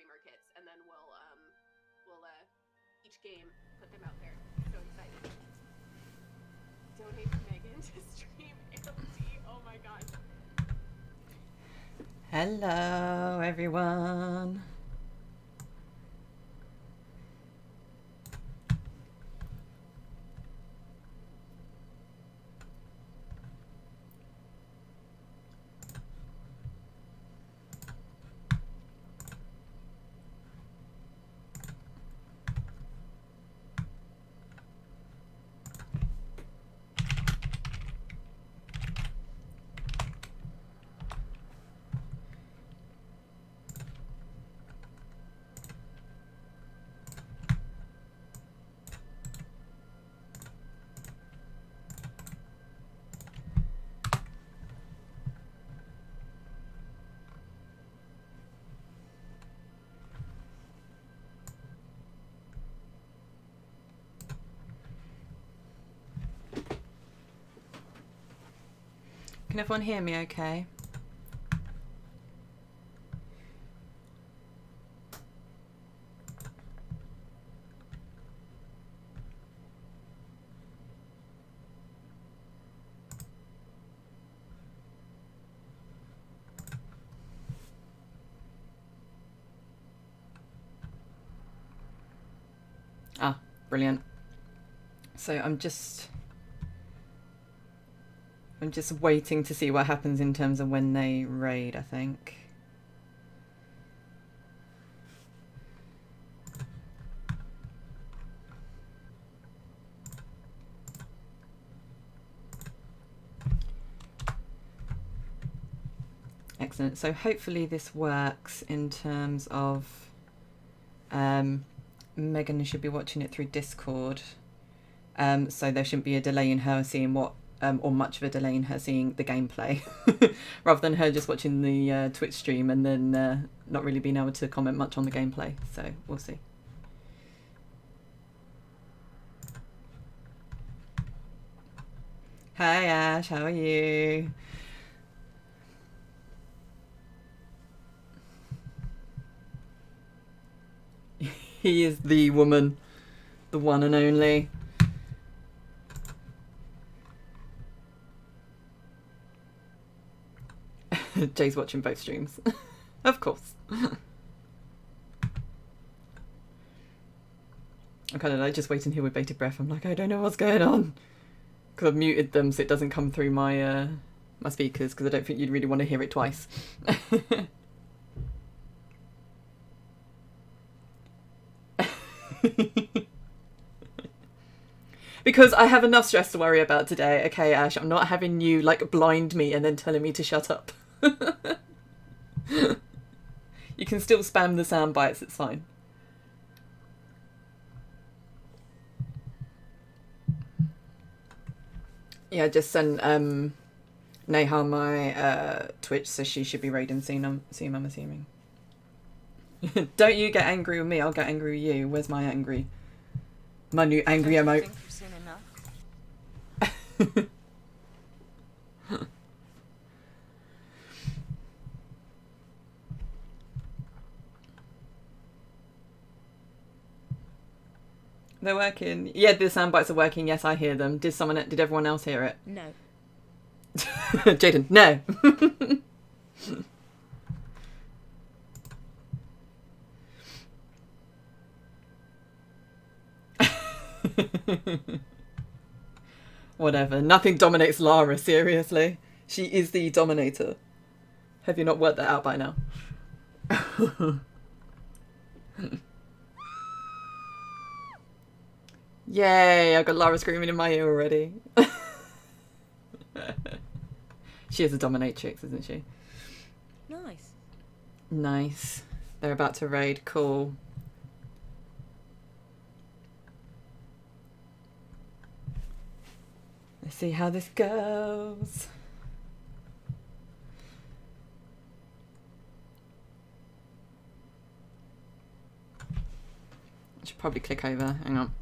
streamer kits, and then we'll each game put them out there. So excited. Donate to Megan to stream AMD. Oh my gosh. Hello, everyone. Can everyone hear me okay? Ah, brilliant. So I'm just waiting to see what happens in terms of when they raid, I think. Excellent. So hopefully this works in terms of Megan should be watching it through Discord. So there shouldn't be a delay in her seeing what or much of a delay in her seeing the gameplay rather than her just watching the Twitch stream and then not really being able to comment much on the gameplay. So we'll see. Hi Ash, how are you? He is the woman, the one and only. Jay's watching both streams. Of course. I'm kind of like just waiting here with bated breath. I'm like, I don't know what's going on. Because I've muted them so it doesn't come through my my speakers, because I don't think you'd really want to hear it twice. Because I have enough stress to worry about today. Okay, Ash, I'm not having you like blind me and then telling me to shut up. You can still spam the sound bites, it's fine. Yeah, just send Neha my Twitch, so she should be raiding soon, I'm assuming. Don't you get angry with me, I'll get angry with you. Where's my angry? My new angry emote. They're working. Yeah, the sound bites are working. Yes, I hear them. Did everyone else hear it? No. Jaden, no. Whatever. Nothing dominates Lara, seriously. She is the dominator. Have you not worked that out by now? Yay, I've got Lara screaming in my ear already. She is a dominatrix, isn't she? Nice. Nice. They're about to raid. Cool. Let's see how this goes. I should probably click over. Hang on.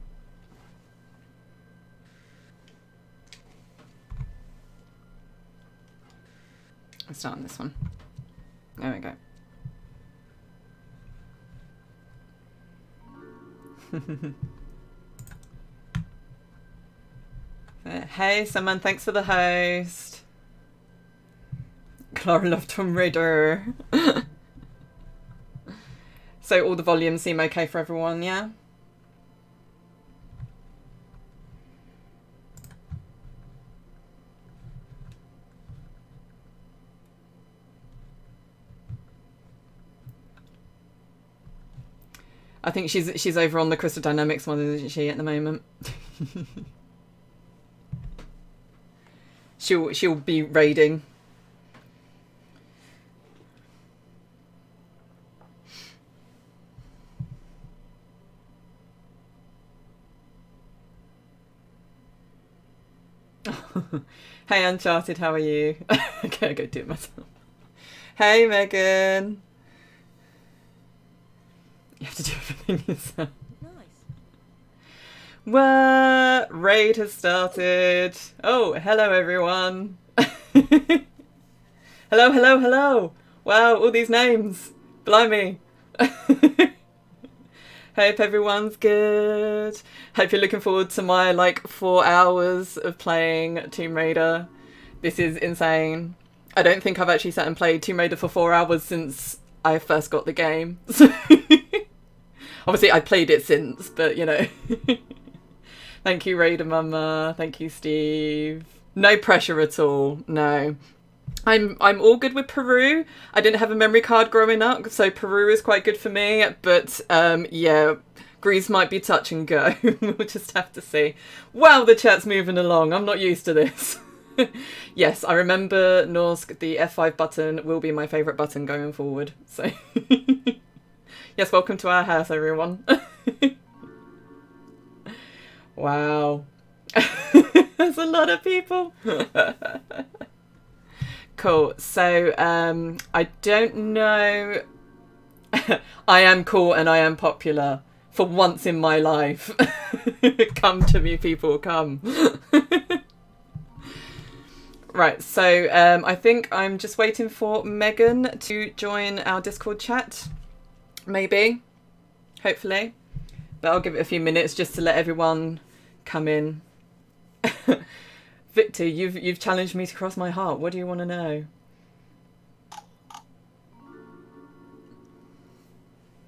Let's start on this one. There we go. Hey, someone, thanks for the host. Clara loved Tomb Raider. So all the volumes seem okay for everyone, yeah? I think she's over on the Crystal Dynamics one, isn't she, at the moment? she'll be raiding. Hey Uncharted, how are you? Okay, I'll go do it myself. Hey Megan. You have to do everything yourself. Nice. What? Raid has started. Oh, hello everyone. Hello, hello, hello. Wow, all these names. Blimey. Hope everyone's good. Hope you're looking forward to my 4 hours of playing Tomb Raider. This is insane. I don't think I've actually sat and played Tomb Raider for 4 hours since I first got the game. Obviously I played it since, but you know. Thank you Raider Mama. Thank you Steve. No pressure at all. No. I'm all good with Peru. I didn't have a memory card growing up, so Peru is quite good for me. But yeah, Greece might be touch and go. We'll just have to see. Wow, the chat's moving along. I'm not used to this. Yes, I remember Norsk. The F5 button will be my favourite button going forward. So yes, welcome to our house, everyone. Wow, there's a lot of people. Cool. So, I don't know. I am cool and I am popular for once in my life. Come to me, people, come. Right. So, I think I'm just waiting for Megan to join our Discord chat. Maybe. Hopefully. But I'll give it a few minutes just to let everyone come in. Victor, you've challenged me to cross my heart. What do you want to know?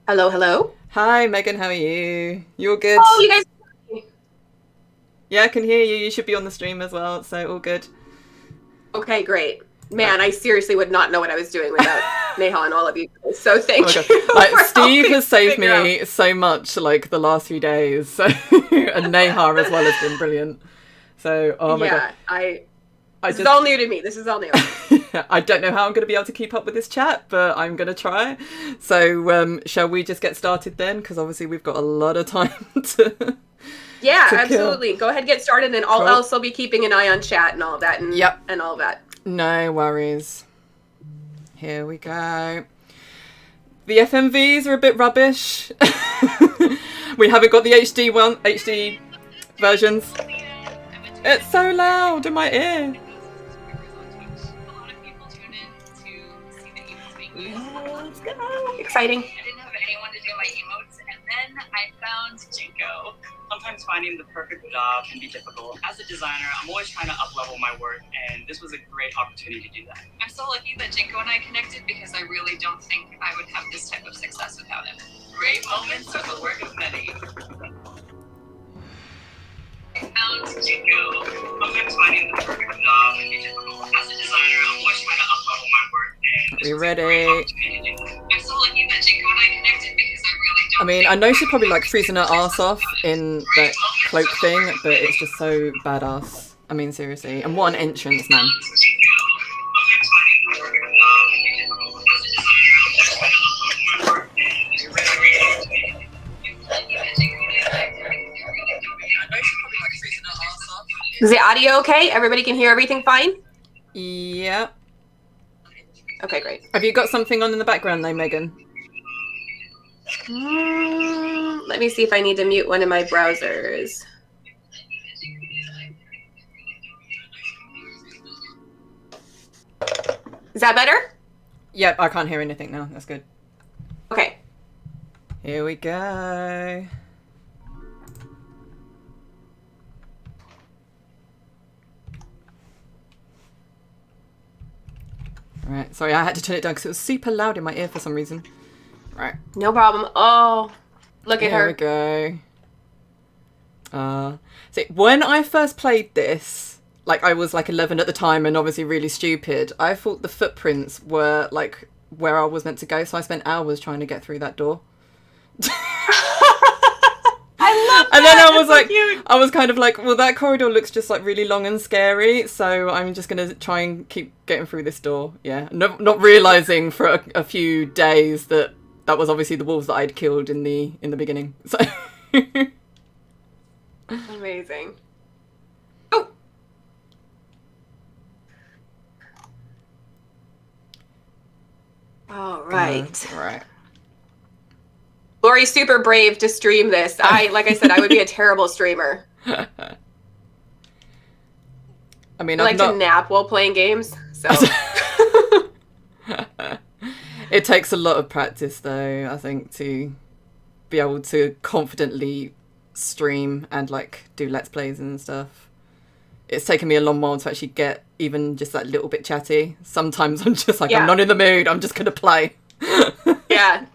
Hello, hello. Hi, Megan. How are you? You all good? Oh, you guys. Yeah, I can hear you. You should be on the stream as well, so all good. Okay, great. Man, I seriously would not know what I was doing without Neha and all of you. So thank you. Steve has saved me so much, the last few days. So and Neha as well has been brilliant. So, oh my god. This is all new to me. This is all new. I don't know how I'm going to be able to keep up with this chat, but I'm going to try. So, shall we just get started then? Because obviously we've got a lot of time to. Yeah, to absolutely. kill. Go ahead and get started, and I'll also be keeping an eye on chat and all that. And, yep. And all that. No worries. Here we go. The FMVs are a bit rubbish. We haven't got the HD versions. It's so loud in my ear. Let's go. Exciting. I didn't have anyone to do my emotes, and then I found Jinko. Sometimes finding the perfect job can be difficult. As a designer, I'm always trying to up-level my work, and this was a great opportunity to do that. I'm so lucky that Jinko and I connected because I really don't think I would have this type of success without him. Great moments are the work of many. I found Jinko. Sometimes finding the perfect job can be difficult. As a designer, I'm always trying to up-level my work, and this We was ready? a great opportunity to do that. I'm so lucky that Jinko and I connected because I really don't I mean, I know she's probably freezing her ass off in that cloak thing, but it's just so badass. I mean, seriously. And what an entrance, man. Is the audio okay? Everybody can hear everything fine? Yeah. Okay, great. Have you got something on in the background though, Megan? Let me see if I need to mute one of my browsers. Is that better? Yep, I can't hear anything now. That's good. Okay. Here we go. Right, sorry, I had to turn it down because it was super loud in my ear for some reason. Right. No problem. Oh, look at Here her. we go. See, when I first played this, like I was like 11 at the time and obviously really stupid, I thought the footprints were like where I was meant to go, so I spent hours trying to get through that door. I love that. And then I was That's so like, cute. I was kind of like, well, that corridor looks just like really long and scary, so I'm just gonna try and keep getting through this door. Yeah, not realizing for a few days that was obviously the wolves that I'd killed in the beginning. So Amazing. Oh. All right. Right. Lori's super brave to stream this. Like I said, I would be a terrible streamer. I mean, I like to nap while playing games, so. It takes a lot of practice, though, I think, to be able to confidently stream and like do let's plays and stuff. It's taken me a long while to actually get even just that little bit chatty. Sometimes I'm just like, I'm not in the mood, I'm just gonna play. Yeah.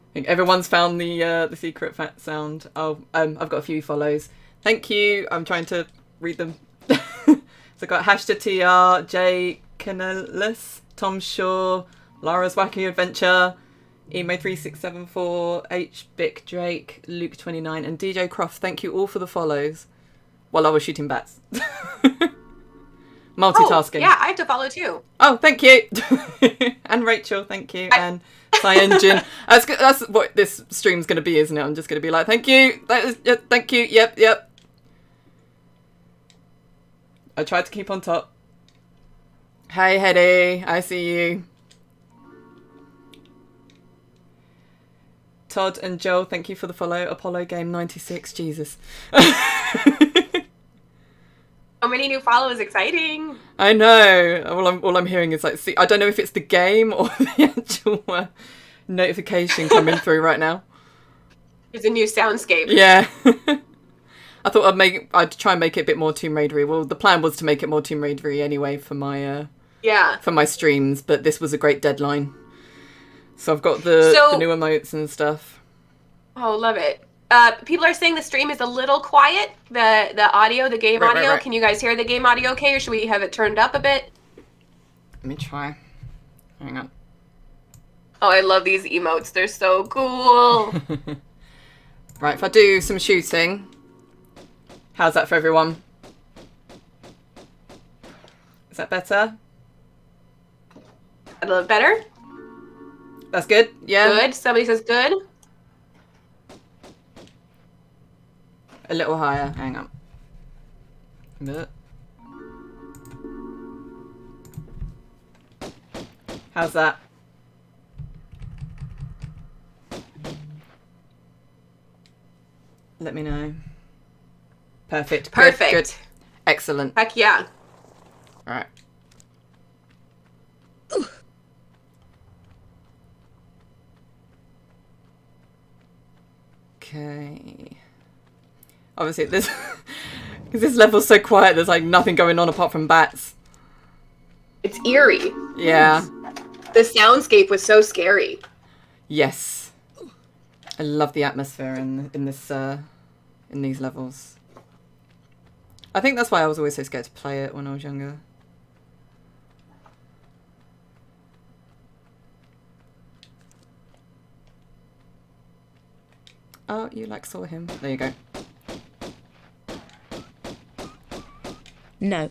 I think everyone's found the secret fat sound. Oh, I've got a few follows. Thank you. I'm trying to read them. So I got #TR, J Canellis, Tom Shaw, Lara's Wacky Adventure, Emo3674, H Bick Drake, Luke29, and DJ Croft. Thank you all for the follows while I was shooting bats. Multitasking. Oh, yeah, I have to follow too. Oh, thank you. And Rachel, thank you. And Cyengine. That's what this stream's going to be, isn't it? I'm just going to be like, thank you. Thank you. Yep. I tried to keep on top. Hey, Hetty. I see you. Todd and Joel, thank you for the follow. Apollo Game 96. Jesus. So many new follows, exciting. I know. All I'm hearing is like, see, I don't know if it's the game or the actual notification coming through right now. There's a new soundscape. Yeah. I thought I'd try and make it a bit more Tomb Raidery. Well, the plan was to make it more Tomb Raidery anyway for my for my streams, but this was a great deadline. So I've got the new emotes and stuff. Oh, love it. People are saying the stream is a little quiet. The audio, the game audio. Right. Can you guys hear the game audio okay, or should we have it turned up a bit? Let me try. Hang on. Oh, I love these emotes. They're so cool. Right, if I do some shooting. How's that for everyone? Is that better? A little better? That's good? Yeah? Good. Somebody says good. A little higher. Hang on. How's that? Let me know. Perfect. Good. Excellent. Heck yeah. All right. Okay. Obviously, because this level's so quiet, there's like nothing going on apart from bats. It's eerie. Yeah. The soundscape was so scary. Yes. I love the atmosphere in these levels. I think that's why I was always so scared to play it when I was younger. Oh, you like saw him. There you go. No.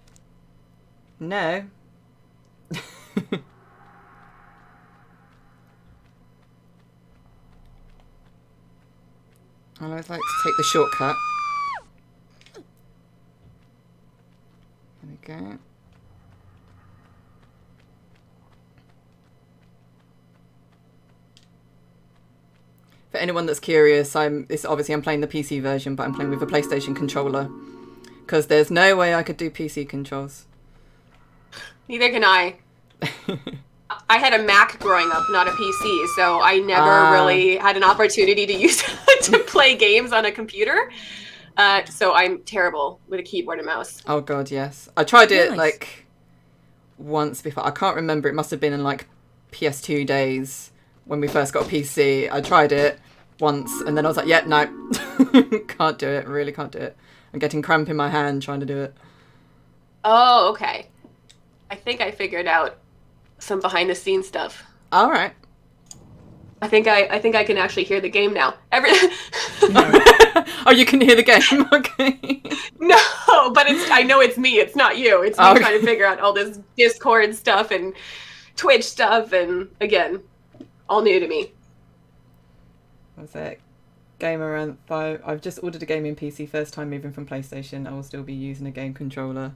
No. I always like to take the shortcut. There we go. For anyone that's curious, I'm playing the PC version, but I'm playing with a PlayStation controller. Because there's no way I could do PC controls. Neither can I. I had a Mac growing up, not a PC, so I never really had an opportunity to use to play games on a computer. So I'm terrible with a keyboard and mouse. Oh god, yes. I tried it Nice. like once before. I can't remember. It must have been in like PS2 days when we first got a PC. I tried it once and then I was like, yeah, no. Can't do it. Really can't do it. I'm getting cramp in my hand trying to do it. Oh, okay. I think I figured out some behind the scenes stuff. All right. I think I can actually hear the game now. Oh, you can hear the game. Okay. No, but I know it's me. It's not you. It's me Okay. trying to figure out all this Discord stuff and Twitch stuff, and again, all new to me. What's it? Gamer and 5. I've just ordered a gaming PC. First time moving from PlayStation. I will still be using a game controller.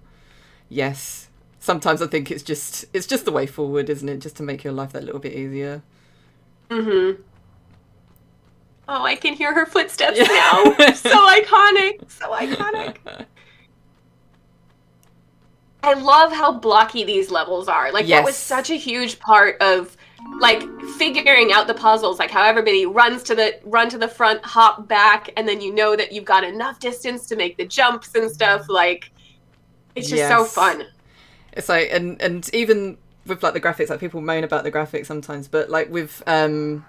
Yes. Sometimes I think it's just the way forward, isn't it? Just to make your life that little bit easier. Mm-hmm. Oh, I can hear her footsteps now. So iconic. So iconic. I love how blocky these levels are. Like, that was Yes. such a huge part of, like, figuring out the puzzles. Like, how everybody run to the front, hop back, and then you know that you've got enough distance to make the jumps and stuff. Like, it's just so Yes. fun. It's like, and even with like the graphics, like people moan about the graphics sometimes, but like with I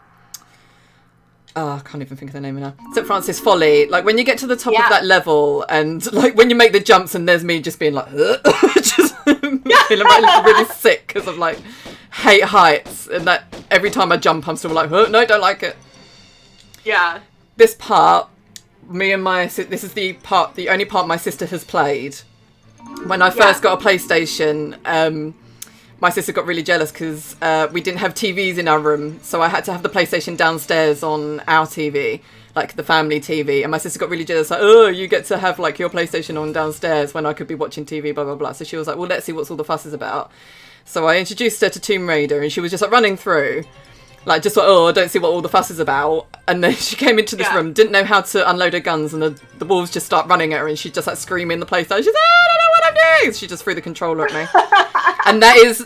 can't even think of the name now. St. Francis Folly. Like when you get to the top Yeah. of that level, and like when you make the jumps, and there's me just being like, just feeling like really sick because of like hate heights, and that every time I jump, I'm still like, no, don't like it. Yeah. This part, this is the only part my sister has played. When I first got a PlayStation, my sister got really jealous because we didn't have TVs in our room, so I had to have the PlayStation downstairs on our TV, like the family TV, and my sister got really jealous, like, oh, you get to have like your PlayStation on downstairs when I could be watching TV, blah blah blah. So she was like, well, let's see what's all the fuss is about. So I introduced her to Tomb Raider, and she was just like running through, like just like, oh, I don't see what all the fuss is about. And then she came into this room, didn't know how to unload her guns, and the wolves just start running at her, and she just like screaming the PlayStation. She's like, I don't know what I'm doing. She just threw the controller at me. And that is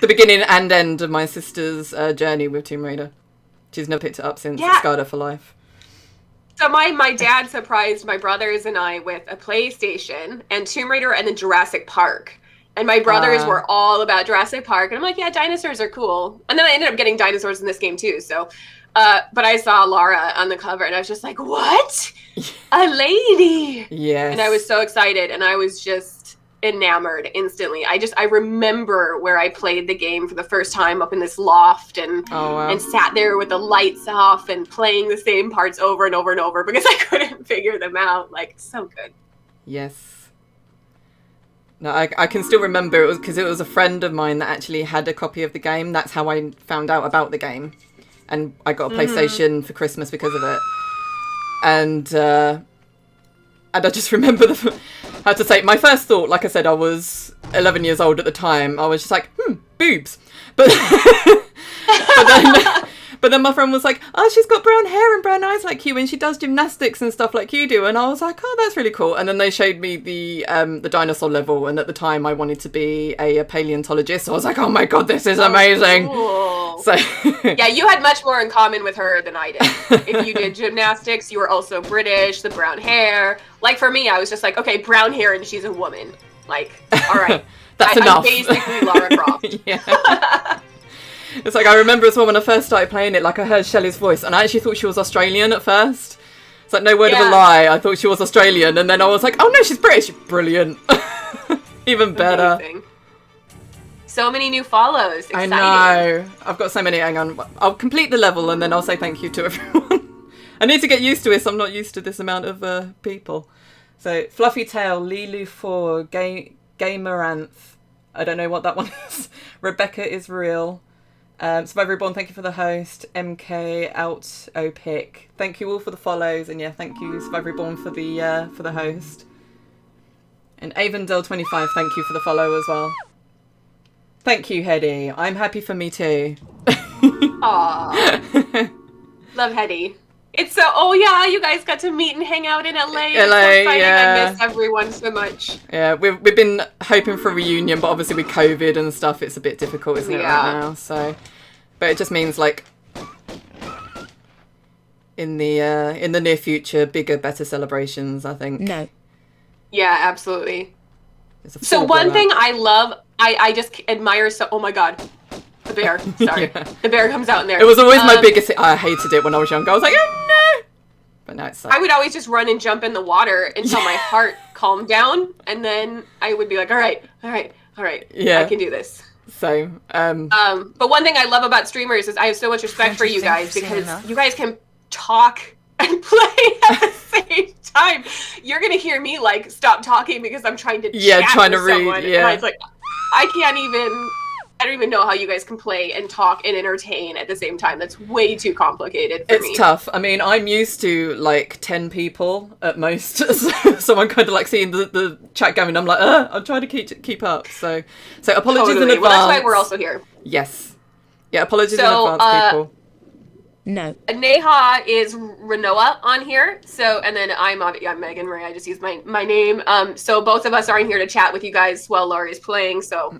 the beginning and end of my sister's journey with Tomb Raider. She's never picked it up since. It's scarred her for life. So my dad surprised my brothers and I with a PlayStation and Tomb Raider and then Jurassic Park. And my brothers were all about Jurassic Park. And I'm like, yeah, dinosaurs are cool. And then I ended up getting dinosaurs in this game too. So, but I saw Lara on the cover and I was just like, what? A lady. Yes. And I was so excited. And I was just enamored instantly. I remember where I played the game for the first time up in this loft and sat there with the lights off and playing the same parts over and over and over because I couldn't figure them out. Like, so good. Yes. No, I can still remember it was because it was a friend of mine that actually had a copy of the game. That's how I found out about the game. And I got a PlayStation for Christmas because of it. And I just remember how to say, my first thought, like I said, I was 11 years old at the time. I was just like, boobs. But then my friend was like, oh, she's got brown hair and brown eyes like you, and she does gymnastics and stuff like you do. And I was like, oh, that's really cool. And then they showed me the dinosaur level, and at the time I wanted to be a paleontologist. So I was like, oh my god, this is amazing. Cool. So yeah, you had much more in common with her than I did. If you did gymnastics, you were also British, the brown hair. Like for me, I was just like, okay, brown hair and she's a woman. Like, all right. That's enough. I'm basically Lara Croft. Yeah. It's like, I remember as well when I first started playing it, like I heard Shelley's voice and I actually thought she was Australian at first. It's like, no word of a lie, I thought she was Australian, and then I was like, oh no, she's British. Brilliant. Even better. Amazing. So many new follows. Exciting. I know. I've got so many. Hang on. I'll complete the level and then I'll say thank you to everyone. I need to get used to it, so I'm not used to this amount of people. So, Fluffy Tail, Lilu4, Gameranth. I don't know what that one is. Rebecca is real. Survivor Reborn, thank you for the host. MK out OPIC. Thank you all for the follows, and yeah, thank you Survivor Reborn for the host. And Avondale25, thank you for the follow as well. Thank you, Hedy. I'm happy for me too. Aww. Love Hedy. It's so, oh yeah, you guys got to meet and hang out in LA. It's so exciting. Yeah. I miss everyone so much. Yeah, we've been hoping for a reunion, but obviously with COVID and stuff, it's a bit difficult, isn't it, right now? So, but it just means like in the near future, bigger, better celebrations, I think. No. Yeah, absolutely. So one thing I love, I just admire so. Oh my god, the bear. Sorry, Yeah. the bear comes out in there. It was always my biggest. I hated it when I was younger. I was like, oh no. But now it's like, I would always just run and jump in the water until my heart calmed down, and then I would be like, all right, Yeah. I can do this. So, but one thing I love about streamers is I have so much respect for you guys because you guys can talk and play at the same time. You're gonna hear me like stop talking because I'm trying to chat trying to with read. someone, Yeah, and I was like, I don't even know how you guys can play and talk and entertain at the same time. That's way too complicated for me. It's tough. I mean, I'm used to like 10 people at most, so I'm kind of like seeing the chat going. I'm like, I'm trying to keep up. So apologies in advance. Well, that's why we're also here. Yes. Yeah, apologies in advance, people. No. Neha is Renoa on here. So, and then I'm Megan Ray. I just used my name. So both of us are in here to chat with you guys while Laurie's playing. So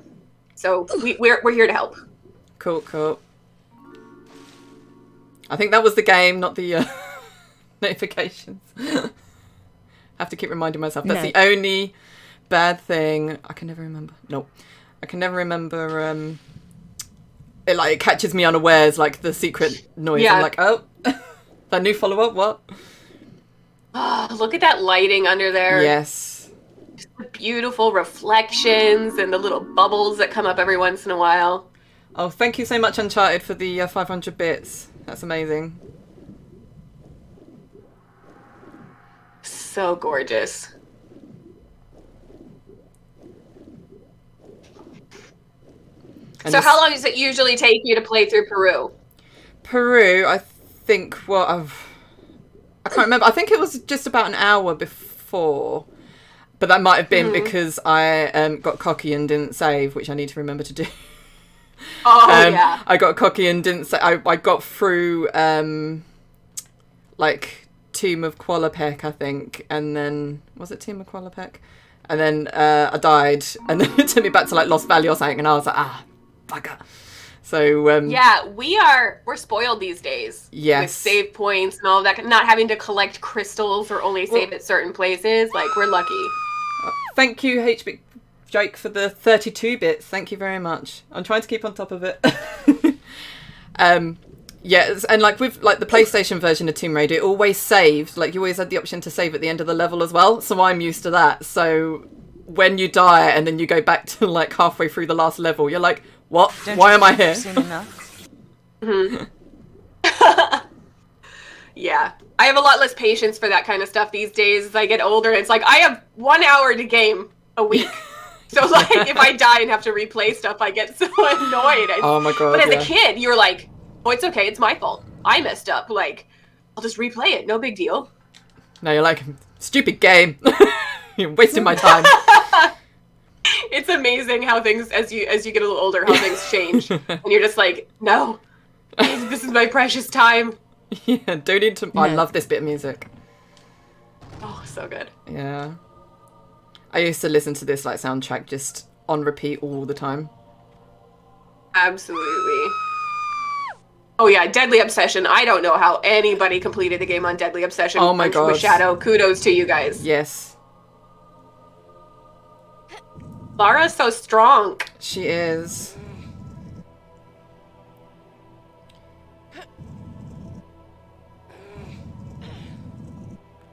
we're here to help. Cool. I think that was the game, not the notifications. I have to keep reminding myself. That's the only bad thing. I can never remember. Nope. I can never remember. It catches me unawares, like the secret noise. Yeah. I'm like, oh, that new follower. What? Oh, look at that lighting under there. Yes. The beautiful reflections and the little bubbles that come up every once in a while. Oh, thank you so much, Uncharted, for the 500 bits. That's amazing. So gorgeous. And so how long does it usually take you to play through Peru? Peru, I think, I can't remember. I think it was just about an hour before. But that might have been because I got cocky and didn't save, which I need to remember to do. Oh, yeah. I got cocky and didn't save. I got through, Tomb of Qualopec, I think. And then, was it Tomb of Qualopec? And then I died. And then it took me back to, Lost Valley or something. And I was like, bugger. So, yeah, we're spoiled these days. Yes. With save points and all of that. Not having to collect crystals or only save at certain places. We're lucky. Thank you, HB Jake, for the 32 bits. Thank you very much. I'm trying to keep on top of it. Yeah, and with the PlayStation version of Tomb Raider, it always saved. You always had the option to save at the end of the level as well. So I'm used to that. So when you die and then you go back to halfway through the last level, you're like, what? Why am I here? Soon enough. Yeah. I have a lot less patience for that kind of stuff these days as I get older. It's I have 1 hour to game a week. So if I die and have to replay stuff, I get so annoyed. Oh my god. But as a kid, you're like, oh, it's okay, it's my fault. I messed up. I'll just replay it, no big deal. No, you're like, stupid game. You're wasting my time. It's amazing how things, as you get a little older, how things change. And you're just like, no, this is my precious time. Yeah, don't need to. I love this bit of music. Oh, so good. Yeah. I used to listen to this soundtrack just on repeat all the time. Absolutely. Oh yeah, Deadly Obsession. I don't know how anybody completed the game on Deadly Obsession. Oh my god. With Shadow. Kudos to you guys. Yes. Lara's so strong. She is.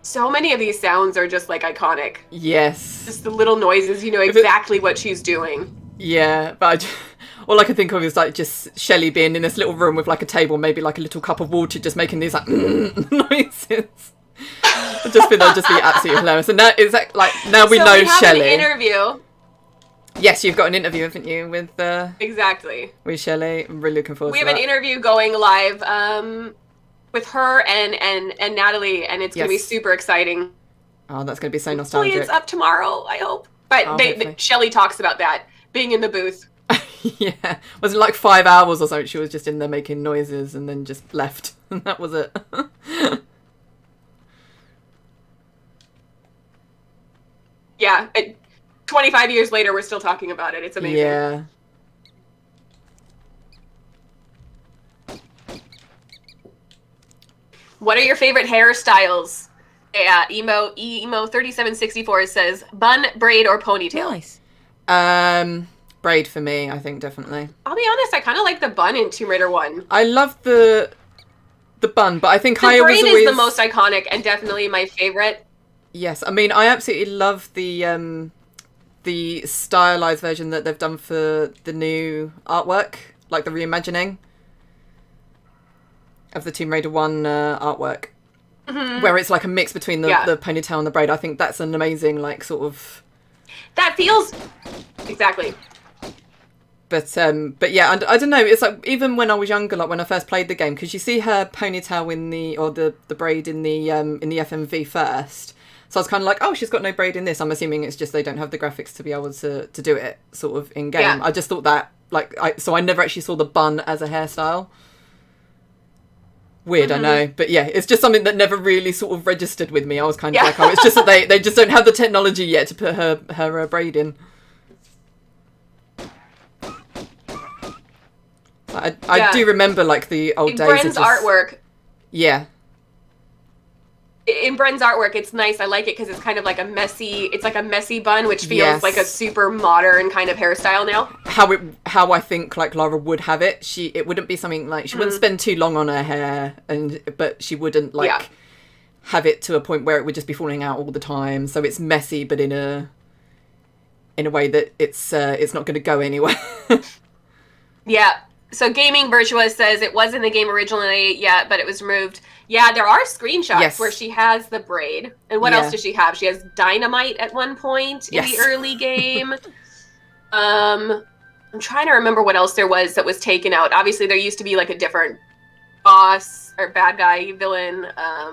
So many of these sounds are just iconic. Yes. Just the little noises, you know exactly what she's doing. Yeah, but all I can think of is just Shelley being in this little room with a table, maybe a little cup of water, just making these noises. I just think that'd just be absolutely hilarious. And now now we know Shelley. An interview. Yes, you've got an interview, haven't you, with exactly with Shelley? I'm really looking forward to that. We have an interview going live with her and Natalie, and it's going to be super exciting. Oh, that's going to be so nostalgic. Hopefully it's up tomorrow, I hope. But Shelley talks about that, being in the booth. Yeah. Was it 5 hours or so? She was just in there making noises and then just left. And that was it. Yeah. 25 years later, we're still talking about it. It's amazing. Yeah. What are your favorite hairstyles? Yeah, emo 3764 says bun, braid, or ponytail. Nice. Braid for me, I think, definitely. I'll be honest, I kind of like the bun in Tomb Raider 1. I love the bun, but I think The Haya was braid always is the most iconic and definitely my favorite. Yes, I mean, I absolutely love the stylized version that they've done for the new artwork, like the reimagining of the Tomb Raider 1 artwork, where it's like a mix between the ponytail and the braid. I think that's an amazing, like, sort of... That feels... Exactly. But yeah, I don't know, it's like, even when I was younger, like when I first played the game, because you see her ponytail or the braid in the FMV first. So I was kind of like, oh, she's got no braid in this. I'm assuming it's just they don't have the graphics to be able to do it sort of in game. Yeah. I just thought that, like, so I never actually saw the bun as a hairstyle. Weird, I know. But yeah, it's just something that never really sort of registered with me. I was kind of like, oh, it's just that they just don't have the technology yet to put her braid in. I do remember, like, the old days. Bren's artwork. Yeah. In Bren's artwork, it's nice. I like it because it's kind of like a messy bun, which feels like a super modern kind of hairstyle now. How I think, like, Lara would have it. It wouldn't be something like, she wouldn't spend too long on her hair, but she wouldn't, like, have it to a point where it would just be falling out all the time. So it's messy, but in a way that it's not going to go anywhere. Yeah. So Gaming Virtuous says it was in the game originally, but it was removed. Yeah, there are screenshots where she has the braid. And what else does she have? She has dynamite at one point in the early game. I'm trying to remember what else there was that was taken out. Obviously, there used to be like a different boss or bad guy, villain, a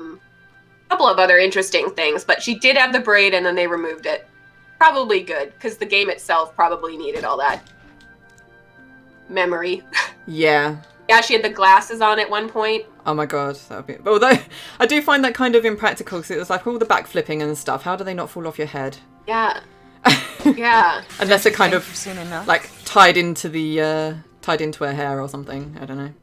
couple of other interesting things. But she did have the braid and then they removed it. Probably good, because the game itself probably needed all that memory. Yeah, she had the glasses on at one point. Oh my god, that would be... Although, I do find that kind of impractical, because it was like all the backflipping and stuff. How do they not fall off your head? Yeah. Yeah. Unless they're kind of, like, tied into her hair or something. I don't know.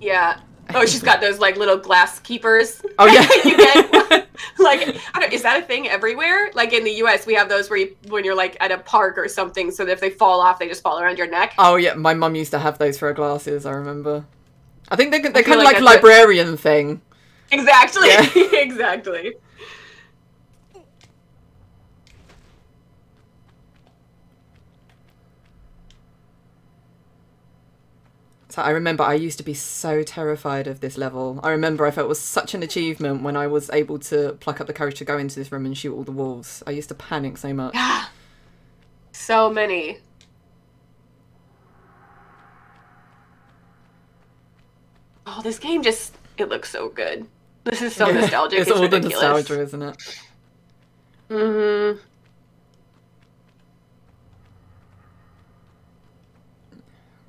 Yeah. Oh, she's got those, like, little glass keepers. Oh, yeah. You get, like, is that a thing everywhere? Like, in the U.S., we have those when you're, like, at a park or something, so that if they fall off, they just fall around your neck. Oh, yeah. My mum used to have those for her glasses, I remember. I think they're kind of like a librarian thing. Exactly. Yeah. Exactly. So I remember I used to be so terrified of this level. I remember I felt it was such an achievement when I was able to pluck up the courage to go into this room and shoot all the wolves. I used to panic so much. Yeah. So many. Oh, this game it looks so good. This is so nostalgic. It's all ridiculous. The nostalgia, isn't it? Mm-hmm.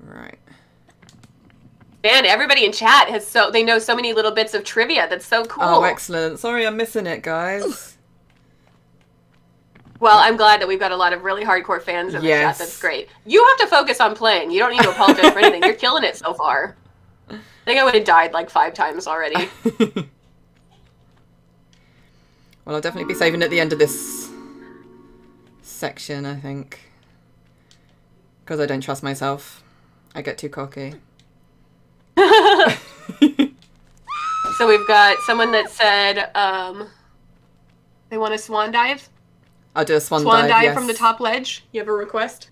Right. Man, everybody in chat they know so many little bits of trivia. That's so cool. Oh, excellent. Sorry I'm missing it, guys. Well, I'm glad that we've got a lot of really hardcore fans in the chat. That's great. You have to focus on playing. You don't need to apologize for anything. You're killing it so far. I think I would have died like 5 times already. Well, I'll definitely be saving at the end of this section, I think. Because I don't trust myself. I get too cocky. So we've got someone that said they want a swan dive. I'll do a swan dive. Yes. From the top ledge. You have a request?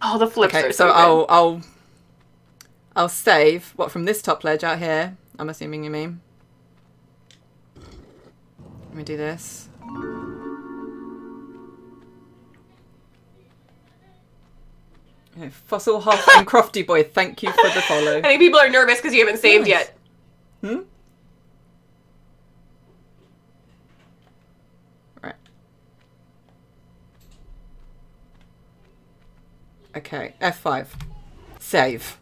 Oh, the flips are so good. I'll save from this top ledge out here. I'm assuming you mean. Let me do this. Fossil Huff and Crofty Boy, thank you for the follow. I think people are nervous because you haven't saved yet. Right. Okay, F5. Save.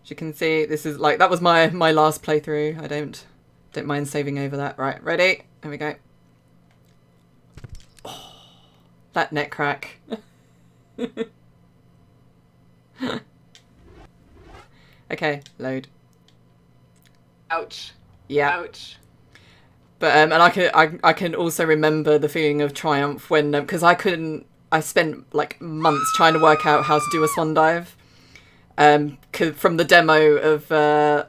As you can see, this is like, that was my last playthrough. I don't mind saving over that. Right, ready? Here we go. That neck crack. Okay, load. Ouch. Yeah. Ouch. But and I can also remember the feeling of triumph when because I spent like months trying to work out how to do a swan dive. From the demo of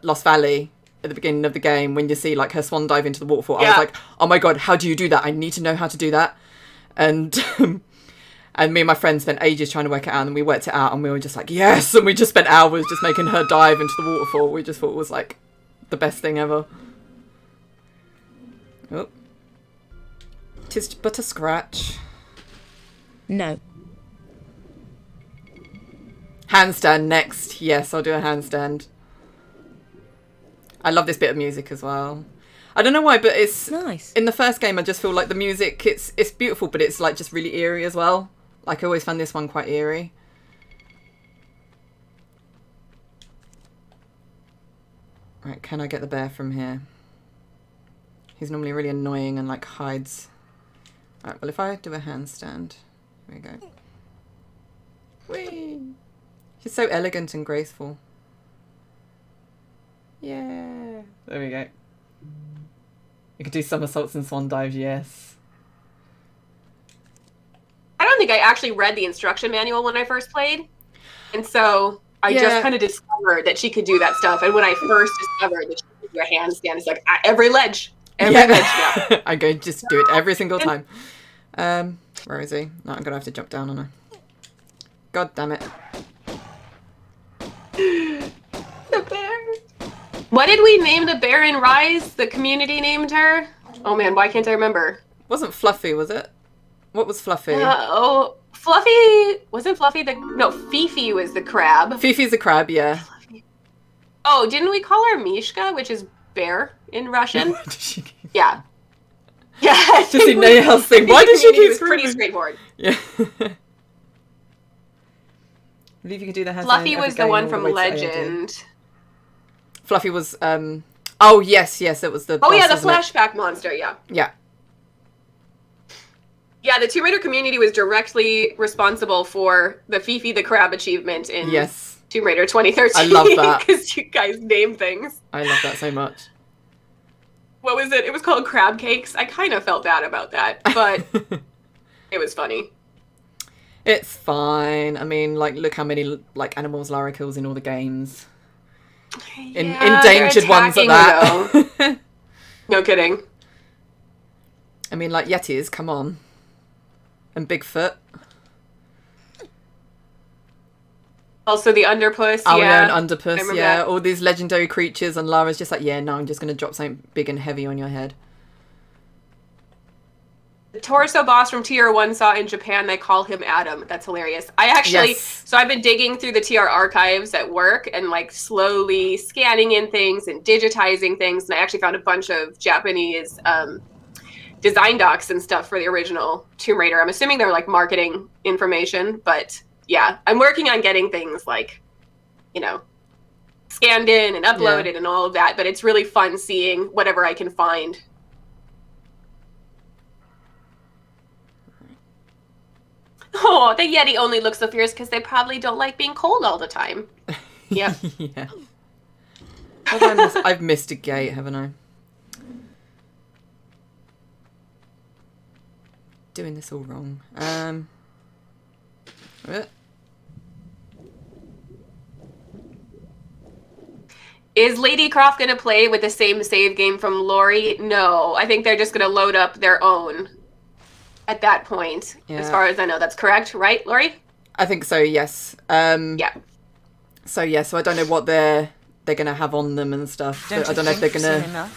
Lost Valley at the beginning of the game, when you see like her swan dive into the waterfall, I was like, oh my god, how do you do that? I need to know how to do that. And and me and my friend spent ages trying to work it out, and we worked it out, and we were just like, yes, and we just spent hours just making her dive into the waterfall. We just thought it was like the best thing ever. Oh. 'Tis but a scratch. No. Handstand next. Yes, I'll do a handstand. I love this bit of music as well. I don't know why, but it's nice. In the first game, I just feel like the music, it's beautiful, but it's like just really eerie as well. Like I always found this one quite eerie. Right, can I get the bear from here? He's normally really annoying and like hides. Alright, well if I do a handstand, here we go. Whee! She's so elegant and graceful. Yeah. There we go. You could do somersaults and swan dives, yes. I don't think I actually read the instruction manual when I first played. And so I just kind of discovered that she could do that stuff. And when I first discovered that she could do a handstand, it's like every ledge. Every ledge now. I'm going to just do it every single time. Where is he? No, I'm going to have to jump down on her. God damn it. The bear. What did we name the bear in Rise? The community named her? Oh man, why can't I remember? Wasn't Fluffy, was it? What was Fluffy? Fluffy... Wasn't Fluffy the... No, Fifi was the crab. Fifi's the crab, yeah. Oh, didn't we call her Mishka, which is bear in Russian? Yeah. Yeah. Just in Nail's thing. Why did she keep screaming? Pretty straightforward. Yeah. I believe you can do the handstand. Fluffy was the one from Legend. Fluffy was, oh, yes, it was the boss, yeah, the flashback monster, yeah. Yeah. Yeah, the Tomb Raider community was directly responsible for the Fifi the Crab achievement in Tomb Raider 2013. I love that. Because you guys name things. I love that so much. What was it? It was called Crab Cakes. I kind of felt bad about that, but it was funny. It's fine. I mean, like, look how many, like, animals Lara kills in all the games. Endangered ones at that. No kidding. I mean, like, Yetis, come on. And Bigfoot. Also the Underpuss, and yeah. Underpuss, yeah. That. All these legendary creatures, and Lara's just like, yeah, no, I'm just going to drop something big and heavy on your head. The torso boss from TR1 saw in Japan, they call him Adam. That's hilarious. I actually, so I've been digging through the TR archives at work and like slowly scanning in things and digitizing things. And I actually found a bunch of Japanese design docs and stuff for the original Tomb Raider. I'm assuming they're like marketing information, but yeah, I'm working on getting things like, you know, scanned in and uploaded and all of that. But it's really fun seeing whatever I can find. Oh, the Yeti only looks so fierce because they probably don't like being cold all the time. Yep. Yeah. I've missed a gate, haven't I? Doing this all wrong. Is Lady Croft going to play with the same save game from Lori? No, I think they're just going to load up their own at that point. Yeah. As far as I know, that's correct, right, Lori? I think so, yes. Yeah. So yeah, so I don't know what they're going to have on them and stuff. I don't know if they're going to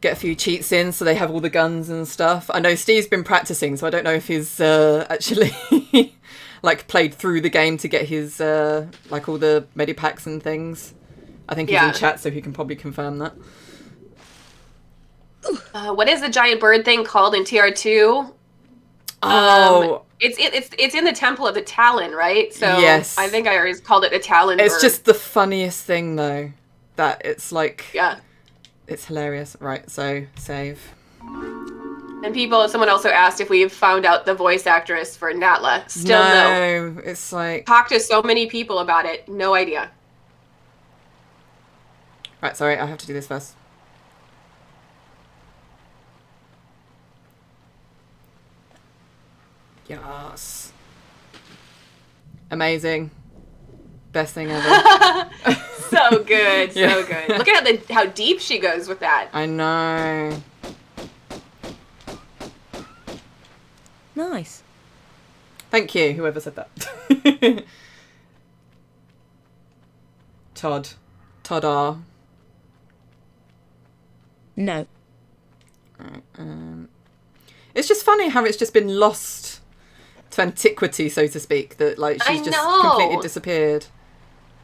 get a few cheats in so they have all the guns and stuff. I know Steve's been practicing, so I don't know if he's actually like played through the game to get his like all the medipacks and things. I think he's in chat, so he can probably confirm that. What is the giant bird thing called in TR2? Oh, it's in the Temple of the Talon, right? So yes. I think I always called it a Talon bird. It's just the funniest thing though, that it's like, yeah, it's hilarious. Right, so save. And someone also asked if we've found out the voice actress for Natalia. Still no. No, it's like... Talked to so many people about it. No idea. Right, sorry, I have to do this first. Yes. Amazing. Best thing ever. So good, Yeah. so good. Look at how deep she goes with that. I know. Nice. Thank you, whoever said that. Todd. Todd R. No. Right, it's just funny how it's just been lost to antiquity, so to speak. That like she's just completely disappeared.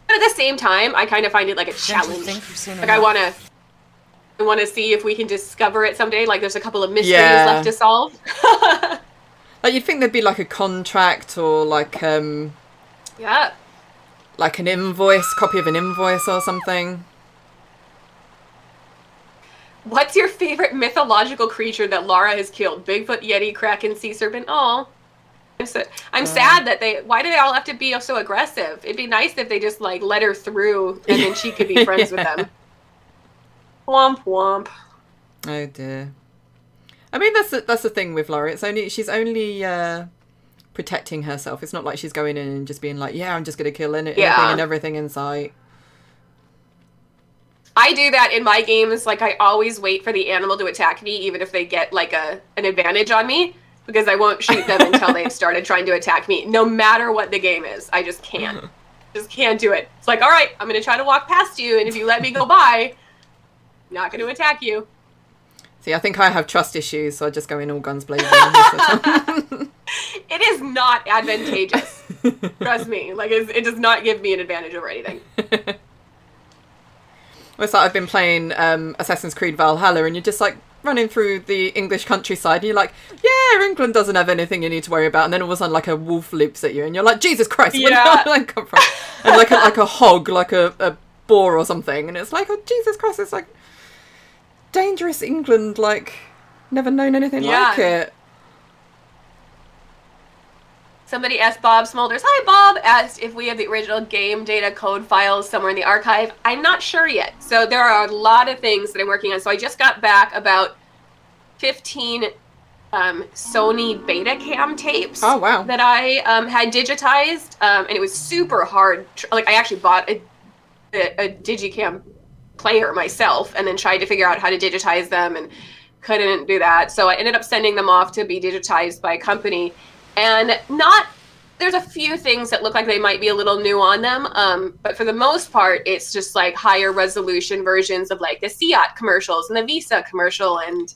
But at the same time, I kind of find it like a challenge. Like I want to see if we can discover it someday. Like there's a couple of mysteries left to solve. Like you'd think there'd be like a contract or like like an invoice, copy of an invoice or something. What's your favorite mythological creature that Laura has killed? Bigfoot, Yeti, Kraken, Sea Serpent? Oh, I'm sad that why do they all have to be so aggressive? It'd be nice if they just like let her through and then she could be friends with them. Womp womp. Oh dear. I mean, that's the thing with Laura. She's only protecting herself. It's not like she's going in and just being like, yeah, I'm just going to kill anything and everything in sight. I do that in my games. Like, I always wait for the animal to attack me, even if they get, like, an advantage on me, because I won't shoot them until they've started trying to attack me, no matter what the game is. I just can't. Just can't do it. It's like, all right, I'm going to try to walk past you, and if you let me go by, I'm not going to attack you. See, I think I have trust issues, so I just go in all guns blazing. It is not advantageous. Trust me. Like, it does not give me an advantage over anything. Well, it's like I've been playing Assassin's Creed Valhalla, and you're just like running through the English countryside, and you're like, yeah, England doesn't have anything you need to worry about. And then all of a sudden, like a wolf leaps at you, and you're like, Jesus Christ, where did that come from? And like a hog, like a boar or something, and it's like, oh Jesus Christ, it's like dangerous England, like never known anything like it. Somebody asked Bob Smulders. Hi, Bob. Asked if we have the original game data code files somewhere in the archive. I'm not sure yet. So there are a lot of things that I'm working on. So I just got back about 15 Sony Betacam tapes. Oh, wow. That I had digitized. And it was super hard. Like, I actually bought a Digicam player myself and then tried to figure out how to digitize them and couldn't do that. So I ended up sending them off to be digitized by a company. And there's a few things that look like they might be a little new on them, but for the most part, it's just like higher resolution versions of like the Fiat commercials and the Visa commercial. And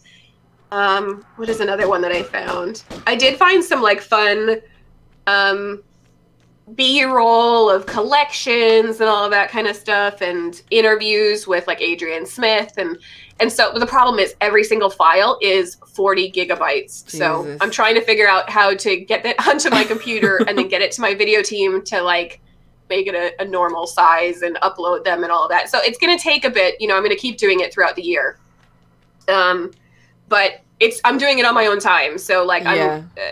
what is another one that I found? I did find some like fun B-roll of collections and all of that kind of stuff, and interviews with like Adrian Smith, and so the problem is every single file is 40 gigabytes. Jesus. So I'm trying to figure out how to get that onto my computer and then get it to my video team to like make it a normal size and upload them and all of that. So it's going to take a bit. I'm going to keep doing it throughout the year. But I'm doing it on my own time. So like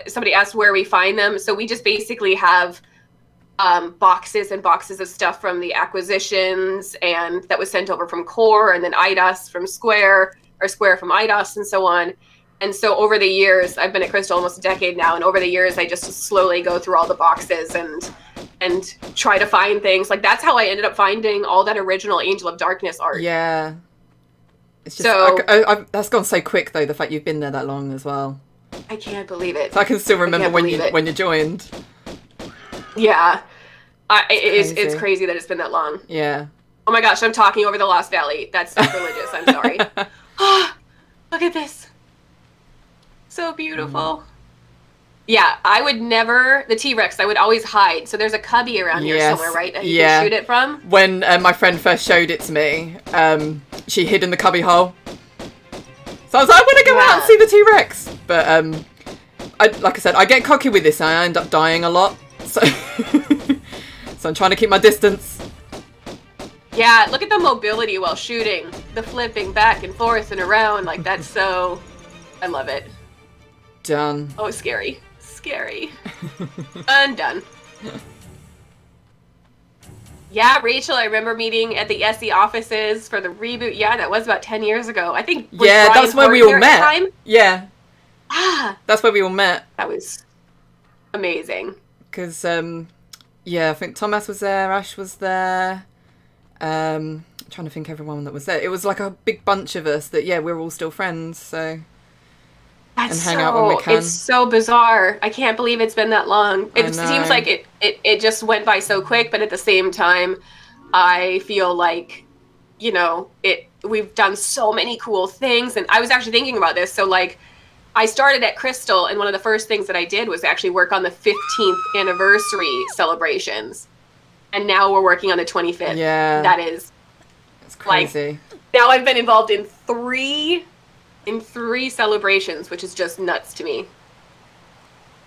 somebody asked where we find them. So we just basically have boxes and boxes of stuff from the acquisitions, and that was sent over from Core, and then IDOS from Square, or Square from IDOS, and so on. And so over the years, I've been at Crystal almost a decade now, and over the years, I just slowly go through all the boxes and try to find things. Like, that's how I ended up finding all that original Angel of Darkness art. Yeah. It's just, that's gone so quick, though, the fact you've been there that long as well. I can't believe it. So I can still remember when you joined. Yeah. It's crazy that it's been that long. Yeah. Oh my gosh, I'm talking over the Lost Valley. That's sacrilegious. I'm sorry. Look at this. So beautiful. Yeah, I would never... The T-Rex, I would always hide. So there's a cubby around here somewhere, right? That you can shoot it from? When my friend first showed it to me, she hid in the cubby hole. So I was like, I want to go out and see the T-Rex. But, like I said, I get cocky with this and I end up dying a lot. So, so I'm trying to keep my distance. Yeah, look at the mobility while shooting. The flipping back and forth and around. Like, that's so... I love it. Done. Oh, scary. Scary. Undone. Yeah, Rachel, I remember meeting at the SE offices for the reboot. Yeah, that was about 10 years ago. I think. Yeah, that's where we all met. Yeah. Ah. That's where we all met. That was amazing. Because, yeah, I think Thomas was there, Ash was there. I'm trying to think everyone that was there. It was like a big bunch of us that, yeah, we're all still friends, so... That's and hang out when we can. It's so bizarre. I can't believe it's been that long. It seems like it just went by so quick, but at the same time, I feel like, you know, we've done so many cool things. And I was actually thinking about this. So, like, I started at Crystal, and one of the first things that I did was actually work on the 15th anniversary celebrations. And now we're working on the 25th. Yeah. That is... It's crazy. Like, now I've been involved in three celebrations, which is just nuts to me.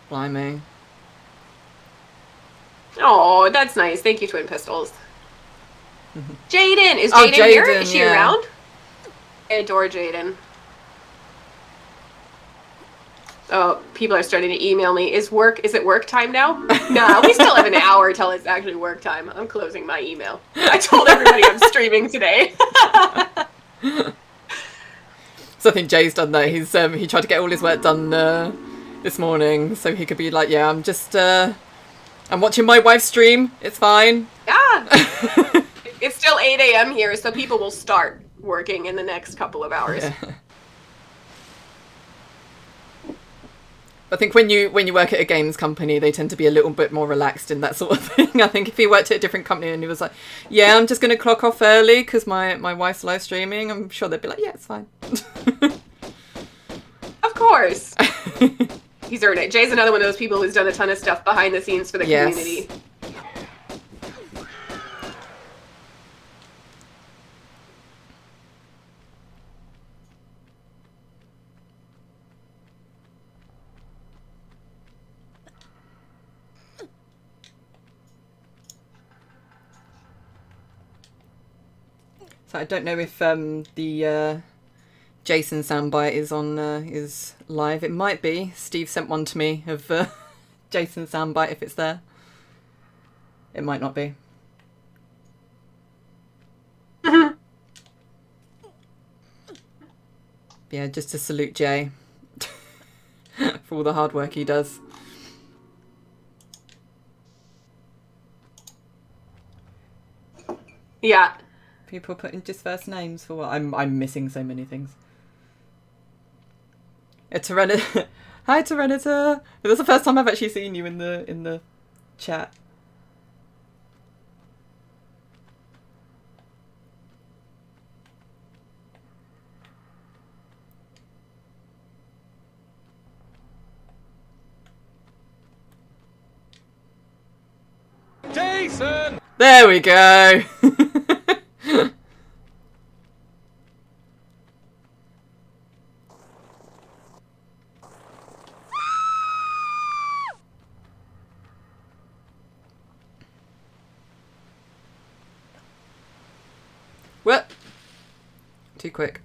Blimey. Oh, that's nice. Thank you, Twin Pistols. Jaden! Is Jaden here? Is she around? I adore Jaden. Oh, people are starting to email me. Is it work time now? Nah, we still have an hour till it's actually work time. I'm closing my email. I told everybody I'm streaming today. So I think Jay's done that. He's he tried to get all his work done this morning, so he could be like, yeah, I'm just I'm watching my wife's stream. It's fine. Yeah. It's still 8 a.m. here, so people will start working in the next couple of hours. Yeah. I think when you work at a games company, they tend to be a little bit more relaxed in that sort of thing. I think if he worked at a different company and he was like, yeah, I'm just going to clock off early because my wife's live streaming, I'm sure they'd be like, yeah, it's fine. Of course. He's earned it. Jay's another one of those people who's done a ton of stuff behind the scenes for the community. So I don't know if the Jason soundbite is live. It might be. Steve sent one to me of Jason soundbite if it's there. It might not be. Yeah, just to salute Jay for all the hard work he does. Yeah. People putting just first names for what? I'm missing so many things. Hi, Tyranitar. That's the first time I've actually seen you in the chat. Jason! There we go. What? Too quick.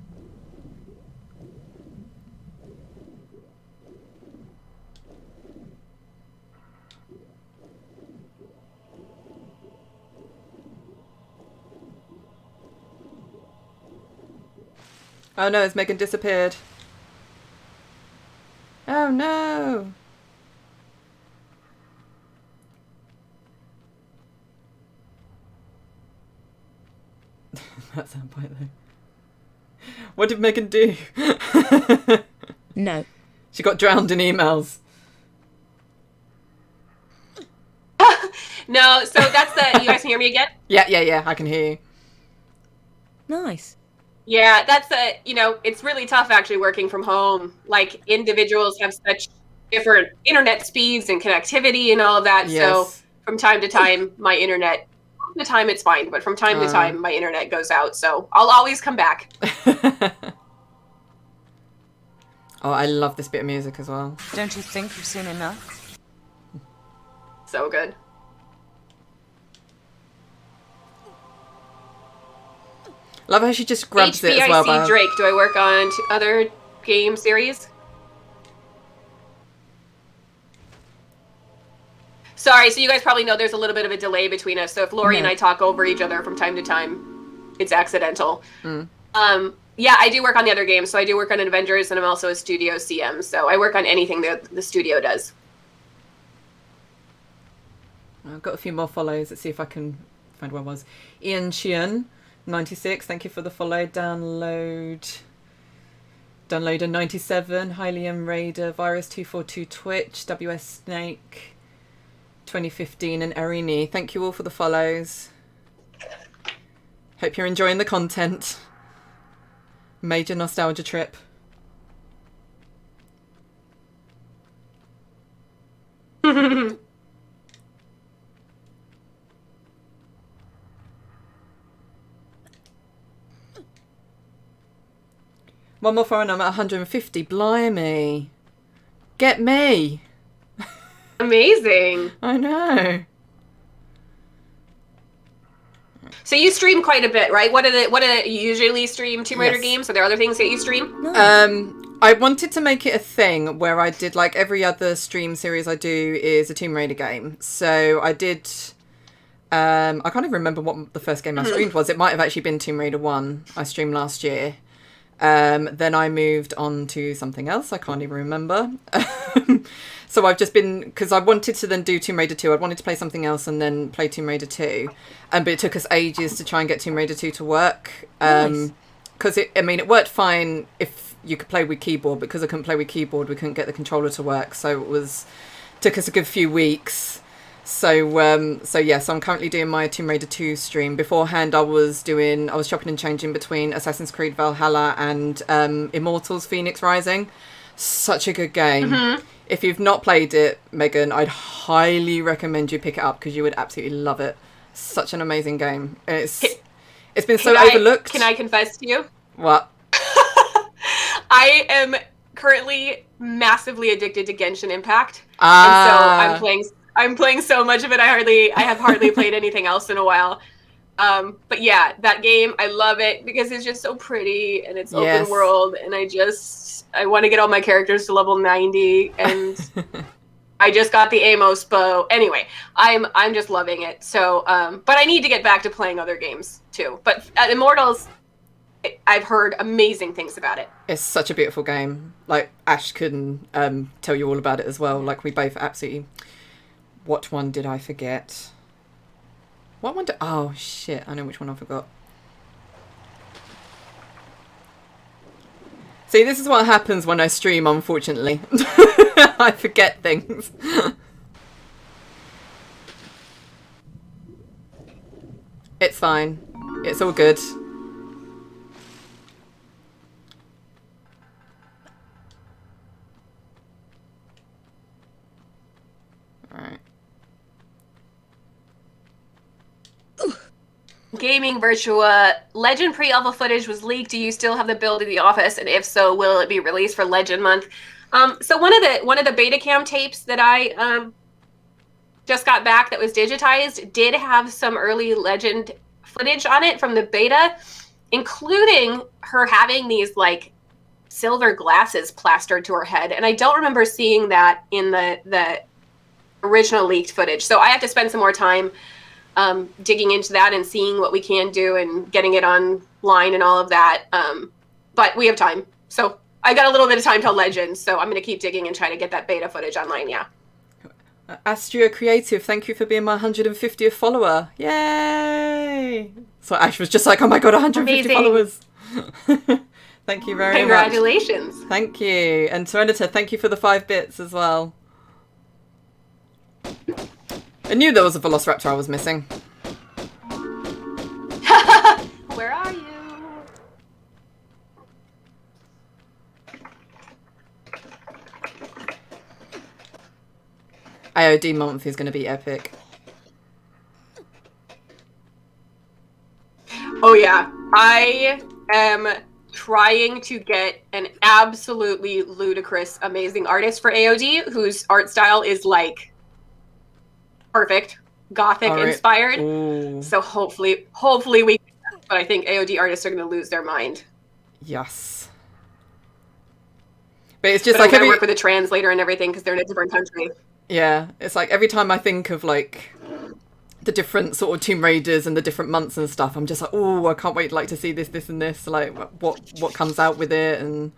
Oh no, has Megan disappeared? Oh no! That soundbite though. What did Megan do? No. She got drowned in emails. No, so that's the... You guys can hear me again? Yeah, I can hear you. Nice. Yeah, that's a... You know, it's really tough actually working from home. Like, individuals have such different internet speeds and connectivity and all of that. Yes. So from time to time, my internet... The time it's fine, but from time to time, my internet goes out. So I'll always come back. Oh, I love this bit of music as well. Don't you think you've seen enough? So good. Love how she just grabs it as well. HBIC Drake. Do I work on other game series? Sorry, so you guys probably know there's a little bit of a delay between us. So if Lori and I talk over each other from time to time, it's accidental. Yeah, I do work on the other games. So I do work on Avengers, and I'm also a studio CM. So I work on anything that the studio does. I've got a few more follows. Let's see if I can find where I was. Ian Chian, 96. Thank you for the follow. Downloader 97. Hylium Raider. Virus 242 Twitch. WS Snake 2015 and Erini. Thank you all for the follows. Hope you're enjoying the content. Major nostalgia trip. One more foreign, I'm at 150. Blimey. Get me. Amazing. I know. So you stream quite a bit, right? What do you usually stream Tomb Raider games? Are there other things that you stream? I wanted to make it a thing where I did, like, every other stream series I do is a Tomb Raider game. So I did... I can't even remember what the first game I streamed was. It might have actually been Tomb Raider 1 I streamed last year. Then I moved on to something else. I can't even remember. So I've just been... Because I wanted to then do Tomb Raider 2. I wanted to play something else and then play Tomb Raider 2. But it took us ages to try and get Tomb Raider 2 to work. Because, it worked fine if you could play with keyboard. Because I couldn't play with keyboard, we couldn't get the controller to work. So it took us a good few weeks. So I'm currently doing my Tomb Raider 2 stream. Beforehand, I was chopping and changing between Assassin's Creed Valhalla and Immortals Phoenix Rising. Such a good game. If you've not played it, Megan, I'd highly recommend you pick it up because you would absolutely love it. Such an amazing game. It's been so overlooked. Can I confess to you? What? I am currently massively addicted to Genshin Impact. And so I'm playing so much of it. I have hardly played anything else in a while. But yeah, that game, I love it because it's just so pretty and it's open world, and I want to get all my characters to level 90, and I just got the Amos bow. Anyway, I'm just loving it. So, but I need to get back to playing other games too. But Immortals, I've heard amazing things about it. It's such a beautiful game. Like, Ash can tell you all about it as well. Like, we both absolutely... What one did I forget? What one did... Oh, shit. I know which one I forgot. See, this is what happens when I stream, unfortunately. I forget things. It's fine. It's all good. Alright. Gaming Virtua, Legend pre-alpha footage was leaked. Do you still have the build in the office? And if so, will it be released for Legend Month? So one of the beta cam tapes that I just got back that was digitized did have some early Legend footage on it from the beta, including her having these like silver glasses plastered to her head. And I don't remember seeing that in the original leaked footage. So I have to spend some more time digging into that and seeing what we can do and getting it online and all of that. But we have time. So I got a little bit of time till Legends, so I'm going to keep digging and try to get that beta footage online, yeah. Astria Creative, thank you for being my 150th follower. Yay! So Ash was just like, oh my god, 150 followers. Thank you very much. Congratulations. Thank you. And Serenita, thank you for the 5 bits as well. I knew there was a Velociraptor I was missing. Where are you? AOD month is going to be epic. Oh yeah, I am trying to get an absolutely ludicrous, amazing artist for AOD whose art style is like perfect, gothic inspired. Ooh. So hopefully we can, but I think AOD artists are going to lose their mind. Yes. But it's just like I work with a translator and everything because they're in a different country. Yeah, it's like every time I think of like the different sort of Tomb Raiders and the different months and stuff, I'm just like, oh, I can't wait like to see this and this, like what comes out with it. And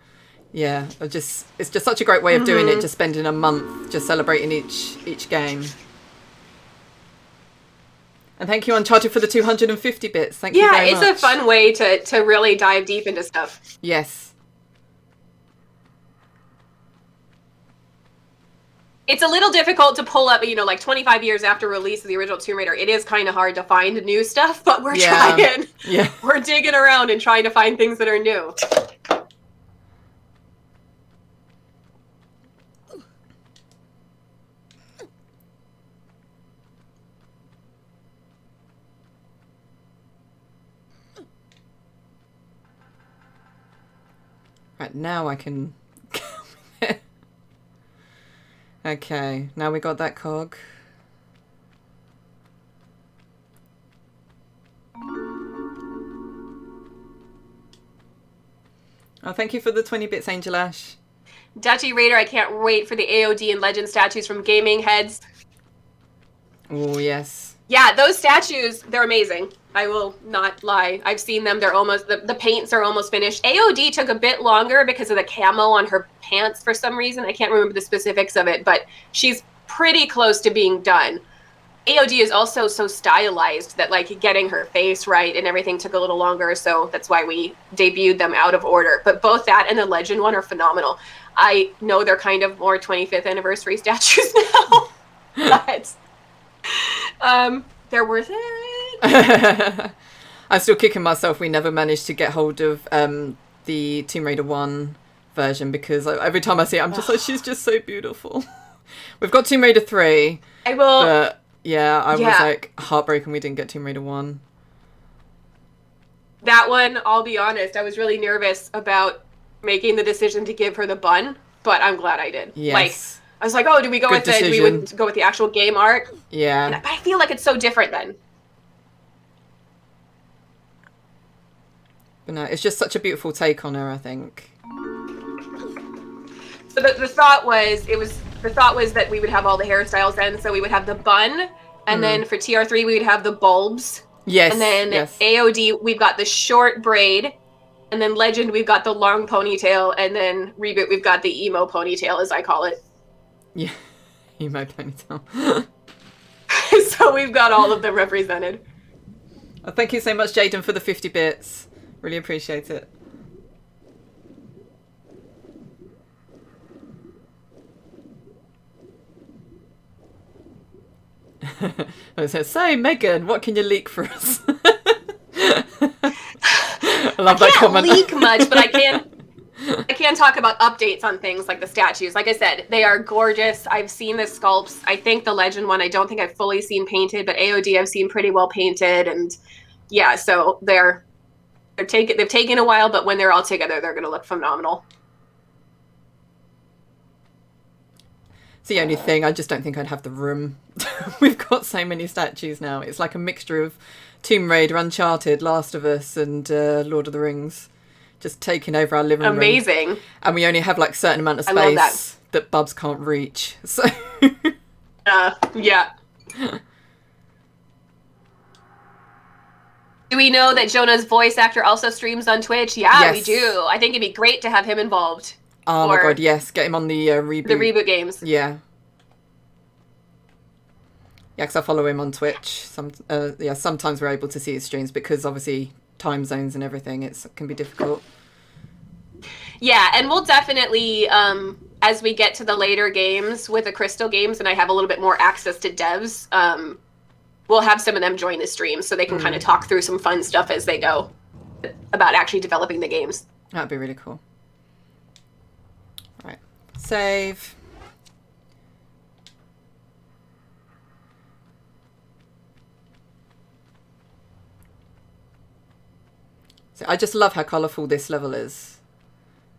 yeah, it's just such a great way of doing it, just spending a month just celebrating each game. And thank you, Uncharted, for the 250 bits. Thank you very much. Yeah, it's a fun way to really dive deep into stuff. Yes. It's a little difficult to pull up, like 25 years after release of the original Tomb Raider. It is kind of hard to find new stuff, but we're trying. Yeah. We're digging around and trying to find things that are new. Right, now I can... Okay, now we got that cog. Oh, thank you for the 20 bits, Angel Ash. Duchy Raider, I can't wait for the AOD and Legend statues from Gaming Heads. Oh, yes. Yeah, those statues, they're amazing. I will not lie. I've seen them. They're almost, the paints are almost finished. AOD took a bit longer because of the camo on her pants for some reason. I can't remember the specifics of it, but she's pretty close to being done. AOD is also so stylized that like getting her face right and everything took a little longer, so that's why we debuted them out of order. But both that and the Legend one are phenomenal. I know they're kind of more 25th anniversary statues now, but they're worth it. I'm still kicking myself we never managed to get hold of the Tomb Raider 1 version, because every time I see it I'm just like, she's just so beautiful. We've got Tomb Raider 3. I will. But yeah, I was like heartbroken we didn't get Tomb Raider 1. That one, I'll be honest, I was really nervous about making the decision to give her the bun, but I'm glad I did. Yes. Like, I was like, oh, do we go Good with decision. we would go with the actual game art? Yeah. But I feel like it's so different then. But no, it's just such a beautiful take on her, I think. So the thought was that we would have all the hairstyles then. So we would have the bun, and then for TR3 we would have the bulbs. Yes. And then AOD we've got the short braid, and then Legend we've got the long ponytail, and then Reboot we've got the emo ponytail, as I call it. Yeah, emo ponytail. So we've got all of them represented. Oh, thank you so much, Jaden, for the 50 bits. Really appreciate it. So, Megan, what can you leak for us? I love that comment. I can't leak much, but I can talk about updates on things like the statues. Like I said, they are gorgeous. I've seen the sculpts. I think the Legend one, I don't think I've fully seen painted, but AOD I've seen pretty well painted. And yeah, so they've taken a while, but when they're all together, they're going to look phenomenal. It's the only thing, I just don't think I'd have the room. We've got so many statues now. It's like a mixture of Tomb Raider, Uncharted, Last of Us, and Lord of the Rings. Just taking over our living room. Amazing. And we only have like a certain amount of space that Bubs can't reach. So yeah. Do we know that Jonah's voice actor also streams on Twitch? Yeah, yes. We do. I think it'd be great to have him involved. Oh my god, yes. Get him on the reboot. The reboot games. Yeah. Yeah, because I follow him on Twitch. Sometimes we're able to see his streams because obviously time zones and everything, it can be difficult. Yeah, and we'll definitely, as we get to the later games with the Crystal games and I have a little bit more access to devs, we'll have some of them join the stream so they can kind of talk through some fun stuff as they go about actually developing the games. That'd be really cool. Right, save. So I just love how colourful this level is.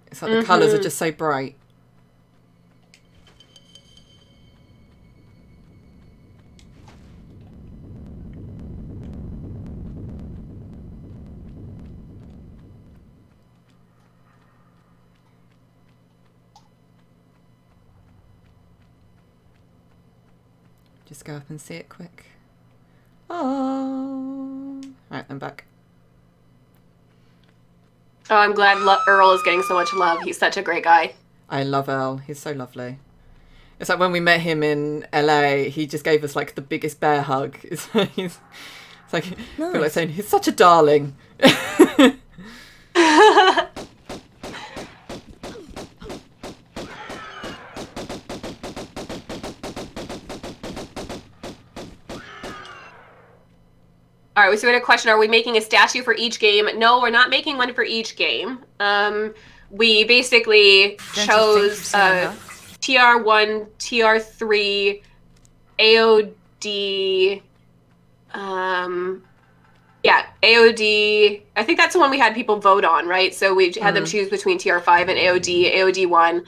It's like the colours are just so bright. Just go up and see it quick. Oh. Right, I'm back. Oh, I'm glad Earl is getting so much love. He's such a great guy. I love Earl. He's so lovely. It's like when we met him in LA, he just gave us like the biggest bear hug. It's like, I feel like saying, he's such a darling. All right, so we had a question. Are we making a statue for each game? No, we're not making one for each game. We basically chose TR1, TR3, AOD, AOD. I think that's the one we had people vote on, right? So we had them choose between TR5 and AOD, AOD1,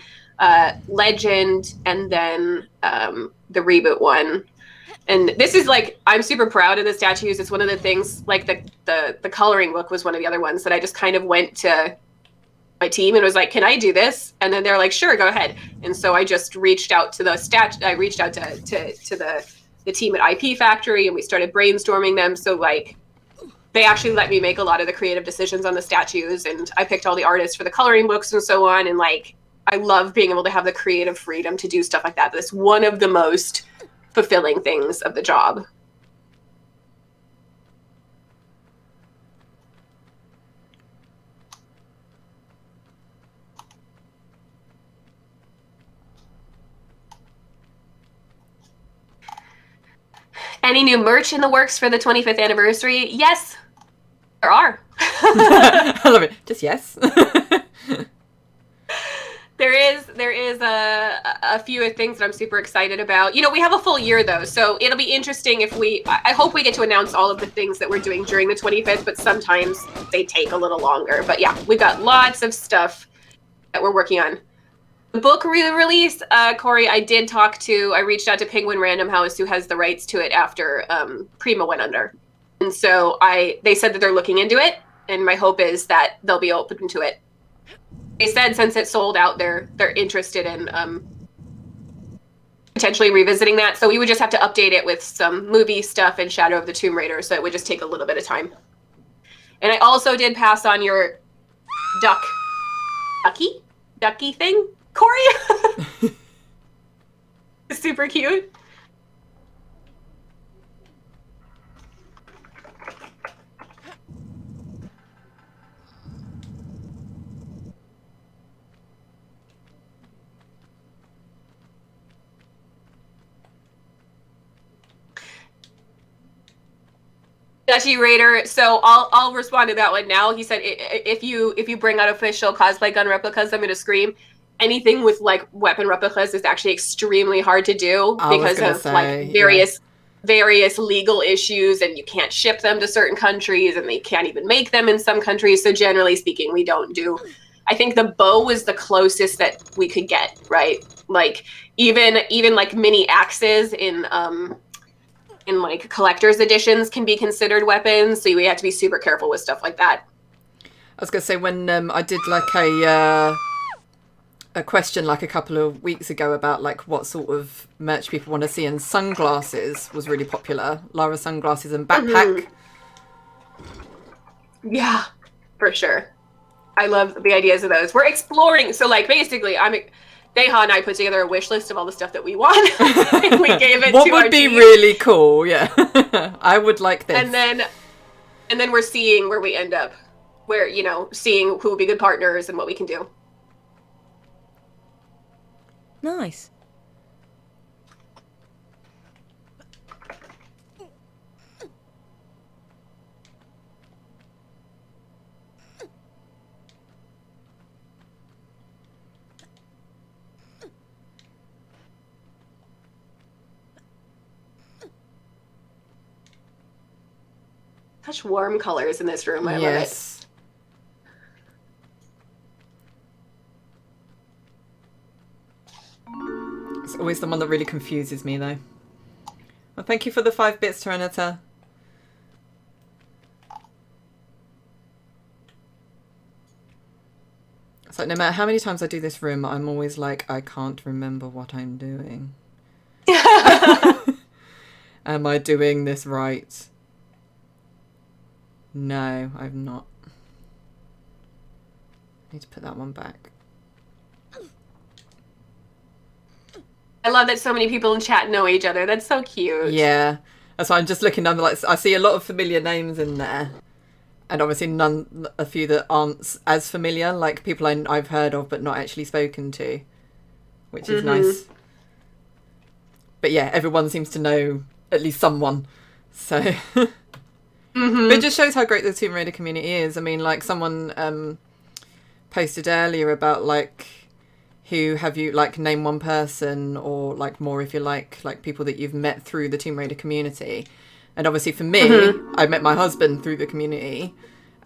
Legend, and then the reboot one. And this is like, I'm super proud of the statues. It's one of the things, like the coloring book was one of the other ones that I just kind of went to my team and was like, can I do this? And then they're like, sure, go ahead. And so I just reached out to I reached out to the team at IP Factory, and we started brainstorming them. So like, they actually let me make a lot of the creative decisions on the statues, and I picked all the artists for the coloring books and so on. And like, I love being able to have the creative freedom to do stuff like that. That's one of the most fulfilling things of the job. Any new merch in the works for the 25th anniversary? Yes, there are. I love it. Just yes. There is a few things that I'm super excited about. You know, we have a full year though, so it'll be interesting if I hope we get to announce all of the things that we're doing during the 25th, but sometimes they take a little longer. But yeah, we've got lots of stuff that we're working on. The book re-release, Corey, I reached out to Penguin Random House, who has the rights to it after Prima went under. And so they said that they're looking into it, and my hope is that they'll be open to it. They said since it sold out, they're interested in potentially revisiting that. So we would just have to update it with some movie stuff and Shadow of the Tomb Raider, so it would just take a little bit of time. And I also did pass on your ducky thing, Corey. Super cute. Duchy Raider. So I'll respond to that one now. He said if you bring out official cosplay gun replicas, I'm gonna scream. Anything with like weapon replicas is actually extremely hard to do because of like various legal issues, and you can't ship them to certain countries, and they can't even make them in some countries. So generally speaking, we don't do. I think the bow was the closest that we could get, right? Like even like mini axes in like collector's editions can be considered weapons, so we have to be super careful with stuff like that. I was gonna say when I did like a question like a couple of weeks ago about like what sort of merch people want to see, and sunglasses was really popular. Lara sunglasses and backpack. Yeah, for sure. I love the ideas of those. We're exploring. So like basically Deha and I put together a wish list of all the stuff that we want. And we gave it what to would our be team. really cool, yeah. I would like this. And then we're seeing where we end up. Where, you know, seeing who would be good partners and what we can do. Nice. Such warm colors in this room. I love it. It's always the one that really confuses me, though. Well, thank you for the 5 bits, Tyrannita. It's like no matter how many times I do this room, I'm always like, I can't remember what I'm doing. Am I doing this right? No, I'm not. I need to put that one back. I love that so many people in chat know each other. That's so cute. Yeah. That's why I'm just looking down, like, I see a lot of familiar names in there. And obviously a few that aren't as familiar, like people I've heard of but not actually spoken to. Which is nice. But yeah, everyone seems to know at least someone. So... But it just shows how great the Tomb Raider community is. I mean, like, someone posted earlier about, like, who have you, like, name one person or, like, more if you like people that you've met through the Tomb Raider community. And obviously for me, I met my husband through the community.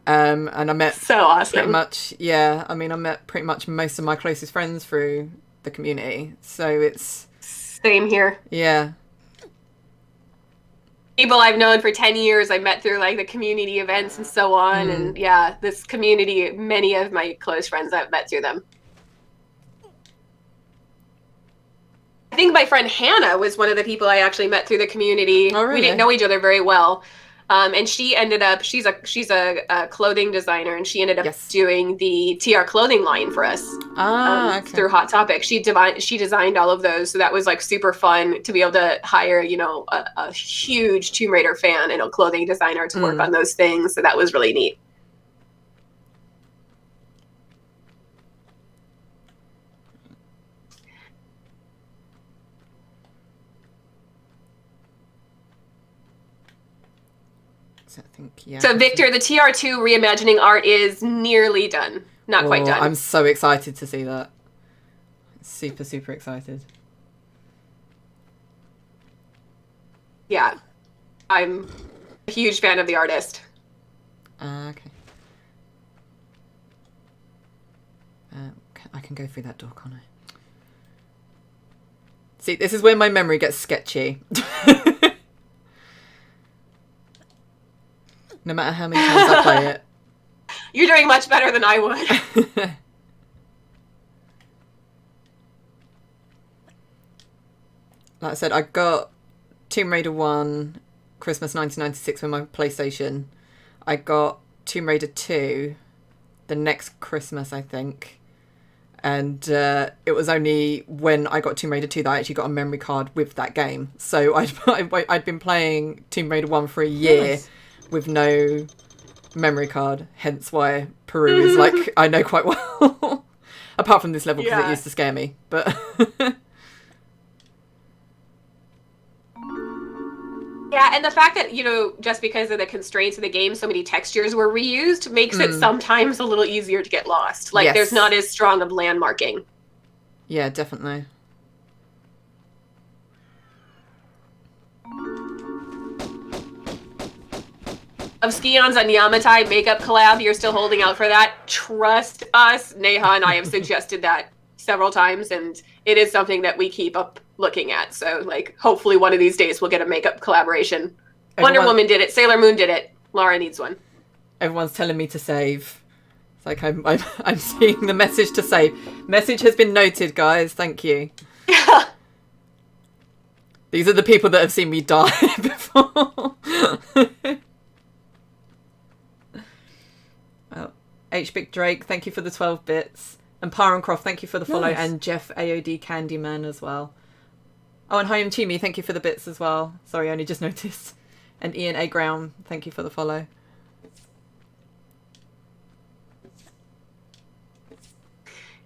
And I met... So awesome. Pretty much, yeah. I mean, I met pretty much most of my closest friends through the community. So it's... Same here. Yeah. People I've known for 10 years, I met through like the community events and so on. And yeah, this community, many of my close friends I've met through them. I think my friend Hannah was one of the people I actually met through the community. Oh, really? We didn't know each other very well. And she ended up, she's a clothing designer, and she ended up doing the TR clothing line for us through Hot Topic. She designed all of those. So that was like super fun to be able to hire, you know, a huge Tomb Raider fan and a clothing designer to work on those things. So that was really neat. I think, yeah. So Victor, the TR2 reimagining art is nearly done. Not quite done. I'm so excited to see that. Super, super excited. Yeah. I'm a huge fan of the artist. Okay. I can go through that door, can't I? See, this is where my memory gets sketchy. No matter how many times I play it. You're doing much better than I would. Like I said, I got Tomb Raider 1 Christmas 1996 with my PlayStation. I got Tomb Raider 2 the next Christmas, I think. And it was only when I got Tomb Raider 2 that I actually got a memory card with that game. So I'd been playing Tomb Raider 1 for a year with no memory card, hence why Peru is like I know quite well. Apart from this level, because it used to scare me. But yeah, and the fact that, you know, just because of the constraints of the game, so many textures were reused makes it sometimes a little easier to get lost. Like there's not as strong of landmarking. Yeah, definitely. Of Ski-On's on Yamatai makeup collab, you're still holding out for that? Trust us. Neha and I have suggested that several times, and it is something that we keep up looking at. So, like, hopefully one of these days we'll get a makeup collaboration. Wonder Woman did it. Sailor Moon did it. Laura needs one. Everyone's telling me to save. It's like I'm seeing the message to save. Message has been noted, guys. Thank you. These are the people that have seen me die before. H. Big Drake, thank you for the 12 bits. And Paran Croft, thank you for the follow. Nice. And Jeff AOD Candyman as well. Oh, and Hayam Chimi, thank you for the bits as well. Sorry, I only just noticed. And Ian A. Ground, thank you for the follow.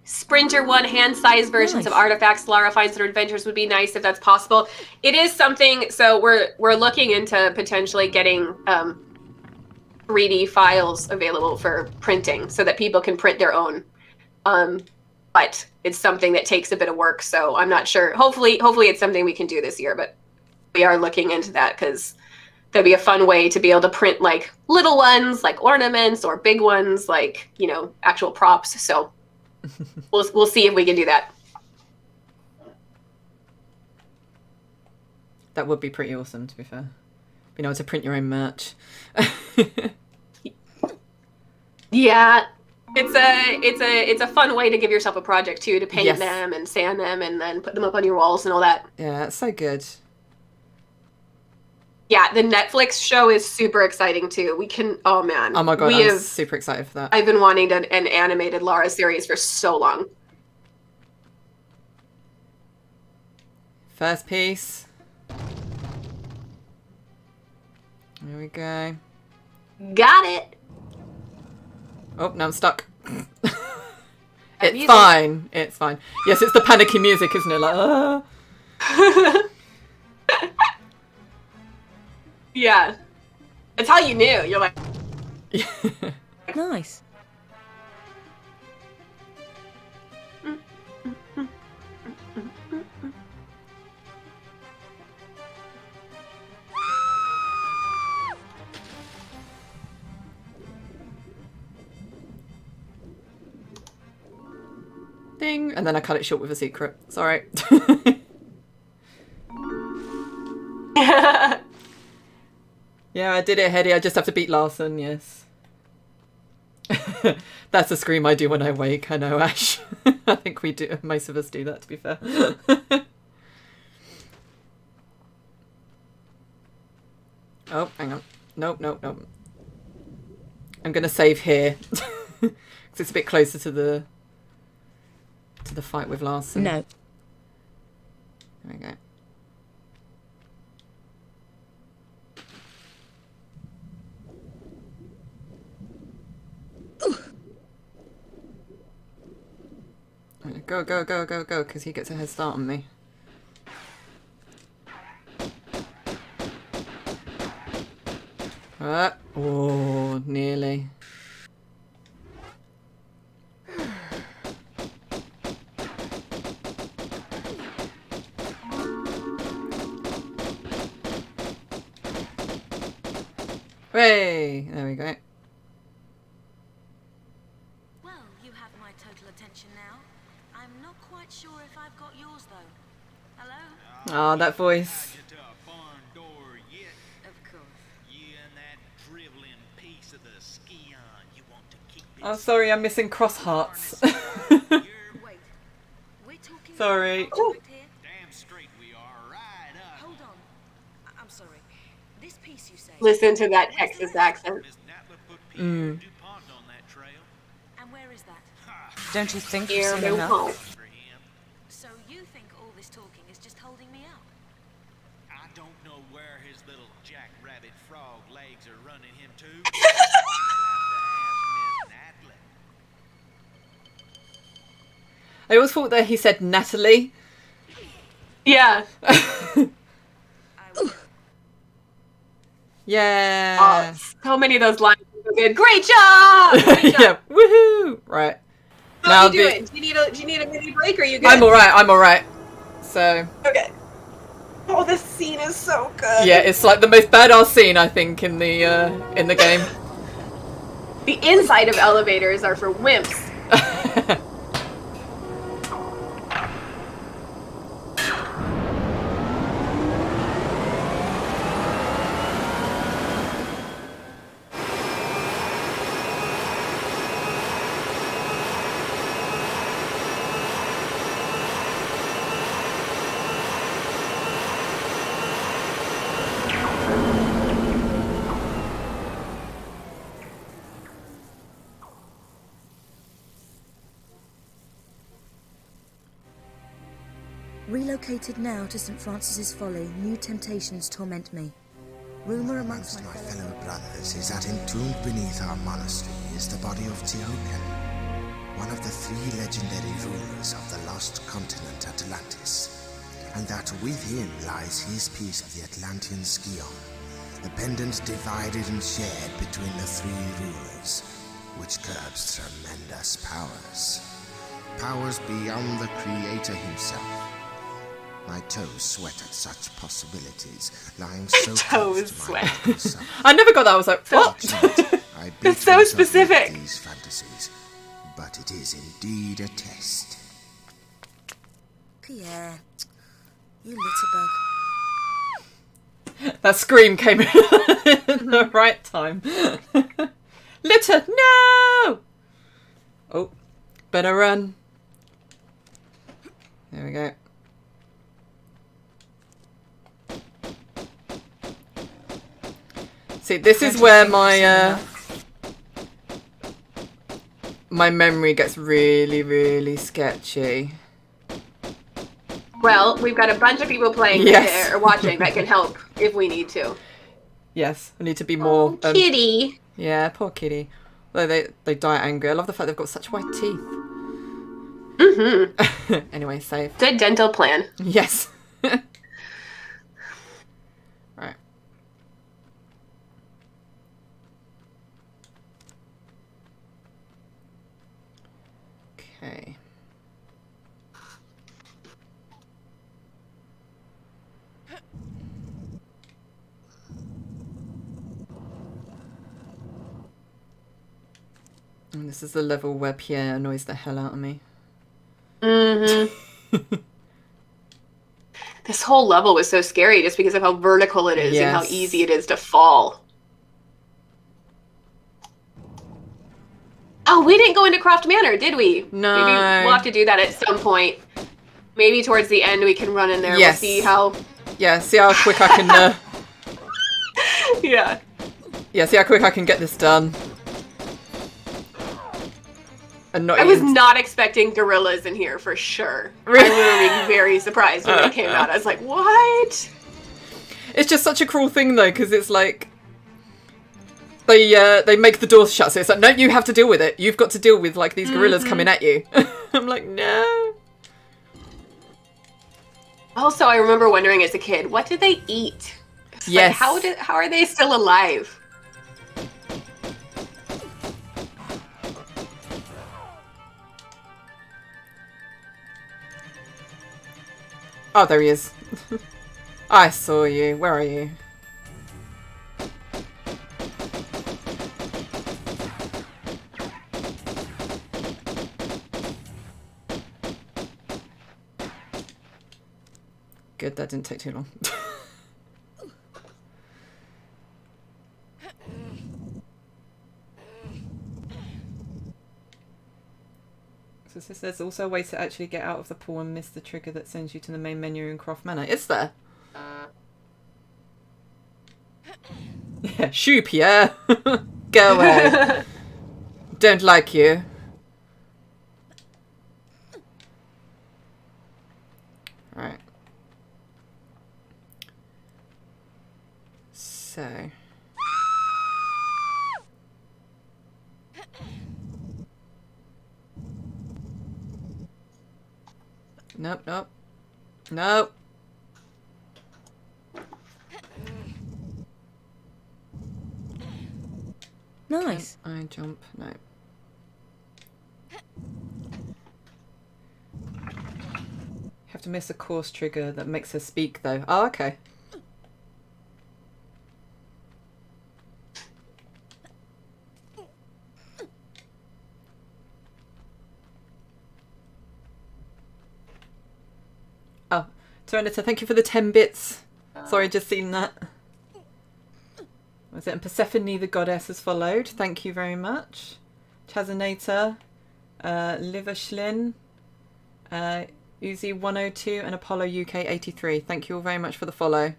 Sprinter 1 hand-sized versions of artifacts Lara finds in her adventures would be nice if that's possible. It is something, so we're looking into potentially getting 3D files available for printing so that people can print their own. But it's something that takes a bit of work, so I'm not sure. Hopefully it's something we can do this year, but we are looking into that because that'd be a fun way to be able to print like little ones, like ornaments, or big ones, like, you know, actual props. So we'll see if we can do that. That would be pretty awesome, to be fair. Being able to print your own merch. Yeah, it's a fun way to give yourself a project too, to paint them and sand them and then put them up on your walls and all that. Yeah, it's so good. Yeah, the Netflix show is super exciting too. We can, oh man. Oh my god, I'm super excited for that. I've been wanting an animated Lara series for so long. First piece. There we go. Got it. Oh, now I'm stuck. It's fine. It's fine. Yes, it's the panicky music, isn't it? Like, Yeah. That's how you knew. You're like... Nice. Ding. And then I cut it short with a secret. Sorry. Yeah, I did it, Hedy. I just have to beat Larson, yes. That's a scream I do when I wake. I know, Ash. I think we do. Most of us do that, to be fair. Oh, hang on. Nope, nope, nope. I'm going to save here. Because it's a bit closer to the fight with Larson. No. There we go. Go, go, go, go, go, because he gets a head start on me. Oh, nearly. Hey, there we go. Well, you have my total attention now. I'm not quite sure if I've got yours though. Hello? Oh, that voice. Of course. Oh, sorry, I'm missing cross hearts. Wait. We're talking Sorry. about here? Damn straight we are. Right up. Hold on. I'm sorry. This piece you say. Listen to that Texas accent. Miss Natalia put Peru DuPont on that trail. And where is that? Don't you think you've Here seen we enough? go. For him. So you think all this talking is just holding me up? I don't know where his little jackrabbit frog legs are running him to. I'll have to ask Miss Natalia. I always thought that he said Natalie. Yeah. I will. Yeah. So many of those lines are good. Great job! Great job. Yeah. Woohoo! Right. How are you doing? Do you need a mini break or are you good? I'm alright, I'm alright. So, Okay. Oh, this scene is so good. yeah, it's like the most badass scene, I think, in the game. The inside of elevators are for wimps. Relocated now to St. Francis's Folly, new temptations torment me. Rumour amongst my fellow brothers is that entombed beneath our monastery is the body of Teokan, one of the three legendary rulers of the lost continent Atlantis, and that with him lies his piece of the Atlantean Skion, the pendant divided and shared between the three rulers, which curbs tremendous powers. Powers beyond the Creator himself. My toes sweat at such possibilities, lying so close to my uncle's side. I never got that. I was like, what? I beat It's so myself specific. with these fantasies, but it is indeed a test. Pierre, you litterbug. That scream came in the right time. Litter, no! Oh, better run. There we go. See, this is where my my memory gets really, really sketchy. Well, we've got a bunch of people playing Yes. or watching that can help if we need to. Yes, I need to be more... Oh, kitty. Yeah, poor kitty. Although they die angry. I love the fact they've got such white teeth. Mm-hmm. Anyway, save. Good dental plan. Yes. Right. Okay. And this is the level where Pierre annoys the hell out of me. Mm-hmm. This whole level was so scary just because of how vertical it is and how easy it is to fall. Oh, we didn't go into Croft Manor, did we? No. Maybe we'll have to do that at some point. Maybe towards the end we can run in there. Yes. We'll see how... Yeah, see how quick I can... Yeah. Yeah, see how quick I can get this done. And not I was not expecting gorillas in here for sure. Really? I remember being very surprised when they came out. I was like, what? It's just such a cruel thing though, because it's like they make the doors shut, so it's like, no, you have to deal with it. You've got to deal with like these gorillas coming at you. I'm like, no. Also, I remember wondering as a kid, what do they eat? It's Yes. like, how are they still alive? Oh, there he is. I saw you. Where are you? Good, that didn't take too long. So it says there's also a way to actually get out of the pool and miss the trigger that sends you to the main menu in Croft Manor. Is there? Yeah, shoo, Pierre. Go away. Don't like you. Right. So... Nope, nope. Nope. Nice. Can I jump? No. You have to miss a course trigger that makes her speak though. Oh, okay. Oh, Serenita, thank you for the 10 bits. Sorry, just seen that. Was it? And Persephone, the goddess, has followed. Thank you very much. Chazinator, Livershlin, Uzi102, and Apollo UK 83. Thank you all very much for the follow.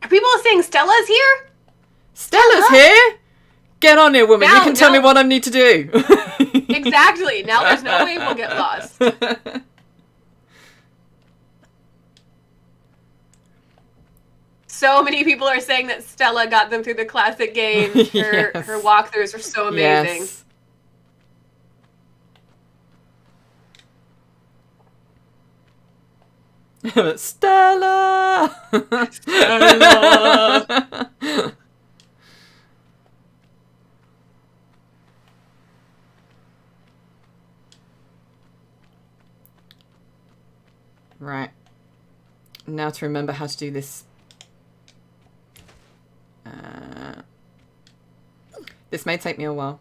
Are people saying Stella's here? Stella's here? Get on here, woman. Now, you can tell me what I need to do. Exactly. Now there's no way we'll get lost. So many people are saying that Stella got them through the classic game. Her walkthroughs were so amazing. Yes. Stella! Stella! Right. Now to remember how to do this. This may take me a while.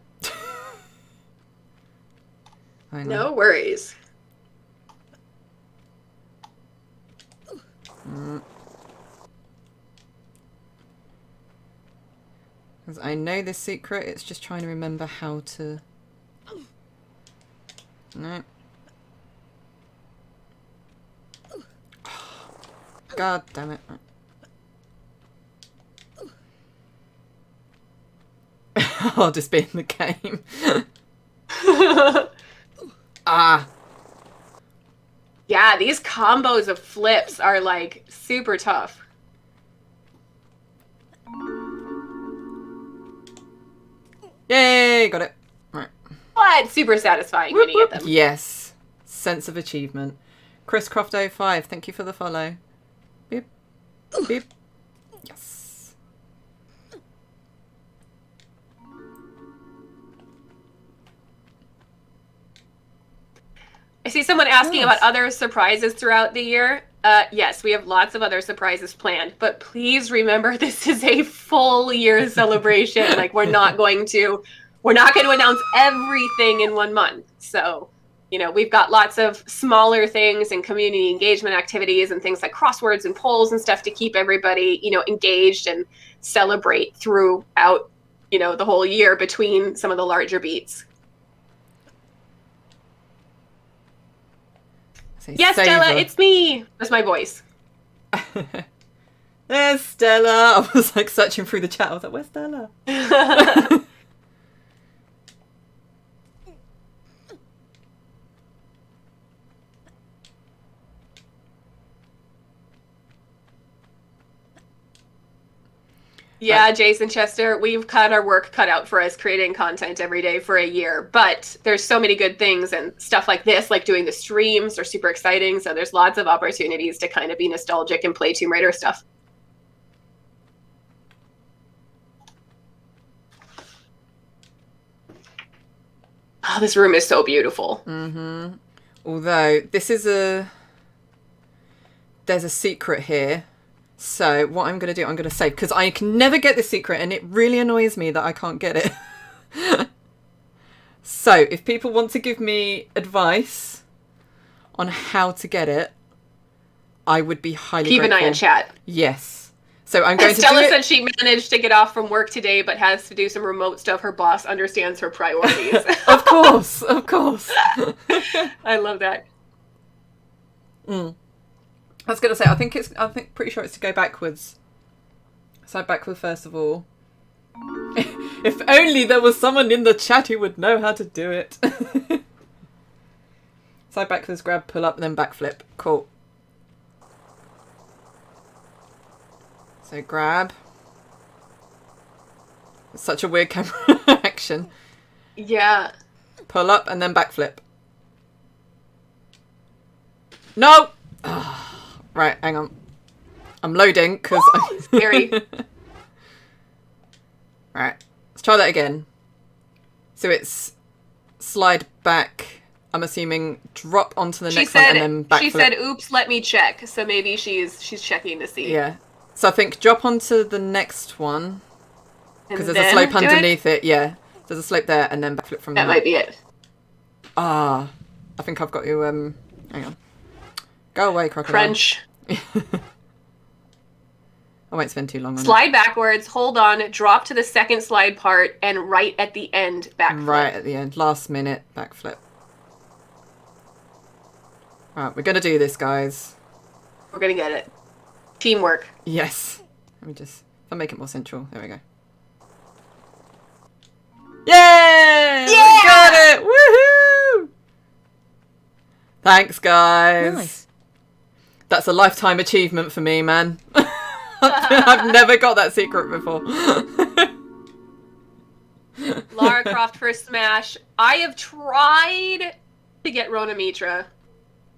I know. No worries. Because I know this secret, it's just trying to remember how to... No. God damn it. hardest bit in the game. Ah. Yeah, these combos of flips are like super tough. Yay, got it. Right. But super satisfying when you get them. Yes. Sense of achievement. Chris Croft 05, thank you for the follow. Beep. Beep. Yes. I see someone asking about other surprises throughout the year. Yes, we have lots of other surprises planned, but please remember this is a full year celebration. Like we're not going to announce everything in 1 month. So, you know, we've got lots of smaller things and community engagement activities and things like crosswords and polls and stuff to keep everybody, you know, engaged and celebrate throughout, you know, the whole year between some of the larger beats. Yes, Stella, it's me. That's my voice. There's Stella. I was like searching through the chat. I was like, where's Stella? Yeah, Jason Chester, we've got our work cut out for us creating content every day for a year, but there's so many good things and stuff like this, like doing the streams are super exciting. So there's lots of opportunities to kind of be nostalgic and play Tomb Raider stuff. Oh, this room is so beautiful. Mm-hmm. Although there's a secret here. So what I'm going to do, I'm going to save, because I can never get this secret and it really annoys me that I can't get it. So if people want to give me advice on how to get it, I would be highly Keep grateful. an eye on chat. Yes. So I'm going Stella to do said she managed to get off from work today, but has to do some remote stuff. Her boss understands her priorities. Of course, of course. I love that. I was going to say, I think pretty sure it's to go backwards. So backward first of all. If only there was someone in the chat who would know how to do it. Side backwards, grab, pull up, and then backflip. Cool. So grab. It's such a weird camera action. Yeah. Pull up and then backflip. No! Oh. Right, hang on. I'm loading because I'm scary. Right, let's try that again. So it's slide back. I'm assuming drop onto the next one and then backflip. She said, "Oops, let me check." So maybe she's checking to see. Yeah. So I think drop onto the next one because there's a slope underneath it. Yeah, there's a slope there, and then backflip from there. That might be it. Ah, I think I've got you. Hang on. Go away, crocodile. Crunch. I won't spend too long on it. Slide backwards, hold on, drop to the second slide part, and right at the end, backflip. Right at the end, last minute, backflip. Right, we're going to do this, guys. We're going to get it. Teamwork. Yes. Let me just... If I make it more central. There we go. Yay! Yeah! We got it! Woohoo! Thanks, guys. Nice. That's a lifetime achievement for me, man. I've never got that secret before. Lara Croft for Smash. I have tried to get Rona Mitra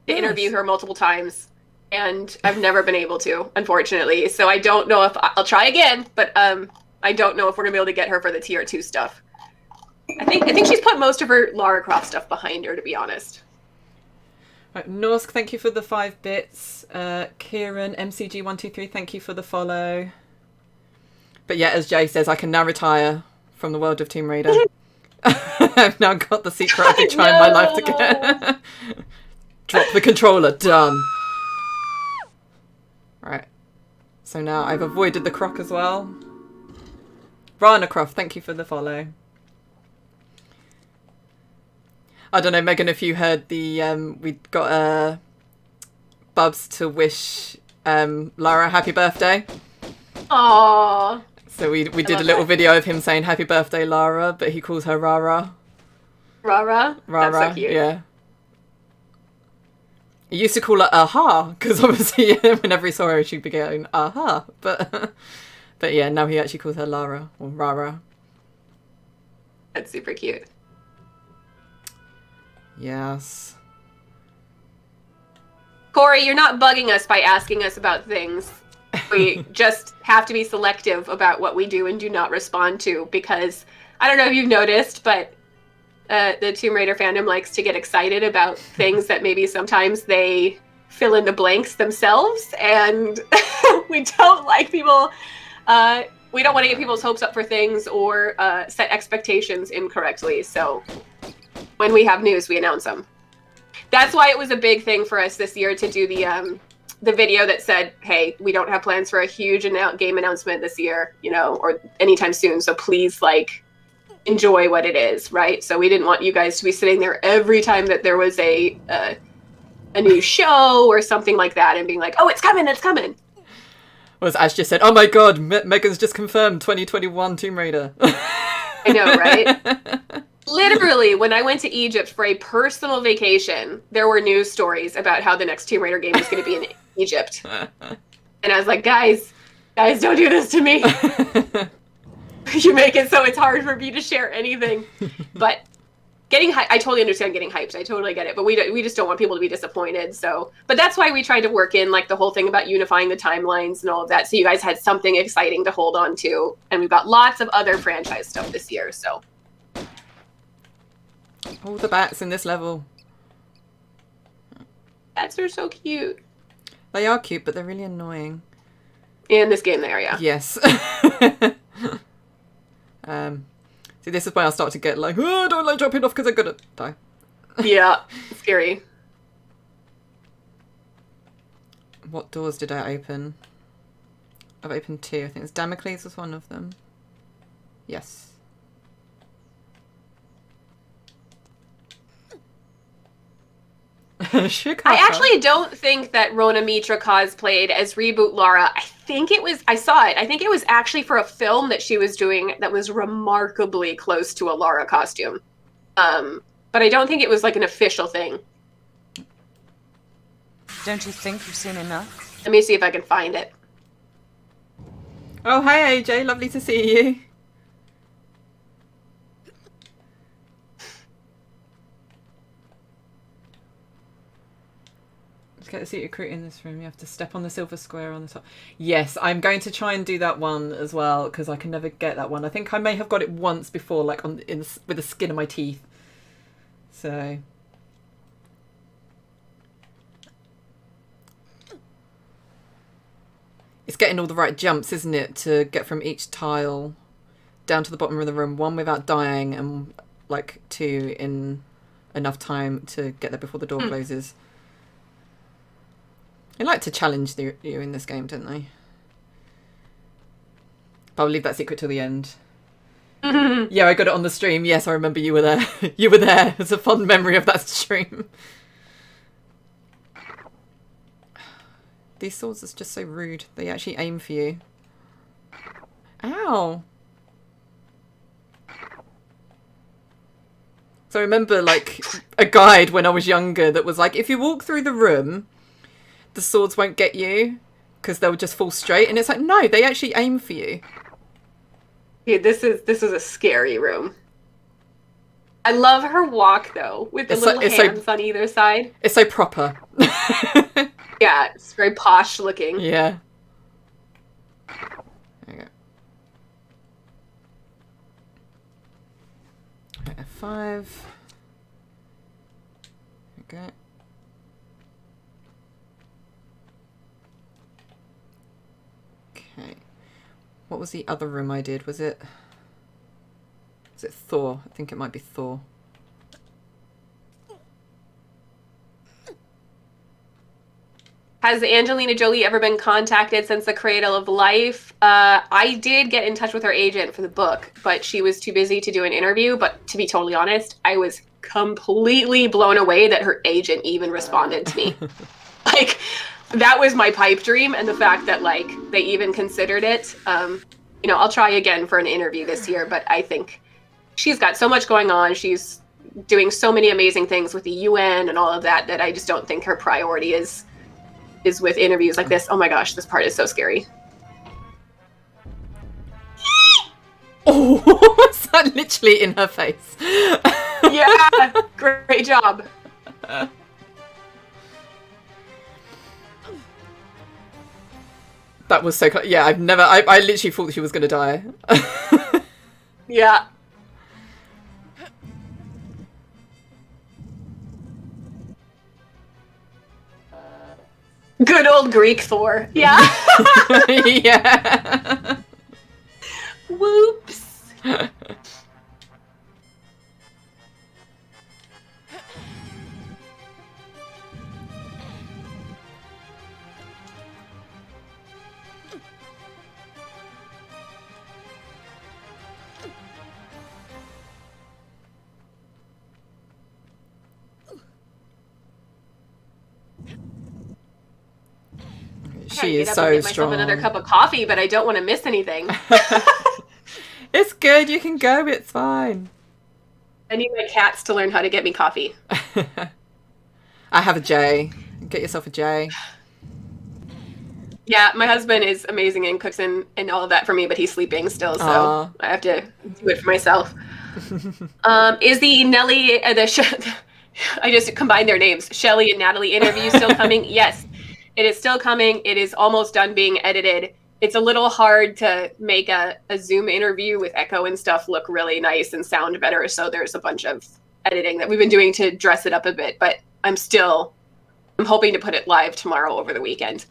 to interview her multiple times, and I've never been able to, unfortunately. So I don't know if I'll try again, but I don't know if we're gonna be able to get her for the tier 2 stuff. I think she's put most of her Lara Croft stuff behind her, to be honest. Right, Norsk, thank you for the 5 bits. Kieran, MCG123, thank you for the follow. But yeah, as Jay says, I can now retire from the world of Tomb Raider. I've now got the secret I've been trying my life to get. Drop the controller, done. Right. So now I've avoided the croc as well. Rana Croft, thank you for the follow. I don't know, Megan, if you heard the, we got Bubs to wish Lara a happy birthday. Aww. So we did a little video of him saying happy birthday, Lara, but he calls her Rara. Rara? Rara, That's so cute. yeah. He used to call her Aha, because obviously whenever he saw her, she'd be going Aha. But yeah, now he actually calls her Lara or Rara. That's super cute. Yes. Corey, you're not bugging us by asking us about things. We just have to be selective about what we do and do not respond to, because I don't know if you've noticed, but the Tomb Raider fandom likes to get excited about things that maybe sometimes they fill in the blanks themselves, and we don't like people. We don't want to get people's hopes up for things or set expectations incorrectly. So when we have news, we announce them. That's why it was a big thing for us this year to do the video that said, hey, we don't have plans for a huge game announcement this year, you know, or anytime soon. So please, like, enjoy what it is, right? So we didn't want you guys to be sitting there every time that there was a new show or something like that and being like, oh, it's coming, it's coming. Well, as Ash just said, oh my god, Megan's just confirmed 2021 Tomb Raider. I know, right? Literally, when I went to Egypt for a personal vacation, there were news stories about how the next Tomb Raider game was going to be in Egypt. And I was like, guys, don't do this to me. You make it so it's hard for me to share anything. But I totally understand getting hyped. I totally get it. But we just don't want people to be disappointed. So, but that's why we tried to work in like the whole thing about unifying the timelines and all of that. So you guys had something exciting to hold on to. And we've got lots of other franchise stuff this year. So. All the bats in this level. Bats are so cute. They are cute, but they're really annoying. In this game, they are, yeah. Yes. See, this is why I start to get like, oh, I don't like dropping off because I'm gonna die. Yeah, scary. What doors did I open? I've opened 2. I think it's Damocles was one of them. Yes. I actually don't think that Rona Mitra cosplayed as Reboot Lara. I think I saw it. I think it was actually for a film that she was doing that was remarkably close to a Lara costume. But I don't think it was like an official thing. Don't you think you've seen enough? Let me see if I can find it. Oh, hi AJ, lovely to see you. To get a secret recruit in this room, you have to step on the silver square on the top. Yes, I'm going to try and do that one as well, because I can never get that one. I think I may have got it once before, like with the skin of my teeth. So... It's getting all the right jumps, isn't it, to get from each tile down to the bottom of the room. 1 without dying and like 2 in enough time to get there before the door closes. They like to challenge you in this game, don't they? But I'll leave that secret till the end. Yeah, I got it on the stream. Yes, I remember you were there. You were there. It's a fond memory of that stream. These swords are just so rude. They actually aim for you. Ow! So I remember, like, a guide when I was younger that was like, if you walk through the room, the swords won't get you because they'll just fall straight. And it's like, no, they actually aim for you. Yeah, this is a scary room. I love her walk, though, with the little hands on either side. It's so proper. Yeah, it's very posh looking. Yeah. There you go. Okay, F5. Okay. Okay. What was the other room I did? Was it Thor? I think it might be Thor. Has Angelina Jolie ever been contacted since The Cradle of Life? I did get in touch with her agent for the book, but she was too busy to do an interview. But to be totally honest, I was completely blown away that her agent even responded to me. Like, that was my pipe dream, and the fact that, like, they even considered it. I'll try again for an interview this year, but I think she's got so much going on. She's doing so many amazing things with the UN and all of that I just don't think her priority is with interviews like this. Oh my gosh, this part is so scary. Oh, is that literally in her face? Yeah, great job. That was so close. Yeah, I literally thought she was going to die. Yeah. Good old Greek Thor. Yeah. Yeah. Whoops. She is so strong. Another cup of coffee, but I don't want to miss anything. It's good. You can go. It's fine. I need my cats to learn how to get me coffee. I have a J. Get yourself a J. Yeah, my husband is amazing and cooks and all of that for me, but he's sleeping still, so Aww. I have to do it for myself. Is the Nelly, I just combined their names, Shelly and Natalie interview still coming? Yes, it is still coming. It is almost done being edited. It's a little hard to make a Zoom interview with echo and stuff look really nice and sound better, so there's a bunch of editing that we've been doing to dress it up a bit, but I'm hoping to put it live tomorrow over the weekend.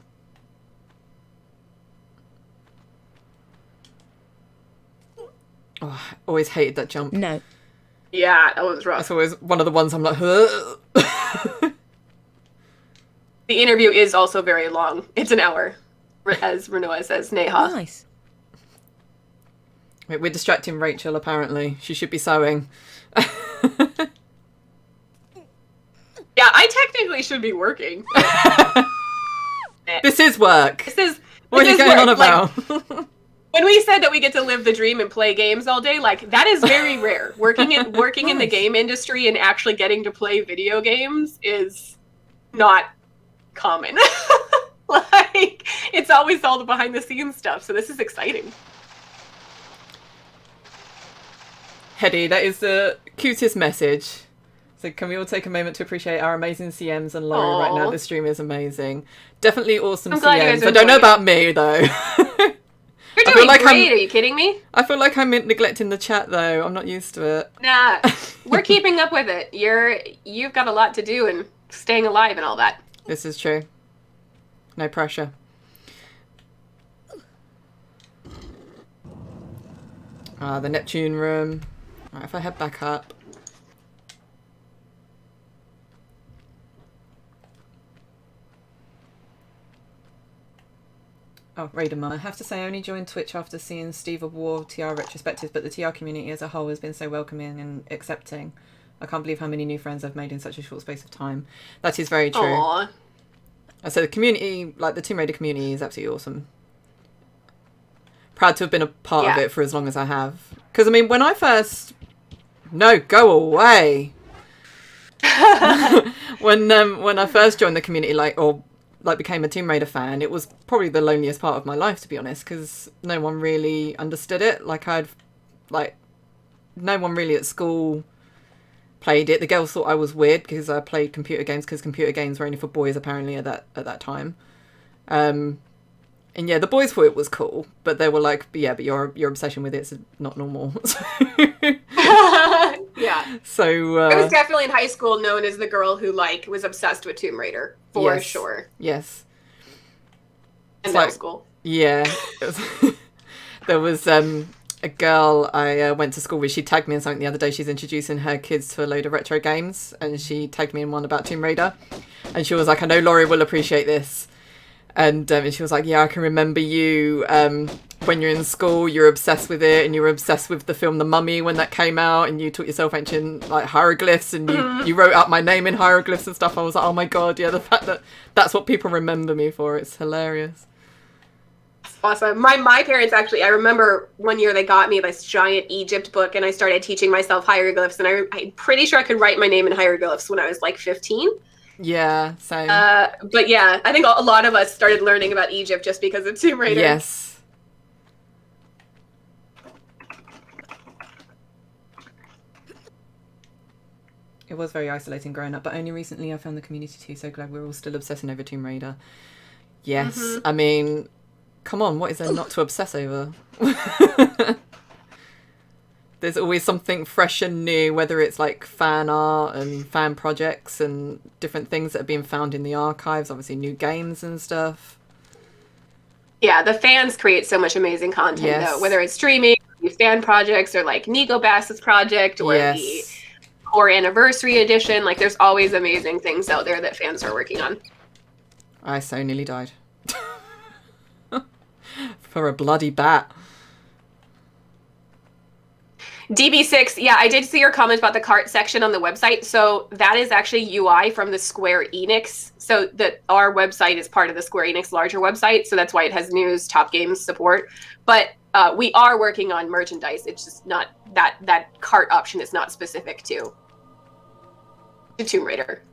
Oh, I always hated that jump. No. Yeah, that was rough. That's always one of the ones I'm like, huh? The interview is also very long. It's an hour, as Renoa says. Neha. Nice. Wait, we're distracting Rachel, apparently. She should be sewing. Yeah, I technically should be working. This is work. What are you is going work. on about? When we said that we get to live the dream and play games all day, like, that is very rare. Working in the game industry and actually getting to play video games is not common. Like, it's always all the behind the scenes stuff, so this is exciting. Hedy, that is the cutest message. So can we all take a moment to appreciate our amazing CMs and Laurie right now? This stream is amazing. Definitely awesome CMs. I don't know about me, though. You're doing great. Are you kidding me? I feel like I'm neglecting the chat, though. I'm not used to it. Nah, we're keeping up with it. You've got a lot to do and staying alive and all that. This is true. No pressure. The Neptune room. Right, if I head back up. Oh, Raiden, I have to say I only joined Twitch after seeing Steve of War TR retrospectives, but the TR community as a whole has been so welcoming and accepting. I can't believe how many new friends I've made in such a short space of time. That is very true. Aww. So the community, like the Tomb Raider community, is absolutely awesome. Proud to have been a part of it for as long as I have. Because, I mean, when I first... No, go away! When I first joined the community, became a Tomb Raider fan, it was probably the loneliest part of my life, to be honest, because no one really understood it. No one really at school played it. The girls thought I was weird because I played computer games, because computer games were only for boys apparently at that time. And yeah, the boys thought it was cool, but they were like, but your obsession with it's not normal. Yeah. So I was definitely in high school known as the girl who was obsessed with Tomb Raider for sure. Yes. In middle school. Yeah. There was a girl I went to school with. She tagged me in something the other day. She's introducing her kids to a load of retro games, and she tagged me in one about Tomb Raider. And she was like, "I know Laurie will appreciate this." And she was like, "Yeah, I can remember you when you're in school. You're obsessed with it, and you were obsessed with the film The Mummy when that came out, and you taught yourself ancient hieroglyphs, and you wrote out my name in hieroglyphs and stuff." I was like, "Oh my god, yeah!" The fact that that's what people remember me for, it's hilarious. Awesome. My parents actually, I remember one year they got me this giant Egypt book and I started teaching myself hieroglyphs, and I'm pretty sure I could write my name in hieroglyphs when I was like 15. Yeah, same. But yeah, I think a lot of us started learning about Egypt just because of Tomb Raider. Yes. It was very isolating growing up, but only recently I found the community too, so glad we're all still obsessing over Tomb Raider. Yes, I mean, come on, what is there not to obsess over? There's always something fresh and new, whether it's like fan art and fan projects and different things that are being found in the archives, obviously new games and stuff. Yeah, the fans create so much amazing content, though, whether it's streaming, fan projects, or like Nico Bass's project, or the core anniversary edition. Like, there's always amazing things out there that fans are working on. I so nearly died. For a bloody bat. DB6, yeah, I did see your comment about the cart section on the website. So that is actually UI from the Square Enix. So that our website is part of the Square Enix larger website. So that's why it has news, top games support. But we are working on merchandise. It's just not that cart option is not specific to Tomb Raider.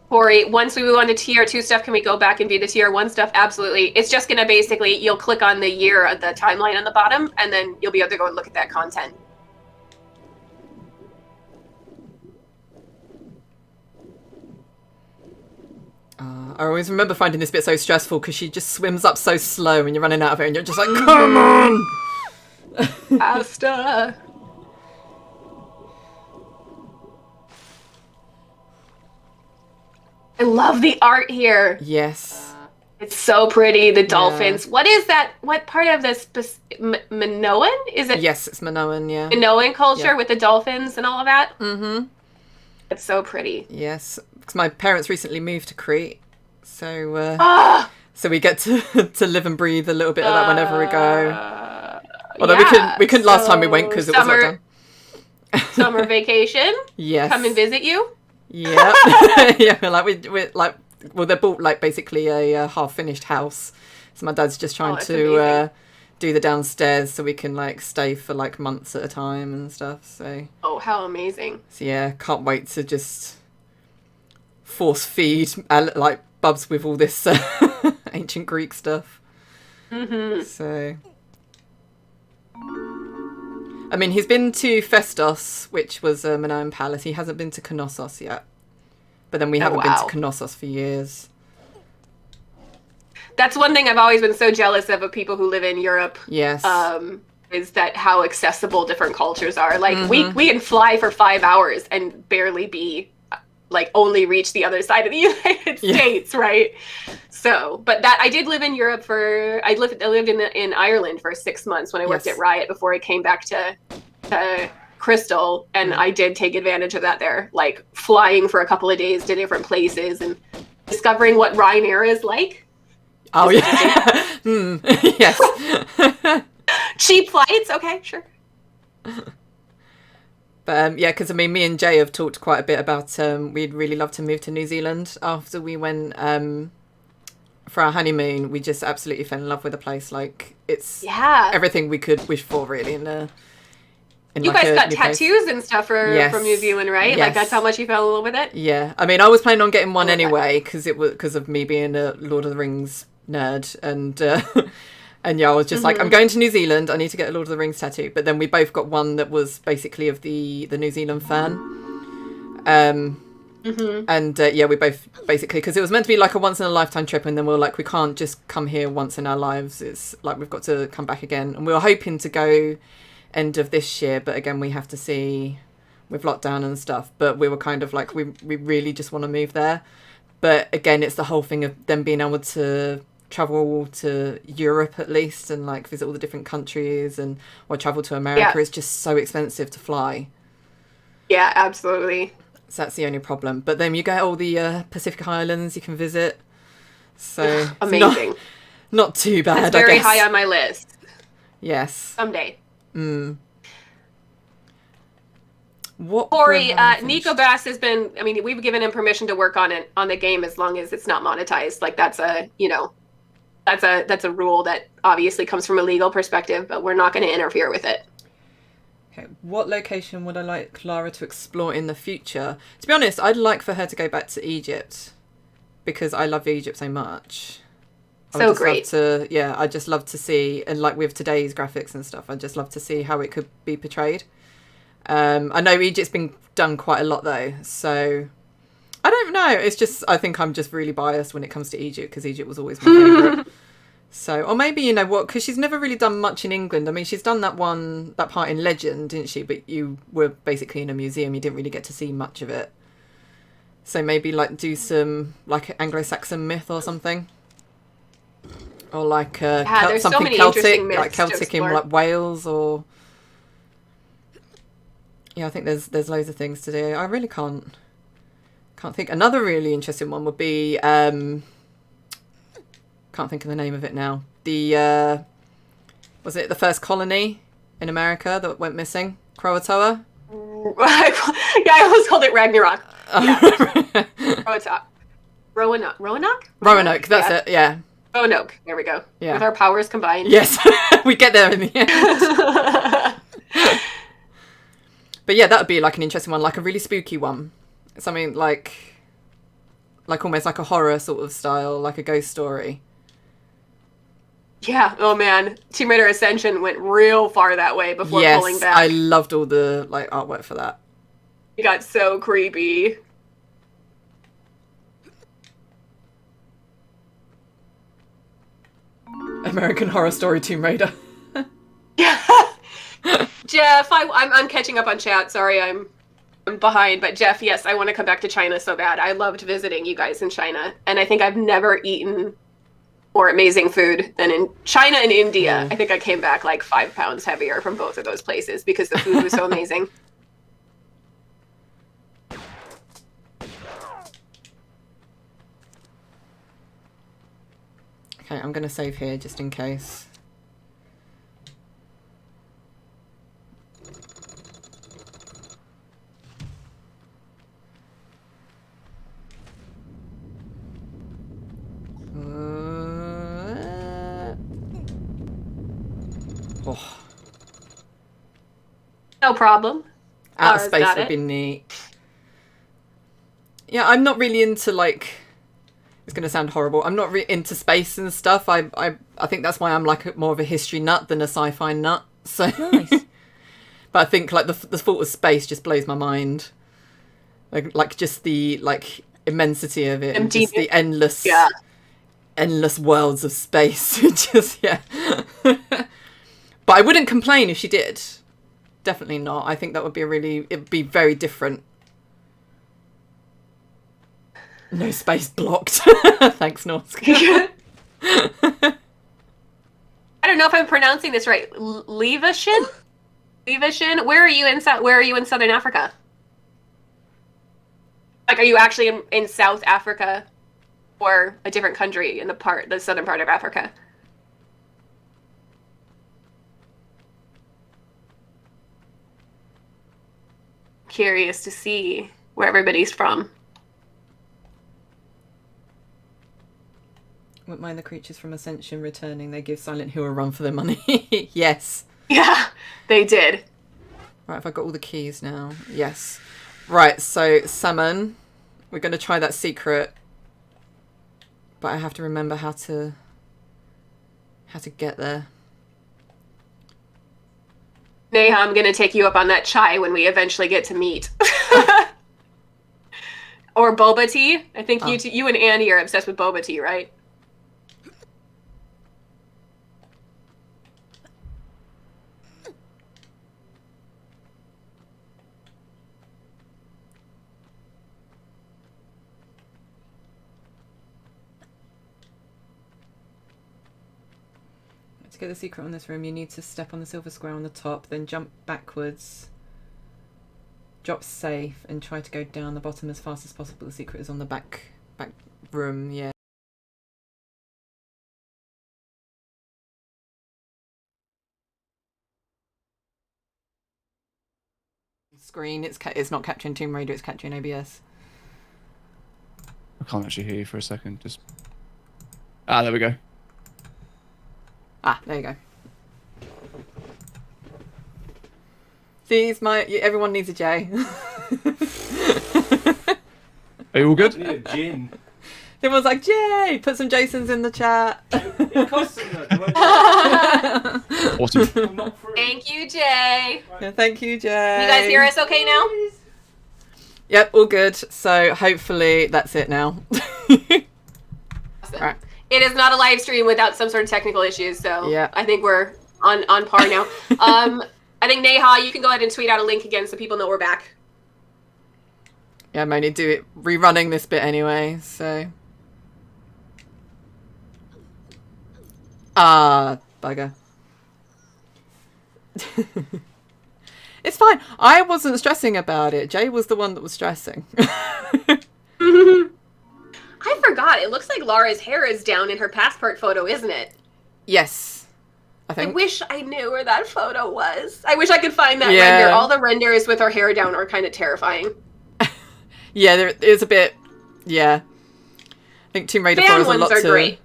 Corey, once we move on to tier 2 stuff, can we go back and view the tier 1 stuff? Absolutely. It's just going to basically, you'll click on the year of the timeline on the bottom, and then you'll be able to go and look at that content. I always remember finding this bit so stressful because she just swims up so slow and you're running out of it and you're just like, come on! Asta! I love the art here. Yes. It's so pretty. The dolphins. What is that? What part of this? Minoan? Is it? Yes, it's Minoan, yeah. Minoan culture with the dolphins and all of that? Mm-hmm. It's so pretty. Yes, because my parents recently moved to Crete, so so we get to live and breathe a little bit of that whenever we go. Although we couldn't last time we went because it was lockdown. Summer vacation. Yes. Come and visit you. Yeah. Yeah. We're like, well, they bought like basically a half finished house, so my dad's just trying to do the downstairs so we can like stay for like months at a time and stuff. So. Oh, how amazing! So yeah, can't wait to just force feed like Bubs with all this ancient Greek stuff. Mm-hmm. So. I mean, he's been to Festos, which was a Minoan palace. He hasn't been to Knossos yet. But then we haven't been to Knossos for years. That's one thing I've always been so jealous of people who live in Europe. Yes. Is that how accessible different cultures are. Like, we can fly for 5 hours and barely be, like, only reach the other side of the United States, right? So, but that, I did live in Europe I lived in Ireland for 6 months when I worked at Riot before I came back to Crystal, and I did take advantage of that there, like flying for a couple of days to different places and discovering what Ryanair is like. Oh, yeah. Yes. Cheap flights, okay, sure. But yeah, because I mean, me and Jay have talked quite a bit about we'd really love to move to New Zealand after we went for our honeymoon. We just absolutely fell in love with the place. Like, it's everything we could wish for, really. You guys got tattoos and stuff from New Zealand, right? Yes. Like, that's how much you fell in love with it? Yeah. I mean, I was planning on getting one anyway because of me being a Lord of the Rings nerd, and yeah, I was just like, I'm going to New Zealand, I need to get a Lord of the Rings tattoo. But then we both got one that was basically of the New Zealand fan. And yeah, we both basically, because it was meant to be like a once in a lifetime trip, and then we were like, we can't just come here once in our lives. It's like, we've got to come back again. And we were hoping to go end of this year, but again, we have to see with lockdown and stuff. But we were kind of like, we really just want to move there. But again, it's the whole thing of them being able to travel to Europe at least and like visit all the different countries, and or travel to America is just so expensive to fly. Yeah, absolutely. So that's the only problem. But then you get all the Pacific Islands you can visit. So it's Amazing. Not too bad. It's very I guess. high on my list. Yes. Someday. What Corey, Nico Bass has been, I mean, we've given him permission to work on it, on the game, as long as it's not monetized. Like, that's a, you know, that's a rule that obviously comes from a legal perspective, but we're not going to interfere with it. Okay, what location would I like Clara to explore in the future? To be honest, I'd like for her to go back to Egypt, because I love Egypt so much. So great. I'd just love to see, and like with today's graphics and stuff, I'd just love to see how it could be portrayed. I know Egypt's been done quite a lot though, so I don't know. It's just, I think I'm just really biased when it comes to Egypt, because Egypt was always my favourite. So, or maybe, you know what, because she's never really done much in England. I mean, she's done that part in Legend, didn't she? But you were basically in a museum. You didn't really get to see much of it. So maybe like do some like Anglo-Saxon myth or something. Or like there's something so many Celtic, interesting myths like Celtic in like Wales, or yeah, I think there's loads of things to do. I really can't think. Another really interesting one would be can't think of the name of it now. The was it the first colony in America that went missing? Croatoa? Yeah, I almost called it Ragnarok. Yeah. Roanoke? Roanoke, that's it, yeah. Roanoke, there we go. Yeah. With our powers combined. Yes, we get there in the end. But yeah, that would be like an interesting one, like a really spooky one. Something like almost like a horror sort of style, like a ghost story. Yeah, oh man. Tomb Raider Ascension went real far that way before pulling back. I loved all the like artwork for that. It got so creepy. American Horror Story Tomb Raider. Yeah. Jeff, I'm catching up on chat. Sorry, I'm behind. But Jeff, yes, I want to come back to China so bad. I loved visiting you guys in China. And I think I've never eaten more amazing food than in China and India. I think I came back like 5 pounds heavier from both of those places because the food was so amazing. Okay, I'm going to save here just in case. Oh. No problem. Out of space would be neat. Yeah, I'm not really into like... It's going to sound horrible. I'm not really into space and stuff. I think that's why I'm like more of a history nut than a sci-fi nut. So, nice. But I think like the thought of space just blows my mind. Like just the like immensity of it, and just the endless worlds of space. Just But I wouldn't complain if she did. Definitely not. I think that would be it'd be very different. No space blocked. Thanks, Norsk. I don't know if I'm pronouncing this right. Levishin? Levishin? Where are you in Southern Africa? Like, are you actually in South Africa or a different country in the southern part of Africa? Curious to see where everybody's from. Wouldn't mind the creatures from Ascension returning. They give Silent Hill a run for their money. Yes. Yeah, they did. Right, have I got all the keys now? Yes. Right, so summon. We're going to try that secret. But I have to remember how to get there. Neha, I'm going to take you up on that chai when we eventually get to meet. Or boba tea. I think you and Andy are obsessed with boba tea, right? To get the secret on this room, you need to step on the silver square on the top, then jump backwards, drop safe, and try to go down the bottom as fast as possible. The secret is on the back room, yeah. screen. It's not capturing Tomb Raider, it's capturing OBS. I can't actually hear you for a second. Just there we go. There you go. See, everyone needs a J. Are you all good? I need a gin. Everyone's like, Jay, put some Jasons in the chat. It costs them that. Awesome. I'm not free. Thank you, Jay. Yeah, thank you, Jay. You guys hear us okay now? Yep, all good. So hopefully that's it now. Awesome. Right. It is not a live stream without some sort of technical issues, so yeah. I think we're on par now. I think Neha, you can go ahead and tweet out a link again so people know we're back. Yeah, I'm only rerunning this bit anyway, so. Bugger. It's fine. I wasn't stressing about it. Jay was the one that was stressing. I forgot. It looks like Laura's hair is down in her passport photo, isn't it? Yes. I wish I knew where that photo was. I wish I could find that render. All the renders with her hair down are kind of terrifying. Yeah, there is a bit. Yeah. I think Tomb Raider 4 has a lot to... Great.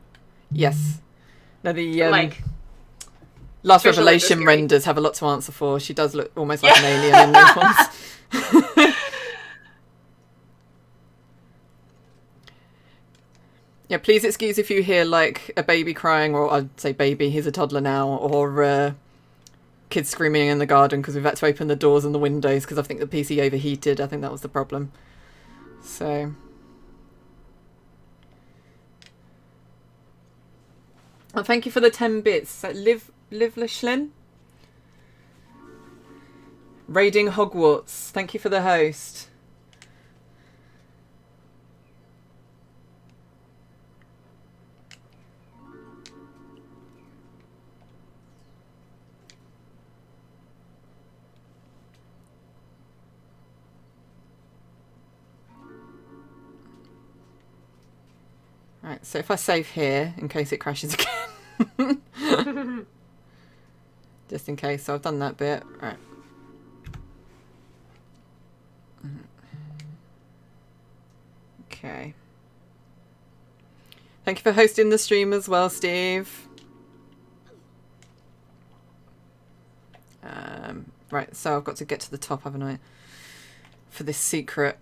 Yes. No, the Last Revelation renders have a lot to answer for. She does look almost like an alien in those ones. Yeah, please excuse if you hear like a baby crying, or I'd say baby, he's a toddler now, or kids screaming in the garden because we've had to open the doors and the windows because I think the PC overheated. I think that was the problem. So... Well, thank you for the 10 bits. Liv Lishlin. Raiding Hogwarts. Thank you for the host. Right, so if I save here, in case it crashes again. Just in case, so I've done that bit. Right. Okay. Thank you for hosting the stream as well, Steve. Right, so I've got to get to the top, haven't I? For this secret.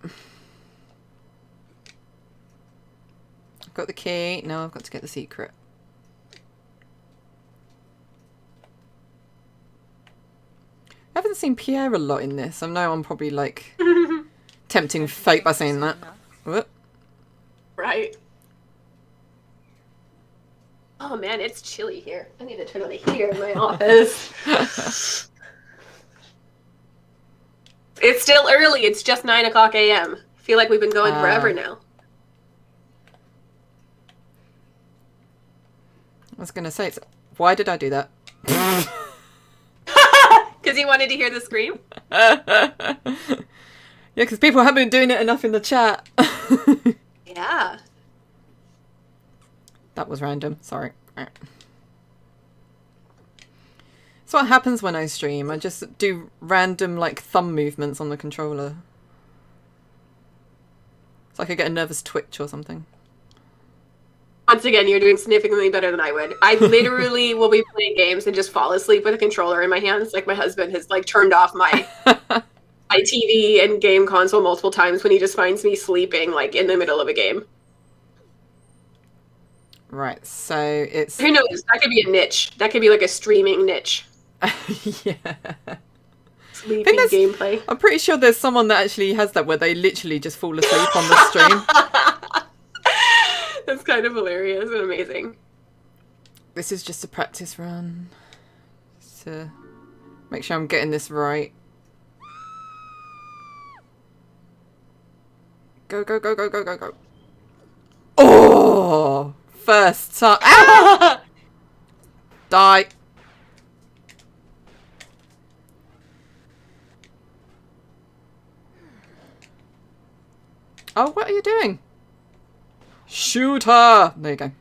I've got the key. Now I've got to get the secret. I haven't seen Pierre a lot in this. I know I'm probably like tempting fate by saying that. Whoop. Right. Oh man, it's chilly here. I need to turn on the heater in my office. It's still early. It's just 9 o'clock a.m. I feel like we've been going forever now. I was going to say, why did I do that? Because you wanted to hear the scream? Yeah, because people haven't been doing it enough in the chat. Yeah. That was random. Sorry. Right. That's what happens when I stream. I just do random, like, thumb movements on the controller. It's like I get a nervous twitch or something. Once again, you're doing significantly better than I would. I literally will be playing games and just fall asleep with a controller in my hands. Like, my husband has, like, turned off my my TV and game console multiple times when he just finds me sleeping, like, in the middle of a game. Right, so it's... Who knows? That could be a niche. That could be, like, a streaming niche. Yeah. Sleeping gameplay. I'm pretty sure there's someone that actually has that where they literally just fall asleep on the stream. That's kind of hilarious and amazing. This is just a practice run. Just to make sure I'm getting this right. Go, go, go, go, go, go, go. Oh! First time. Ah! Die. Oh, what are you doing? Shoot her! There you go.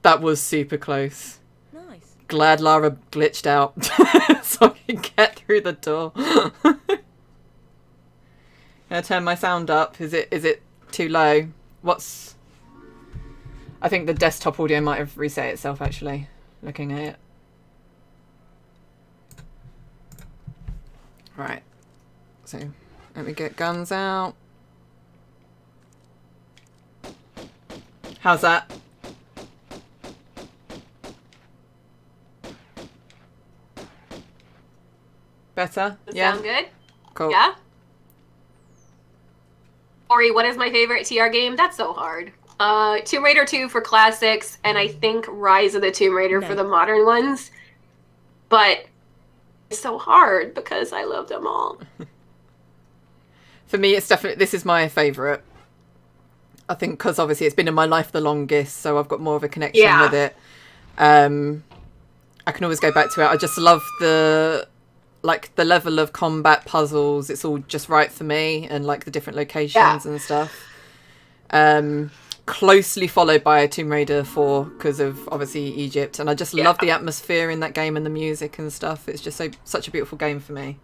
That was super close. Nice. glad Lara glitched out so I can get through the door. Gonna turn my sound up. Is it too low? I think the desktop audio might have reset itself actually, looking at it. Right. So let me get guns out. How's that? Better? Yeah. Sound good? Cool. Yeah. Ori, what is my favorite TR game? That's so hard. Tomb Raider 2 for classics, and I think Rise of the Tomb Raider for the modern ones. But it's so hard because I love them all. For me, it's definitely, this is my favourite. I think because obviously it's been in my life the longest, so I've got more of a connection with it. I can always go back to it. I just love the level of combat puzzles. It's all just right for me, and like the different locations and stuff. Closely followed by Tomb Raider 4 because of obviously Egypt, and I just love the atmosphere in that game and the music and stuff. It's just such a beautiful game for me.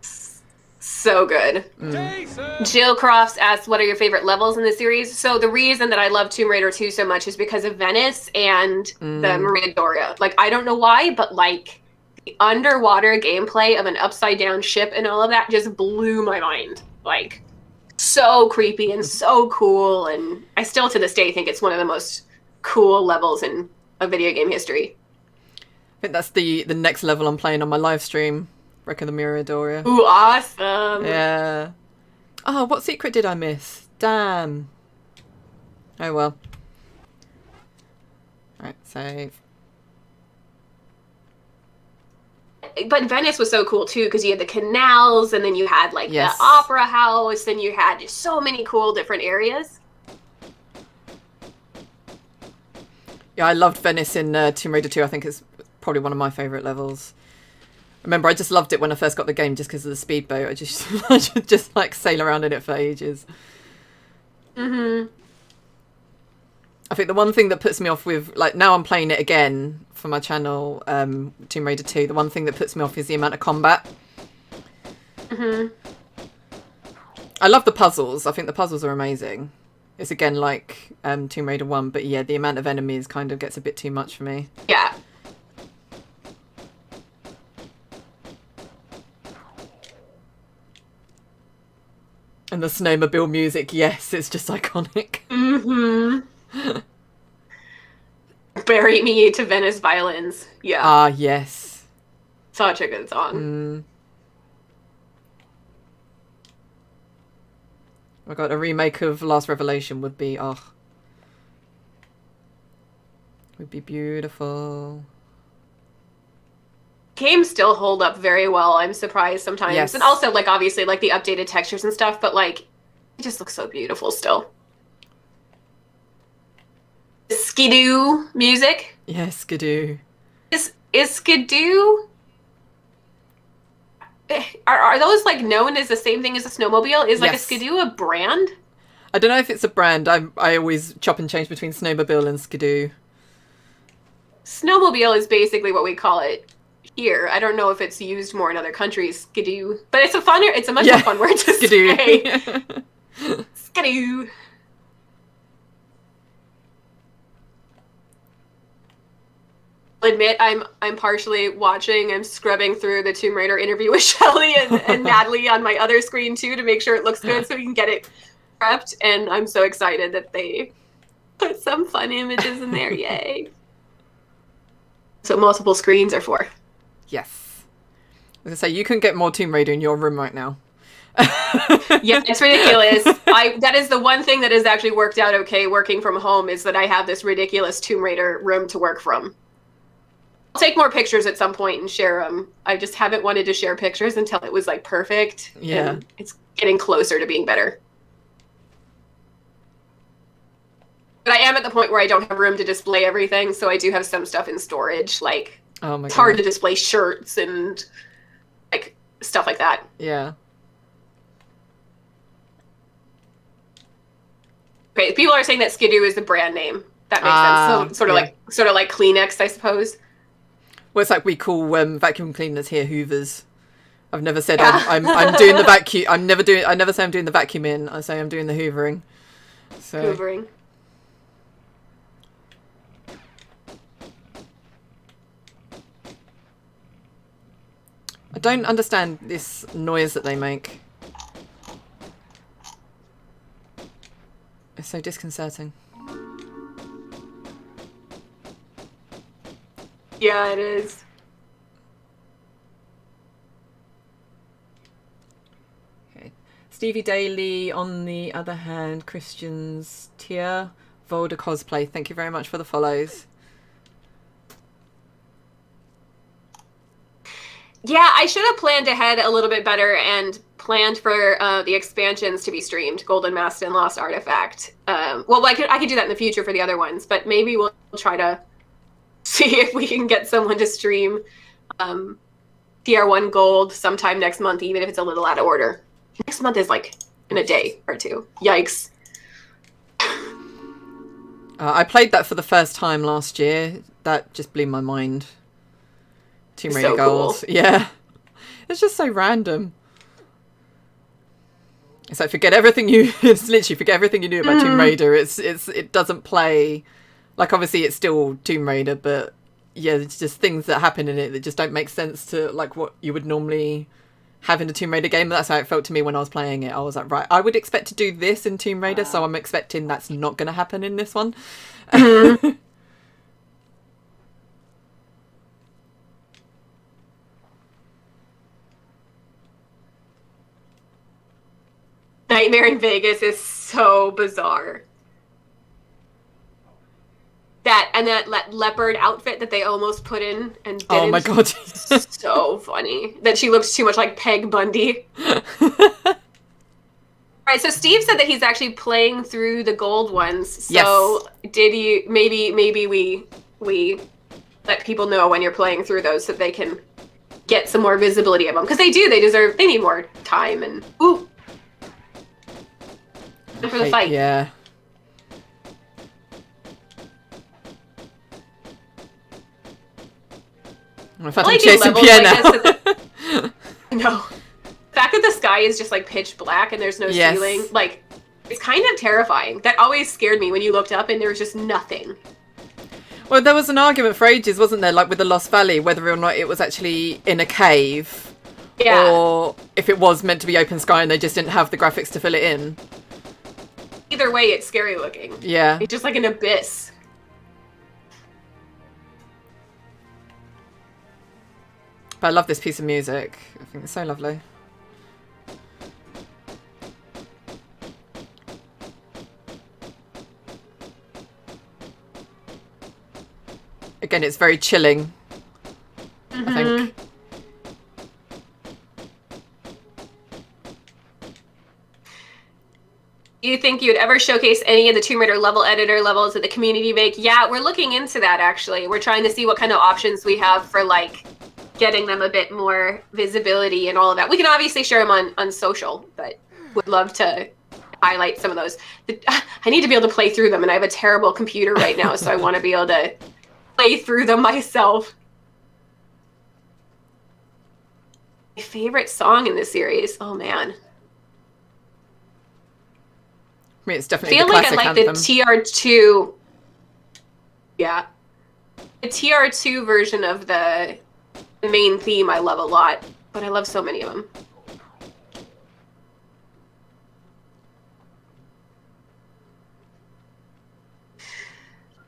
So good. Jill Crofts asks, what are your favorite levels in the series? So the reason that I love Tomb Raider 2 so much is because of Venice and the Maria Doria. Like, I don't know why, but like the underwater gameplay of an upside down ship and all of that just blew my mind. Like, so creepy and so cool, and I still to this day think it's one of the most cool levels in a video game history. I think that's the next level I'm playing on my live stream. Wreck of the Mirador. Ooh, awesome. Yeah. Oh, what secret did I miss? Damn. Oh well. Right, save. But Venice was so cool too, because you had the canals, and then you had like the opera house, and you had just so many cool different areas. Yeah, I loved Venice in Tomb Raider 2. I think it's probably one of my favourite levels. Remember, I just loved it when I first got the game just because of the speedboat. I just like sail around in it for ages. I think the one thing that puts me off with, like, now I'm playing it again for my channel, Tomb Raider 2, the one thing that puts me off is the amount of combat. I love the puzzles. I think the puzzles are amazing. It's again like Tomb Raider 1, but yeah, the amount of enemies kind of gets a bit too much for me. Yeah. And the snowmobile music, yes, it's just iconic. Bury Me to Venice Violins. Yeah. Ah, yes. Such a good song. I got a remake of Last Revelation would be, would be beautiful. Games still hold up very well. I'm surprised sometimes. Yes. And also, like, obviously, like, the updated textures and stuff, but, like, it just looks so beautiful still. Skidoo music. Yes, Skidoo. Is Skidoo... Are those, like, known as the same thing as a snowmobile? Is, like, a Skidoo a brand? I don't know if it's a brand. I always chop and change between snowmobile and Skidoo. Snowmobile is basically what we call it here. I don't know if it's used more in other countries, Skidoo. But it's a much more fun word to Skidoo. say. Skidoo. I'll admit I'm partially watching. I'm scrubbing through the Tomb Raider interview with Shelly and Natalie on my other screen too to make sure it looks good so we can get it prepped. And I'm so excited that they put some fun images in there. Yay. So multiple screens are for. Yes. As I say, you can get more Tomb Raider in your room right now. Yeah, it's ridiculous. That is the one thing that has actually worked out okay working from home is that I have this ridiculous Tomb Raider room to work from. I'll take more pictures at some point and share them. I just haven't wanted to share pictures until it was like perfect. Yeah. And it's getting closer to being better. But I am at the point where I don't have room to display everything, so I do have some stuff in storage. Like, it's hard to display shirts and like stuff like that. Yeah. Okay, people are saying that Skidoo is the brand name. That makes sense. So, sort of like Kleenex, I suppose. Well, it's like we call vacuum cleaners here hoovers. I've never said I'm doing the vacuum. I never say I'm doing the vacuuming. I say I'm doing the hoovering. So. Hoovering. I don't understand this noise that they make. It's so disconcerting. Yeah, it is. Okay. Stevie Daly, on the other hand, Christian's tier, Volda cosplay. Thank you very much for the follows. Yeah, I should have planned ahead a little bit better and planned for the expansions to be streamed. Golden Mask and Lost Artifact. Well, I could do that in the future for the other ones, but maybe we'll try to see if we can get someone to stream TR1 Gold sometime next month, even if it's a little out of order. Next month is like in a day or two. Yikes. I played that for the first time last year. That just blew my mind. Tomb Raider Gold. Cool. Yeah. It's just so random. It's like it's literally forget everything you knew about Tomb Raider. It doesn't play, like obviously it's still Tomb Raider, but yeah, it's just things that happen in it that just don't make sense to like what you would normally have in a Tomb Raider game. That's how it felt to me when I was playing it. I was like, right, I would expect to do this in Tomb Raider, so I'm expecting that's not going to happen in this one. Nightmare in Vegas is so bizarre. That leopard outfit that they almost put in and didn't. Oh my god. So funny. That she looks too much like Peg Bundy. Alright, so Steve said that he's actually playing through the gold ones. So yes. Did you maybe we let people know when you're playing through those so they can get some more visibility of them. Because they need more time and for the fight. Yeah. In fact, I'm chasing Pierre now. No. The fact that the sky is just like pitch black and there's no ceiling, like, it's kind of terrifying. That always scared me when you looked up and there was just nothing. Well, there was an argument for ages, wasn't there, like with the Lost Valley, whether or not it was actually in a cave. Yeah. Or if it was meant to be open sky and they just didn't have the graphics to fill it in. Either way, it's scary looking. Yeah. It's just like an abyss. But I love this piece of music. I think it's so lovely. Again, it's very chilling, I think. Do you think you'd ever showcase any of the Tomb Raider level editor levels that the community make? Yeah, we're looking into that, actually. We're trying to see what kind of options we have for, like, getting them a bit more visibility and all of that. We can obviously share them on social, but would love to highlight some of those. I need to be able to play through them, and I have a terrible computer right now, so I want to be able to play through them myself. My favorite song in this series? Oh, man. I mean, it's definitely I feel the like I classic like anthem. the TR2. Yeah. The TR2 version of the main theme I love a lot, but I love so many of them.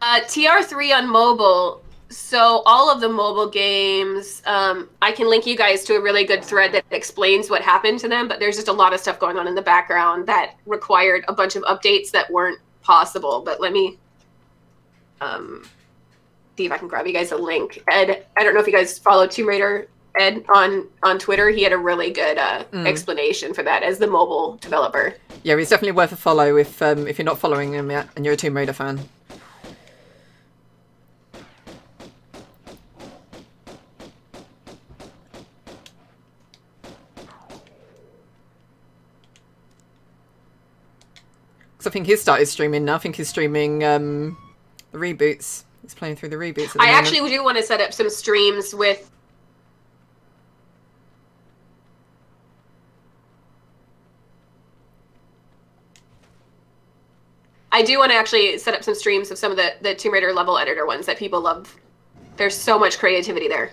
TR3 on mobile. So all of the mobile games, I can link you guys to a really good thread that explains what happened to them, but there's just a lot of stuff going on in the background that required a bunch of updates that weren't possible. But let me see if I can grab you guys a link. Ed, I don't know if you guys follow Tomb Raider Ed on Twitter. He had a really good explanation for that as the mobile developer. Yeah, he's definitely worth a follow if you're not following him yet and you're a Tomb Raider fan. Because I think he's started streaming now. I think he's streaming the reboots It's playing through the reboots at the I moment. actually do want to set up some streams with... I do want to actually set up some streams of some of the Tomb Raider level editor ones that people love. There's so much creativity there.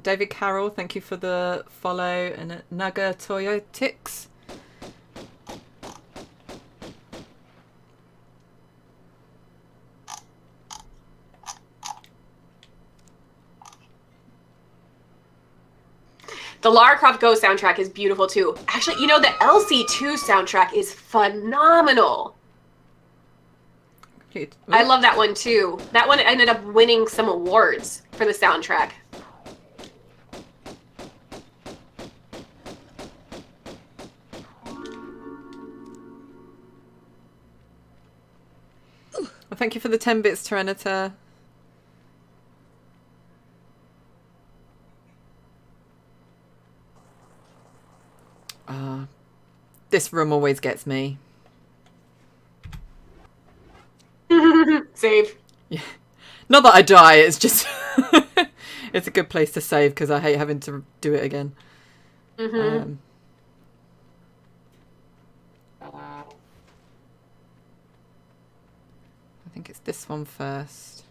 David Carroll, thank you for the follow, and Naga Toyotix. The Lara Croft Go soundtrack is beautiful too. Actually, you know, the LC2 soundtrack is phenomenal. I love that one too. That one ended up winning some awards for the soundtrack. Well, thank you for the 10 bits, Tyranitar. This room always gets me. Save. Yeah. Not that I die, it's just... it's a good place to save because I hate having to do it again. Mm-hmm. I think it's this one first.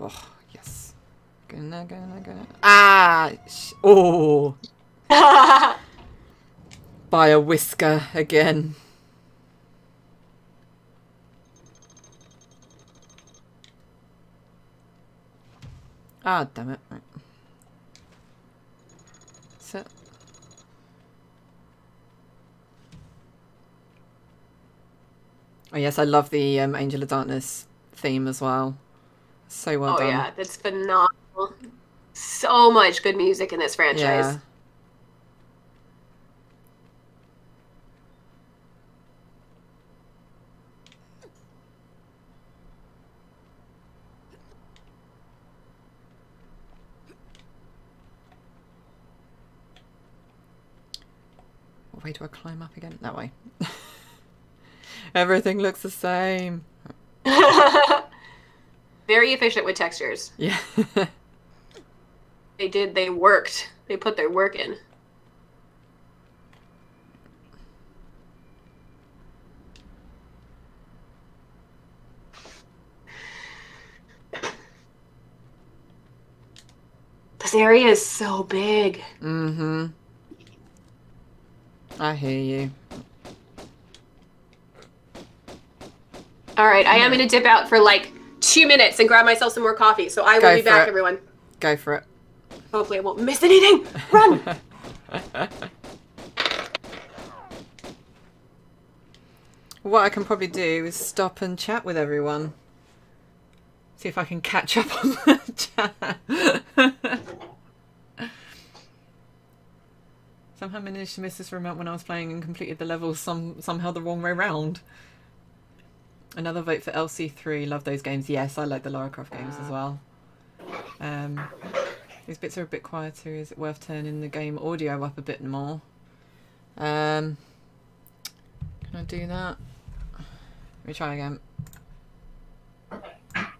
Oh, yes. Gonna. Ah! Oh! By a whisker again. Ah, damn it. Right. So. Oh, yes, I love the Angel of Darkness theme as well. So well done. Oh yeah, that's phenomenal. So much good music in this franchise. Yeah. What way do I climb up again? That way. Everything looks the same. Very efficient with textures. Yeah. They worked. They put their work in. This area is so big. Mm-hmm. I hear you. All right, I am going to dip out for like 2 minutes and grab myself some more coffee. So I will be back, everyone. Go for it. Hopefully I won't miss anything. Run! What I can probably do is stop and chat with everyone. See if I can catch up on the chat. Somehow managed to miss this remote when I was playing and completed the level somehow the wrong way round. Another vote for LC3. Love those games. Yes, I like the Lara Croft games as well. These bits are a bit quieter. Is it worth turning the game audio up a bit more? Can I do that? Let me try again.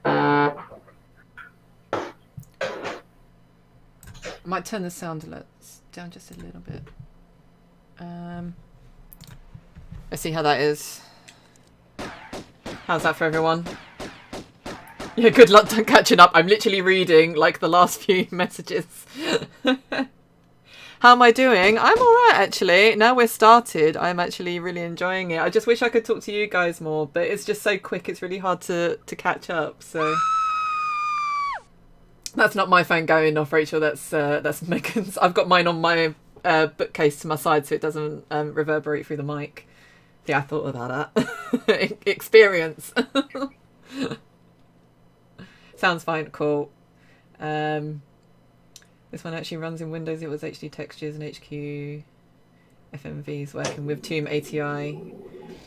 I might turn the sound alerts down just a little bit. Let's see how that is. How's that for everyone? Yeah, good luck catching up. I'm literally reading like the last few messages. How am I doing? I'm alright actually. Now we're started, I'm actually really enjoying it. I just wish I could talk to you guys more, but it's just so quick, it's really hard to catch up, so... That's not my phone going off, Rachel, that's Megan's. I've got mine on my bookcase to my side so it doesn't reverberate through the mic. Yeah, I thought about that. Experience. Sounds fine, cool. This one actually runs in Windows. It was HD textures and HQ FMVs working with Tomb ATI.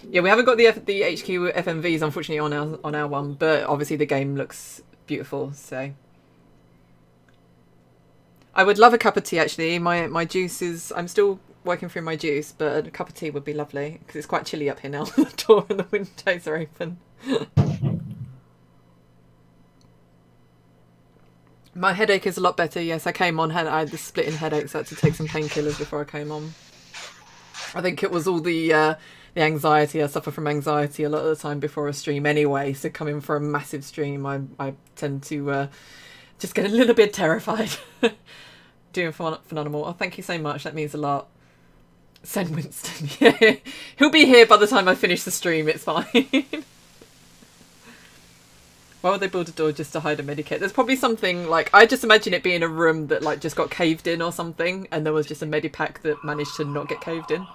Yeah, we haven't got the HQ FMVs unfortunately on our one, but obviously the game looks beautiful. So I would love a cup of tea actually. My juice is, I'm still working through my juice, but a cup of tea would be lovely because it's quite chilly up here now. The door and the windows are open. My headache is a lot better. Yes, I came on. I had the splitting headache, so I had to take some painkillers before I came on. I think it was all the anxiety. I suffer from anxiety a lot of the time before a stream anyway. So coming for a massive stream, I tend to just get a little bit terrified. Doing phenomenal. Oh, thank you so much. That means a lot. Send Winston. Yeah, he'll be here by the time I finish the stream. It's fine. Why would they build a door just to hide a medikit? There's probably something like, I just imagine it being a room that like just got caved in or something, and there was just a medipack that managed to not get caved in.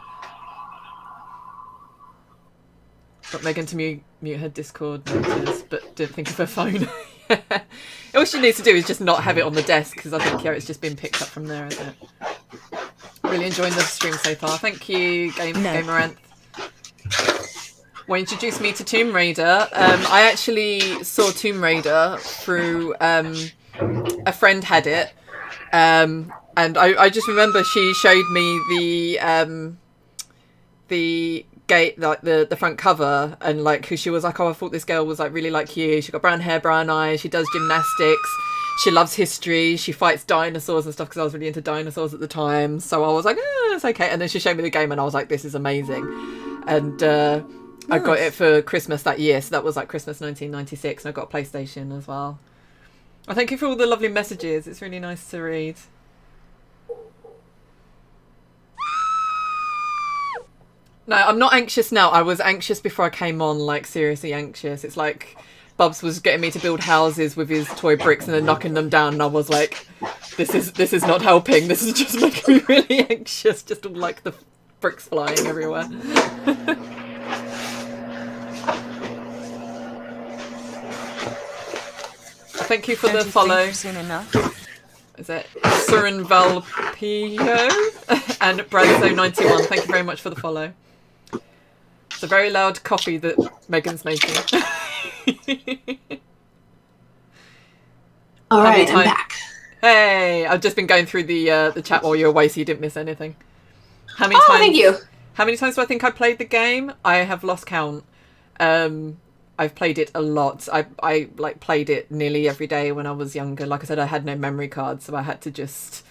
Got Megan to mute her Discord notice, but didn't think of her phone. Yeah. All she needs to do is just not have it on the desk, because I think it's just been picked up from there, isn't it? Really enjoying the stream so far. Thank you, Gameranth. Well, introduced me to Tomb Raider. I actually saw Tomb Raider through a friend had it, and I just remember she showed me the gate, like the front cover, and like who she was like, oh, I thought this girl was like really like you. She got brown hair, brown eyes. She does gymnastics. She loves history. She fights dinosaurs and stuff because I was really into dinosaurs at the time. So I was like, it's okay. And then she showed me the game, and I was like, this is amazing. And I got it for Christmas that year, so that was like Christmas 1996, and I got a PlayStation as well. I thank you for all the lovely messages. It's really nice to read. No, I'm not anxious now. I was anxious before I came on, like seriously anxious. It's like Bubs was getting me to build houses with his toy bricks and then knocking them down, and I was like, this is not helping. This is just making me really anxious. Just all like the bricks flying everywhere. Thank you for the follow. Soon enough. Is it Surin Valpio and Brazo91? Thank you very much for the follow. It's a very loud coffee that Megan's making. All right, I'm back. Hey, I've just been going through the chat while you were away, so you didn't miss anything. How many times? Thank you. How many times do I think I played the game? I have lost count. I've played it a lot. I like played it nearly every day when I was younger. Like I said, I had no memory card, so I had to just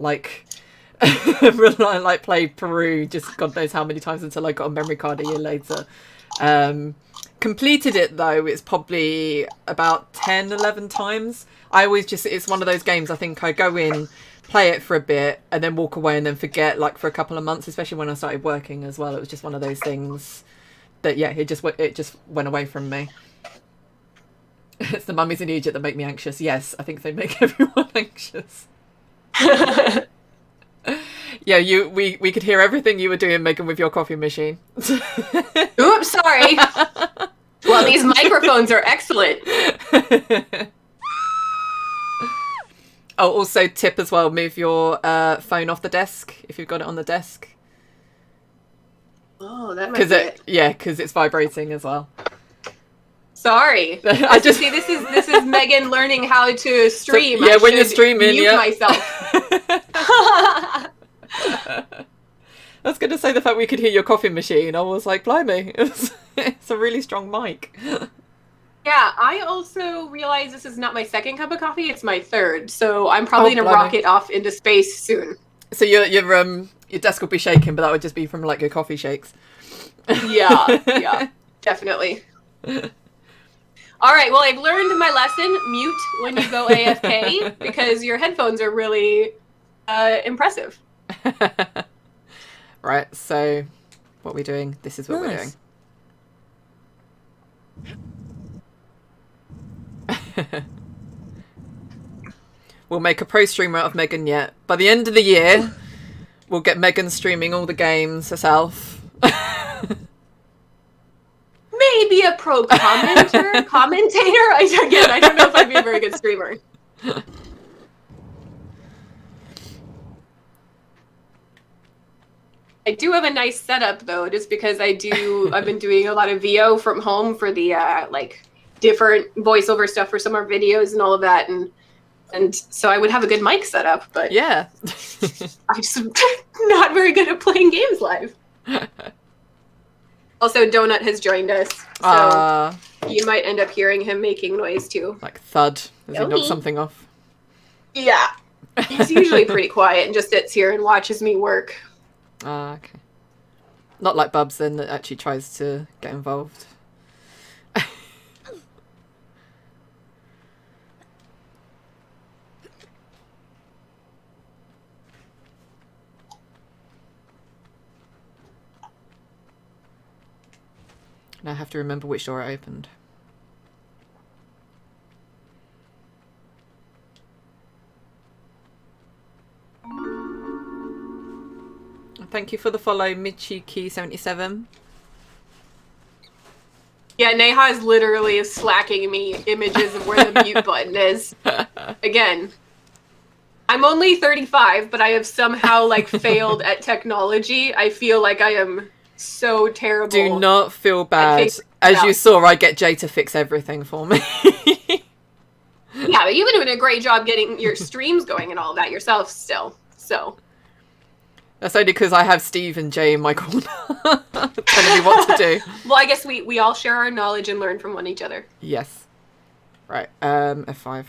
like rely, like play Peru just God knows how many times until I got a memory card a year later. Completed it though, it's probably about 10, 11 times. I always just, it's one of those games, I think I go in, play it for a bit, and then walk away and then forget like for a couple of months, especially when I started working as well. It was just one of those things that, yeah, it just went away from me. It's the mummies in Egypt that make me anxious. Yes, I think they make everyone anxious. Yeah, we could hear everything you were doing, Megan, with your coffee machine. Oops, sorry. Well, these microphones are excellent. Oh, also tip as well, move your phone off the desk if you've got it on the desk. Oh, that might be it. Yeah, because it's vibrating as well. Sorry. I just see this is Megan learning how to stream. So, yeah, when you're streaming, mute myself. I was going to say the fact we could hear your coffee machine. I was like, blimey, it's a really strong mic. Yeah, I also realize this is not my second cup of coffee; it's my third. So I'm probably gonna rocket off into space soon. So your desk will be shaking, but that would just be from like your coffee shakes. Yeah, definitely. All right, well, I've learned my lesson. Mute when you go AFK because your headphones are really impressive. Right, so what we're doing, this is what we're doing. We'll make a pro streamer out of Megan yet. By the end of the year, we'll get Megan streaming all the games herself. Maybe a pro commentator. I don't know if I'd be a very good streamer. I do have a nice setup though, just because I've been doing a lot of VO from home for the like different voiceover stuff for some of our videos and all of that, and so I would have a good mic setup, but Yeah. I'm just not very good at playing games live. Also, Donut has joined us, so you might end up hearing him making noise too. Like thud as he knocks something off. Yeah. He's usually pretty quiet and just sits here and watches me work. Okay. Not like Bubs then, that actually tries to get involved. Now I have to remember which door I opened. Thank you for the follow, Michiki77. Yeah, Neha is literally slacking me images of where the mute button is. Again, I'm only 35, but I have somehow like failed at technology. I feel like I am so terrible. Do not feel bad. As you saw, I get Jay to fix everything for me. Yeah, but you've been doing a great job getting your streams going and all that yourself still. So that's only because I have Steve and Jay in my corner telling me what to do. Well, I guess we all share our knowledge and learn from one each other. Yes. Right, F5.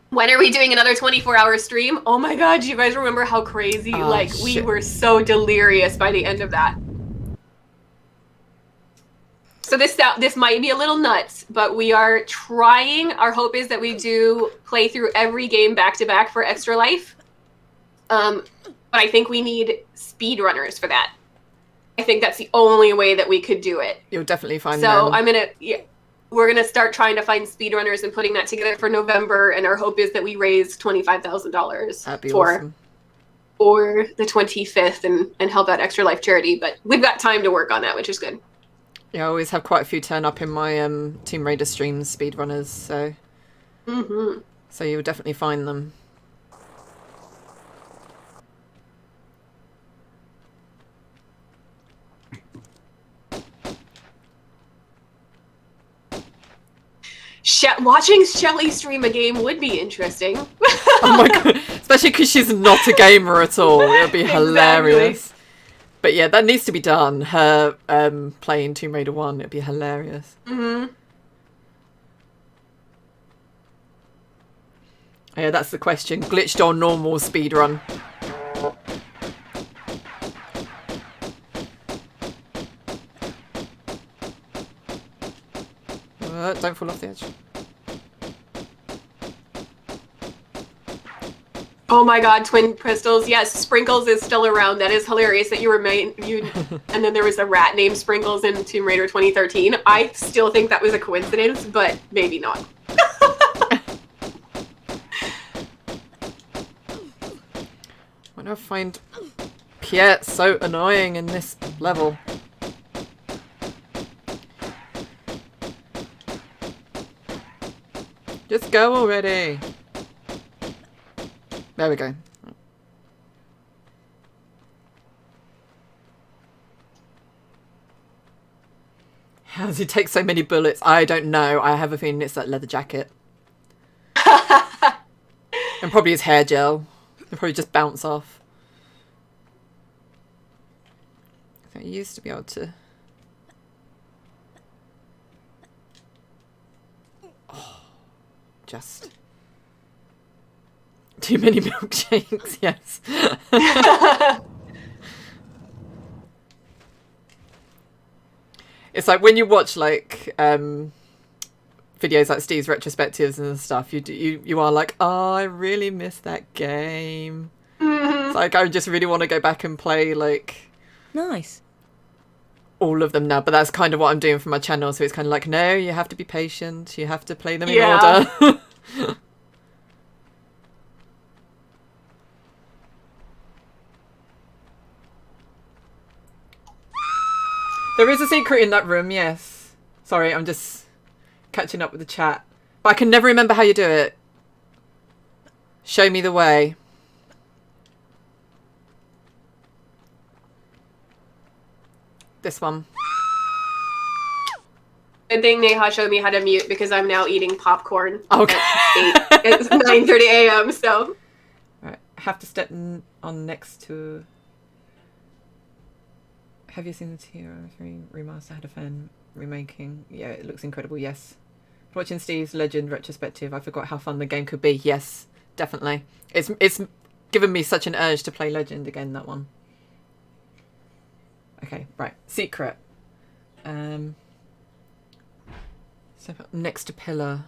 When are we doing another 24-hour stream? Oh my god, do you guys remember how crazy? We were so delirious by the end of that. So this might be a little nuts, but we are trying. Our hope is that we do play through every game back-to-back for Extra Life. But I think we need speedrunners for that. I think that's the only way that we could do it. You'll definitely find them. So we're gonna start trying to find speedrunners and putting that together for November, and our hope is that we raise $25,000 for the 25th and help out Extra Life charity. But we've got time to work on that, which is good. Yeah, I always have quite a few turn up in my Tomb Raider streams, speedrunners, so so you'll definitely find them. Watching Shelly stream a game would be interesting. Oh my god, especially because she's not a gamer at all. It'll be hilarious. But yeah, that needs to be done. Her playing Tomb Raider 1, it'd be hilarious. Yeah, that's the question. Glitched or normal speedrun? Don't fall off the edge. Oh my god, Twin Pistols. Yes, Sprinkles is still around. That is hilarious that you and then there was a rat named Sprinkles in Tomb Raider 2013. I still think that was a coincidence, but maybe not. Why do I find Pierre so annoying in this level? Just go already. There we go. How does he take so many bullets? I don't know. I have a feeling it's that leather jacket. And probably his hair gel. He'll probably just bounce off. I think he used to be able to... Just too many milkshakes, yes. It's like when you watch like videos like Steve's retrospectives and stuff, you are like, oh, I really miss that game. It's like I just really want to go back and play like all of them now, but that's kind of what I'm doing for my channel, so it's kind of like, no, you have to be patient, you have to play them in order. There is a secret in that room, yes. Sorry, I'm just catching up with the chat. But I can never remember how you do it. Show me the way. This one. Good thing Neha showed me how to mute because I'm now eating popcorn. Okay. It's 9:30 a.m. So. Right. Have to step on next to. Have you seen the TR3 remaster? Had a fan remaking. Yeah, it looks incredible. Yes. Watching Steve's Legend retrospective, I forgot how fun the game could be. Yes, definitely. It's given me such an urge to play Legend again. That one. Okay, right. Secret. So next to pillar.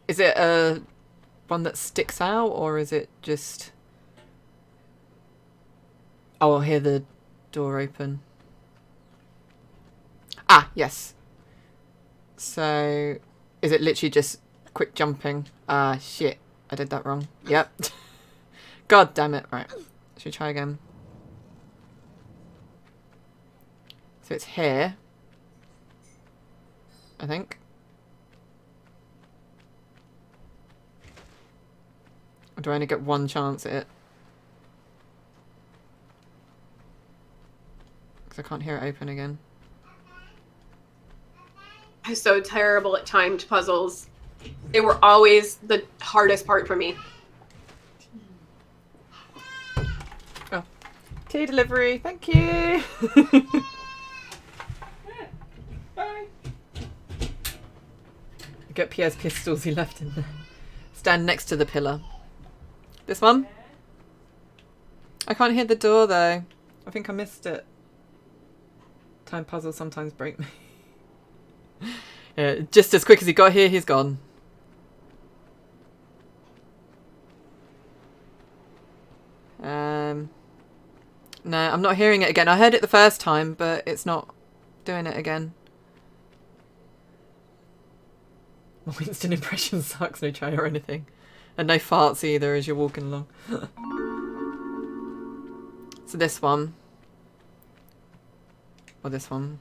Is it a one that sticks out, or is it just? Oh, I'll hear the door open. Ah, yes. So, is it literally just quick jumping? Ah, shit. I did that wrong. Yep. God damn it. Right. Should we try again? So it's here. I think. Or do I only get one chance at it? Because I can't hear it open again. I'm so terrible at timed puzzles. They were always the hardest part for me. Oh. Tea delivery. Thank you. Bye. Get Pierre's pistols he left in there. Stand next to the pillar. This one? I can't hear the door though. I think I missed it. Time puzzles sometimes break me. Yeah, just as quick as he got here, he's gone. No, I'm not hearing it again. I heard it the first time, but it's not doing it again. My instant impression sucks, no try or anything. And no farts either as you're walking along. So this one. Or this one.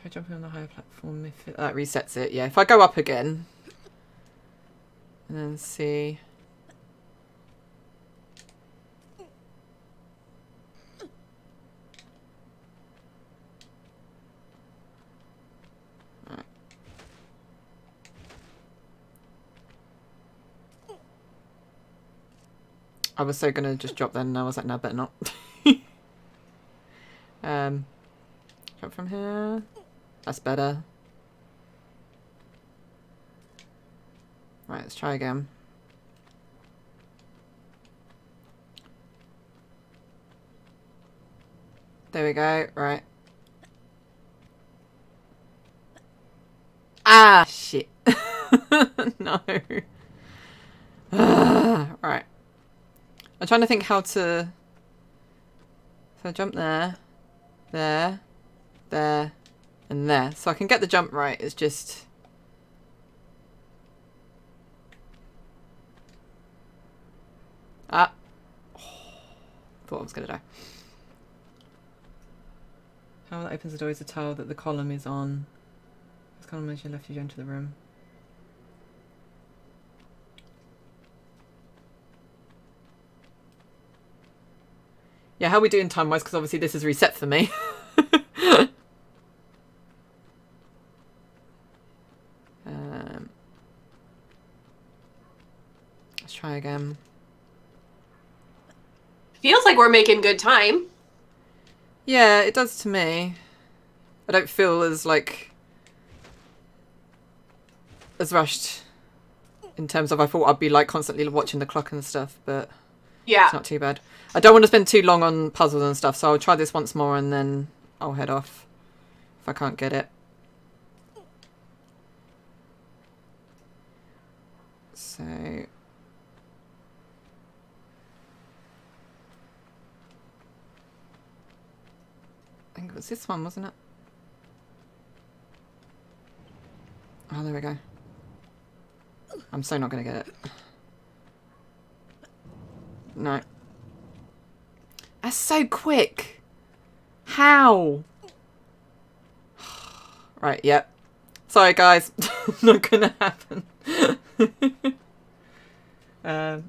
Try jumping on the higher platform if that resets it. Yeah, if I go up again. And then see. Right. I was so gonna just drop then and I was like, no, better not. Jump from here. That's better. Right, let's try again. There we go, right. Ah, shit. No. Right. I'm trying to think how to... So I jump there, there, there, and there. So I can get the jump right, it's just... Ah. Oh, thought I was going to die. How that opens the door is a tile that the column is on. This column as you left, you enter the room. Yeah, how are we doing time-wise? Because obviously this is reset for me. Let's try again. Feels like we're making good time. Yeah, it does to me. I don't feel as, like, as rushed in terms of I thought I'd be, like, constantly watching the clock and stuff, but yeah, it's not too bad. I don't want to spend too long on puzzles and stuff, so I'll try this once more and then I'll head off if I can't get it. So... I think it was this one, wasn't it? Oh, there we go. I'm so not going to get it. No. That's so quick. How? Right, yep. Sorry, guys. Not gonna happen.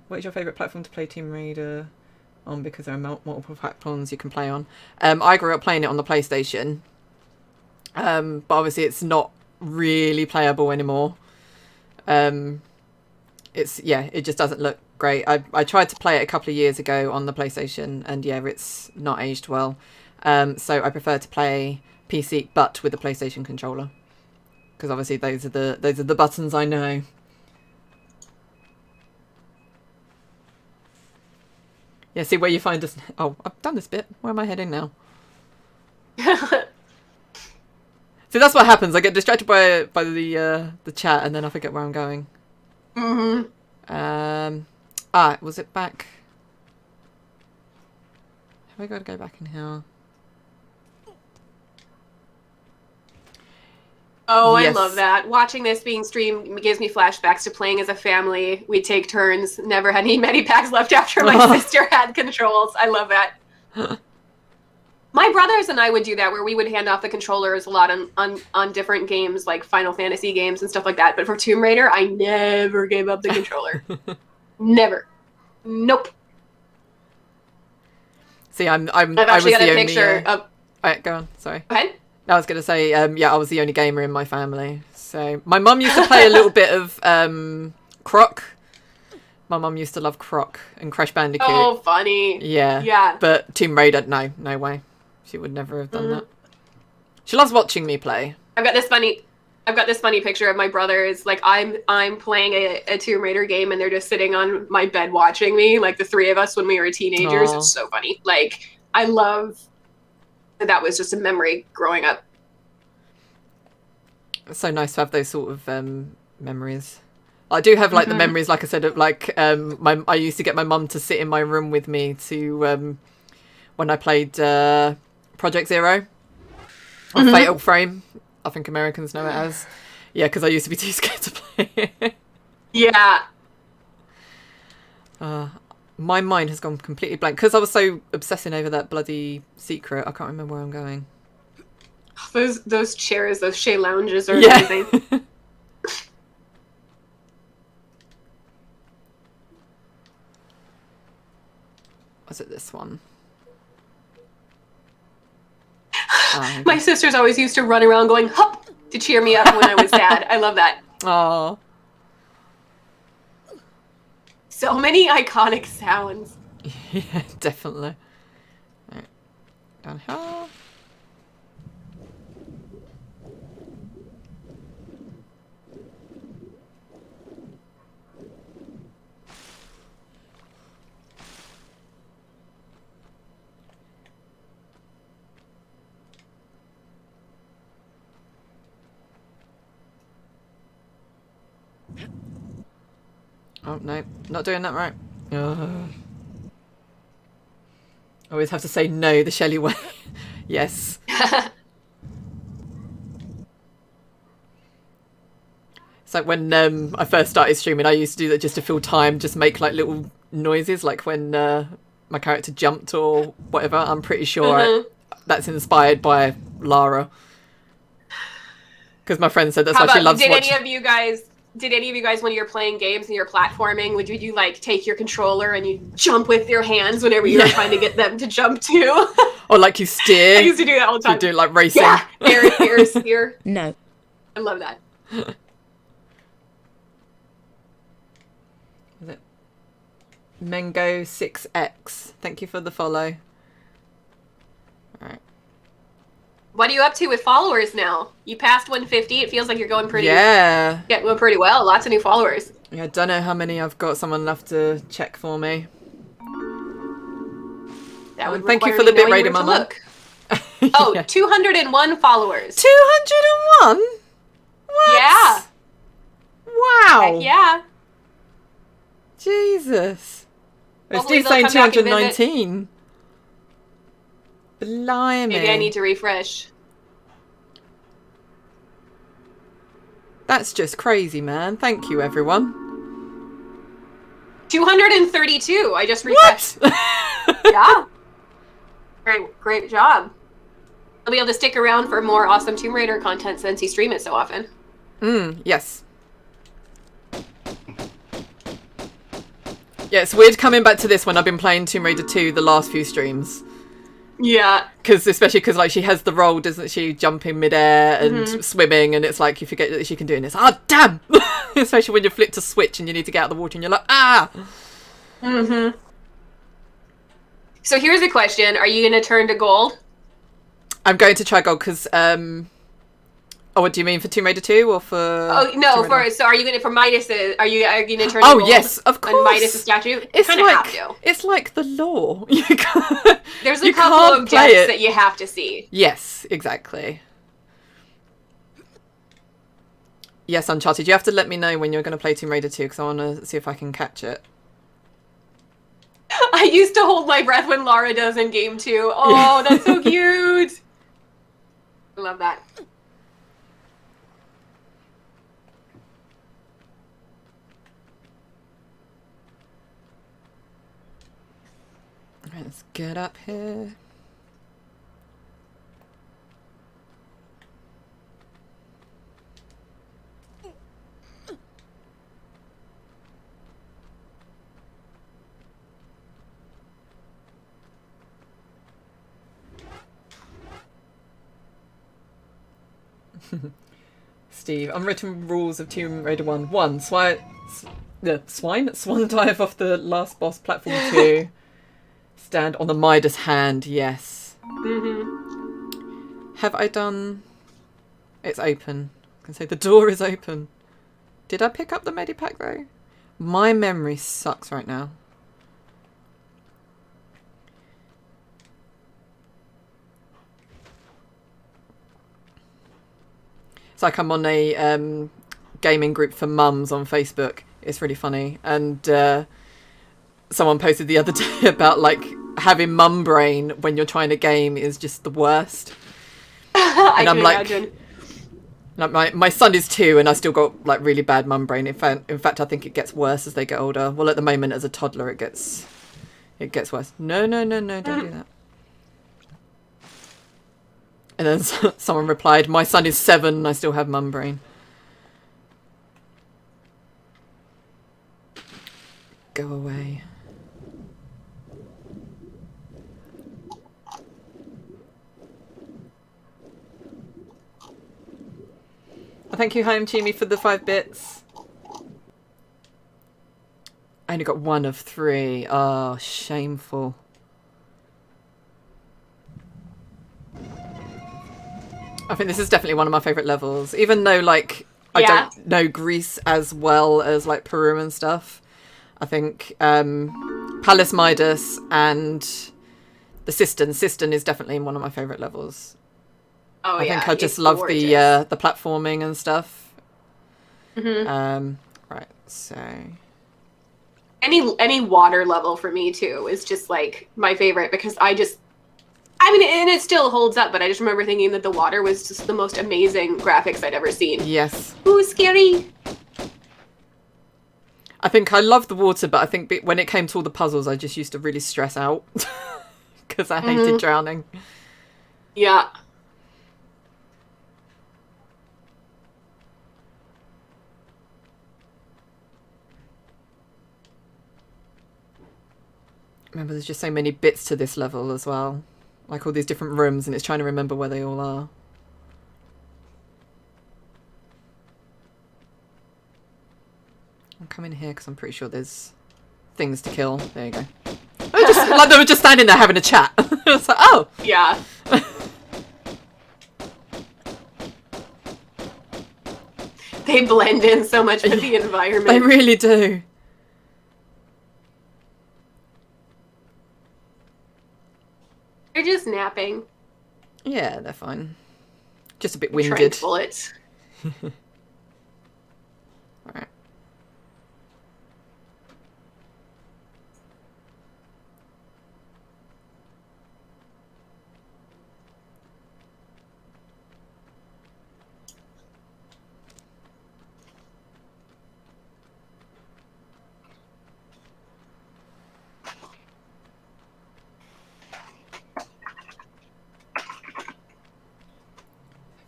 What is your favourite platform to play Tomb Raider on? Because there are multiple platforms you can play on. I grew up playing it on the PlayStation. But obviously it's not really playable anymore. It just doesn't look great. I tried to play it a couple of years ago on the PlayStation, and yeah, it's not aged well. So I prefer to play PC, but with a PlayStation controller, because obviously those are the buttons I know. Yeah, see where you find us. Oh, I've done this bit. Where am I heading now? See, that's what happens. I get distracted by the chat, and then I forget where I'm going. Was it back? Have I got to go back in here? Oh, Yes. I love that. Watching this being streamed gives me flashbacks to playing as a family. We'd take turns. Never had any medipacks left after my sister had controls. I love that. My brothers and I would do that, where we would hand off the controllers a lot on different games, like Final Fantasy games and stuff like that. But for Tomb Raider, I never gave up the controller. Never. Nope. See, I've actually got a picture of. Alright, go on. Sorry. Go ahead. I was going to say, I was the only gamer in my family. So my mum used to play a little bit of Croc. My mum used to love Croc and Crash Bandicoot. Oh, funny. Yeah. Yeah. But Tomb Raider, no way. She would never have done that. She loves watching me play. I've got this funny picture of my brothers. Like I'm playing a Tomb Raider game, and they're just sitting on my bed watching me, like the three of us when we were teenagers. Aww. It's so funny. Like, I love that. Was just a memory growing up. It's so nice to have those sort of memories. I do have like the memories, like I said, of like I used to get my mum to sit in my room with me to when I played Project Zero or Fatal Frame. I think Americans know it as. Yeah, because I used to be too scared to play it. Yeah. My mind has gone completely blank because I was so obsessing over that bloody secret. I can't remember where I'm going. Those chairs, those Shea lounges are amazing. Was it this one? My sisters always used to run around going "hup" to cheer me up when I was sad. I love that. Oh. So many iconic sounds. Yeah, definitely. Right. Down here. Oh, no. Not doing that right. I always have to say no the Shelley way. Yes. It's like when I first started streaming, I used to do that just to fill time, just make like little noises, like when my character jumped or whatever. I'm pretty sure that's inspired by Lara. Because my friend said that's why she loves watching. Did any of you guys, when you're playing games and you're platforming, would you like take your controller and you jump with your hands whenever you're trying to get them to jump too? Or like you steer. I used to do that all the time. You do like racing. Yeah, air steer. No. I love that. Is it Mengo 6X? Thank you for the follow. All right. What are you up to with followers now? You passed 150. It feels like you're going pretty. Yeah. Getting pretty well. Lots of new followers. Yeah, I don't know how many I've got. Someone will have to check for me. That would thank you for the bitrate, Mama. Oh, yeah. 201 followers. 201? What? Yeah. Wow. Heck yeah. Jesus. It's Hopefully still saying they'll come back and 219. Blimey. Maybe I need to refresh. That's just crazy, man. Thank you, everyone. 232. I just refreshed. What? Yeah. Great job. I'll be able to stick around for more awesome Tomb Raider content since you stream it so often. Yes. Yeah, it's weird coming back to this when I've been playing Tomb Raider 2 the last few streams. Yeah. Especially because like she has the role, doesn't she, jumping midair and swimming, and it's like you forget that she can do this. Oh, damn! Especially when you flip to switch and you need to get out of the water and you're like, ah! So here's a question. Are you going to turn to gold? I'm going to try gold because, what do you mean, for Tomb Raider 2 or for... Oh, no, so are you going to, for Midas, are you going to turn to gold? Oh, yes, of course. And Midas' statue? It's kind of like, have to. It's like the law. There's a couple of deaths that you have to see. Yes, exactly. Yes, Uncharted, you have to let me know when you're going to play Tomb Raider 2 because I want to see if I can catch it. I used to hold my breath when Lara does in game 2. Oh, that's so cute. I love that. Let's get up here. Steve, unwritten rules of Tomb Raider 1. 1. Swan dive off the last boss platform 2. Stand on the Midas hand, yes. Have I done... It's open. I can say the door is open. Did I pick up the Medipack though? My memory sucks right now. It's like I'm on a gaming group for mums on Facebook. It's really funny. And someone posted the other day about like having mum brain when you're trying to game is just the worst. And I'm like, imagine. Like my son is 2 and I still got like really bad mum brain. In fact, I think it gets worse as they get older. Well, at the moment as a toddler, it gets worse. No, don't do that. And then someone replied, my son is 7 and I still have mum brain. Go away. Thank you, Home Chimi, for the 5 bits. I only got 1 of 3. Oh, shameful. I think this is definitely one of my favourite levels. Even though, like, I don't know Greece as well as, like, Peru and stuff. I think Palace Midas and the Sistine is definitely one of my favourite levels. Oh, I think I just love the platforming and stuff. Right, so any water level for me too is just like my favorite because I mean, and it still holds up, but I just remember thinking that the water was just the most amazing graphics I'd ever seen. Yes. Ooh, scary. I think I love the water, but I think when it came to all the puzzles, I just used to really stress out because I hated drowning. Yeah. Remember, there's just so many bits to this level as well. Like all these different rooms, and it's trying to remember where they all are. I'll come in here because I'm pretty sure there's things to kill. There you go. Like they were just standing there having a chat. It's like, oh! Yeah. They blend in so much with the environment. They really do. They're just napping. Yeah, they're fine. Just a bit winded. Trench bullets. Alright.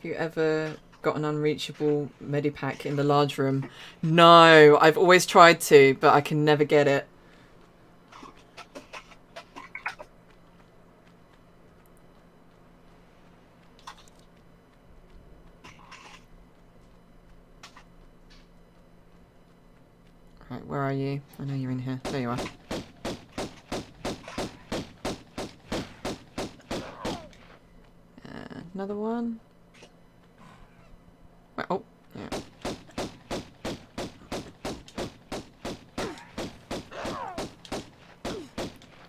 Have you ever got an unreachable medipack in the large room? No, I've always tried to, but I can never get it. Right, where are you? I know you're in here. There you are. Another one. Wait, oh, yeah.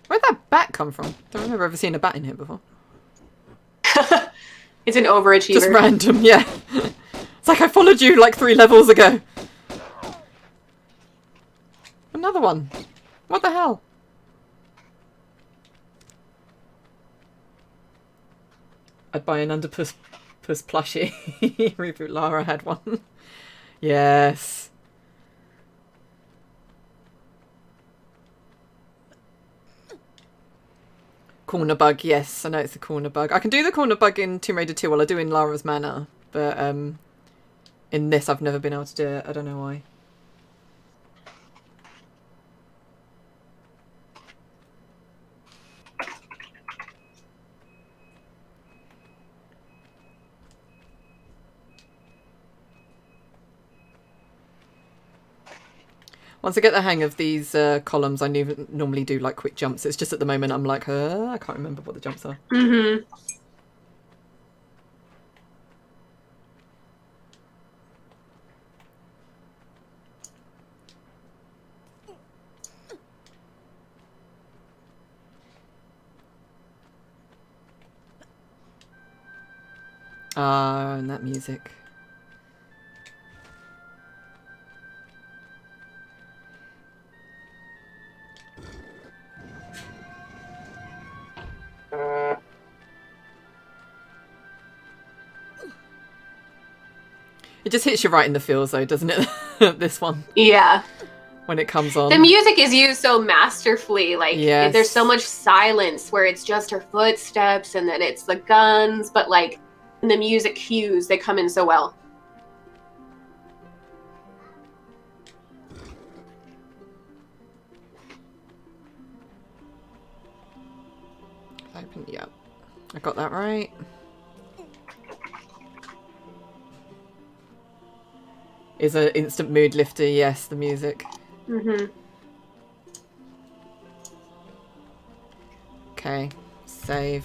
Where'd that bat come from? Don't remember ever seeing a bat in here before. It's an overachiever. Just random, yeah. It's like I followed you like 3 levels ago. Another one. What the hell? I'd buy an Underpuss plushie. Reboot Lara had one. Yes. Corner bug, yes. I know it's a corner bug. I can do the corner bug in Tomb Raider 2 while I do in Lara's Manor. But in this I've never been able to do it. I don't know why. Once I get the hang of these columns, I normally do like quick jumps. It's just at the moment I'm like, I can't remember what the jumps are. Mm-hmm. Ah, and that music. It just hits you right in the feels though, doesn't it? This one. Yeah. When it comes on. The music is used so masterfully. Like, yes. There's so much silence where it's just her footsteps and then it's the guns, but like the music cues, they come in so well. Open, yeah. I got that right. Is an instant mood lifter, yes, the music. Mm-hmm. Okay, save.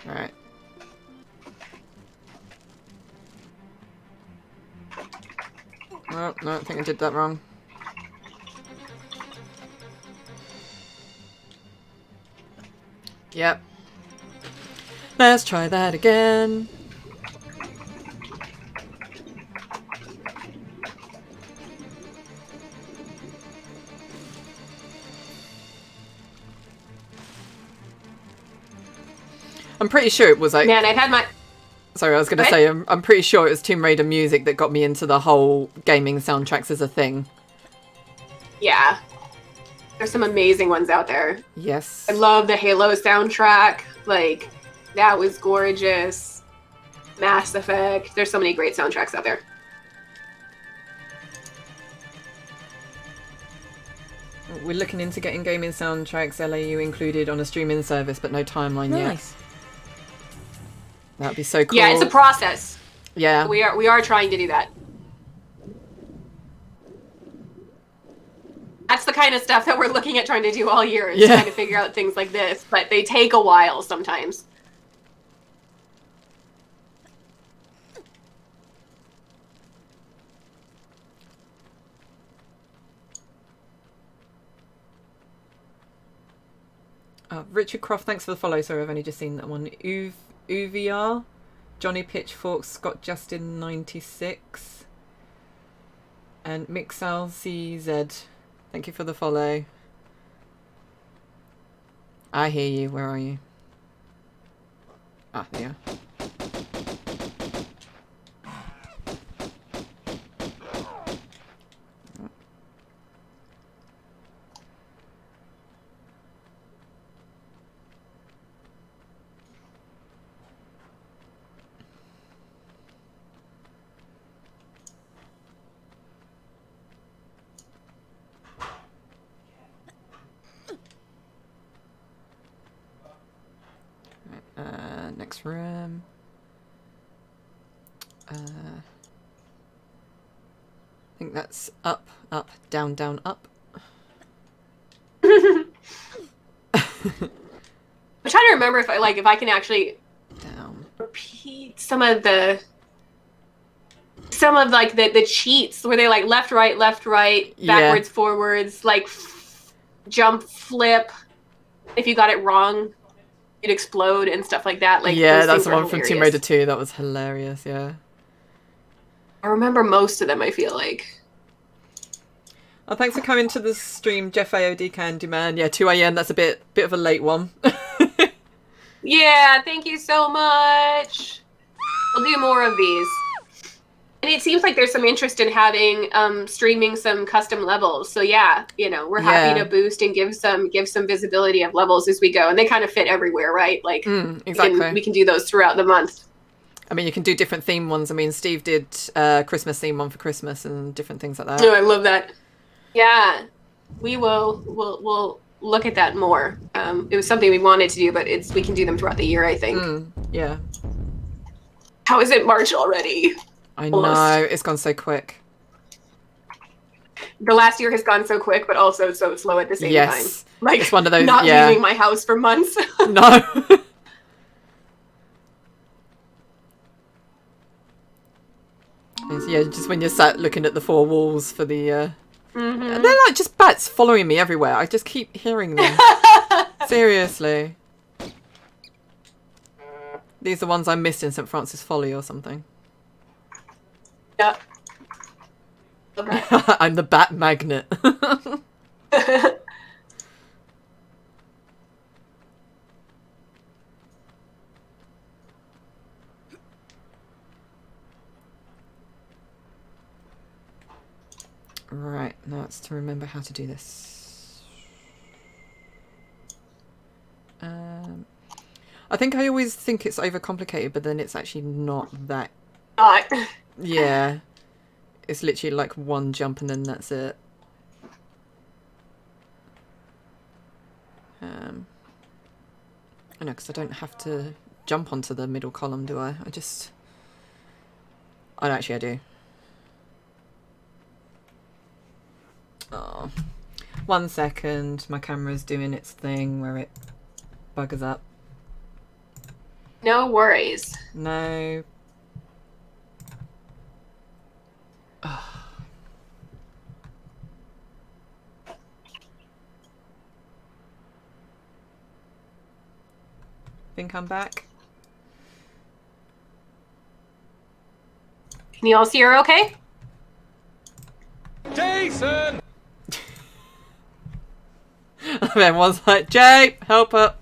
Right. Oh, no, I think I did that wrong. Yep. Let's try that again. I'm pretty sure it was like... Man, I've had my... Sorry, I was going to say, I'm pretty sure it was Tomb Raider music that got me into the whole gaming soundtracks as a thing. Yeah. There's some amazing ones out there. Yes. I love the Halo soundtrack. Like, that was gorgeous. Mass Effect. There's so many great soundtracks out there. We're looking into getting gaming soundtracks LAU included on a streaming service, but no timeline yet. Nice. That'd be so cool. Yeah, it's a process. Yeah. We are trying to do that. That's the kind of stuff that we're looking at trying to do all year, is trying to figure out things like this, but they take a while sometimes. Richard Croft, thanks for the follow. Sorry, I've only just seen that one. UVR, Johnny Pitchfork, Scott Justin 96, and Mixal CZ. Thank you for the follow. I hear you. Where are you? Ah, there you are. next room. I think that's up, up, down, down, up. I'm trying to remember if I can actually repeat some of the cheats where they like left, right, backwards, forwards, like jump, flip. If you got it wrong, it'd explode and stuff like that. Like yeah, those that's things the were one from hilarious. Tomb Raider 2. That was hilarious. Yeah. I remember most of them. I feel like. Oh, thanks for coming to the stream, Jeff AOD Candyman. Yeah, 2 a.m. That's a bit of a late one. Yeah, thank you so much. We'll do more of these. And it seems like there's some interest in having streaming some custom levels. So yeah, you know, we're happy to boost and give some visibility of levels as we go. And they kind of fit everywhere, right? Like exactly. we can do those throughout the month. I mean, you can do different theme ones. I mean, Steve did Christmas theme one for Christmas and different things like that. Oh, I love that. Yeah, we'll look at that more. It was something we wanted to do, but we can do them throughout the year, I think. Yeah. How is it March already? I know, it's gone so quick. The last year has gone so quick, but also so slow at the same time. Like, it's one of those, not leaving my house for months. No. Yeah, just when you're sat looking at the four walls for the... And they're like just bats following me everywhere. I just keep hearing them. Seriously. These are ones I missed in St. Francis Folly or something. Yeah. Okay. I'm the bat magnet. Right, now it's to remember how to do this. I think I always think it's overcomplicated, but then it's actually not that. Yeah. It's literally like one jump and then that's it. I know, because I don't have to jump onto the middle column, do I? Oh, actually I do. Oh. 1 second, my camera's doing its thing where it buggers up. No worries. No. Oh. Think I'm back. Can you all see her okay? Jason! Everyone's like, Jay, help up.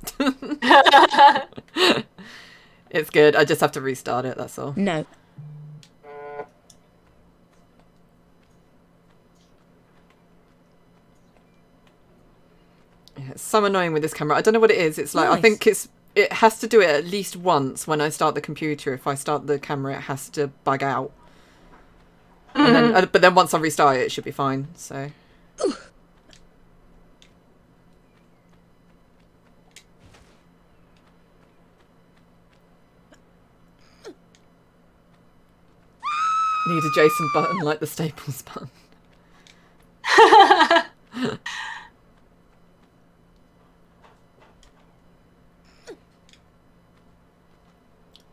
It's good. I just have to restart it, that's all. No. Yeah, it's so annoying with this camera. I don't know what it is. It's like, I think it has to do it at least once when I start the computer. If I start the camera, it has to bug out. And then, but then once I restart it, it should be fine. So. Need a Jason button like the Staples button.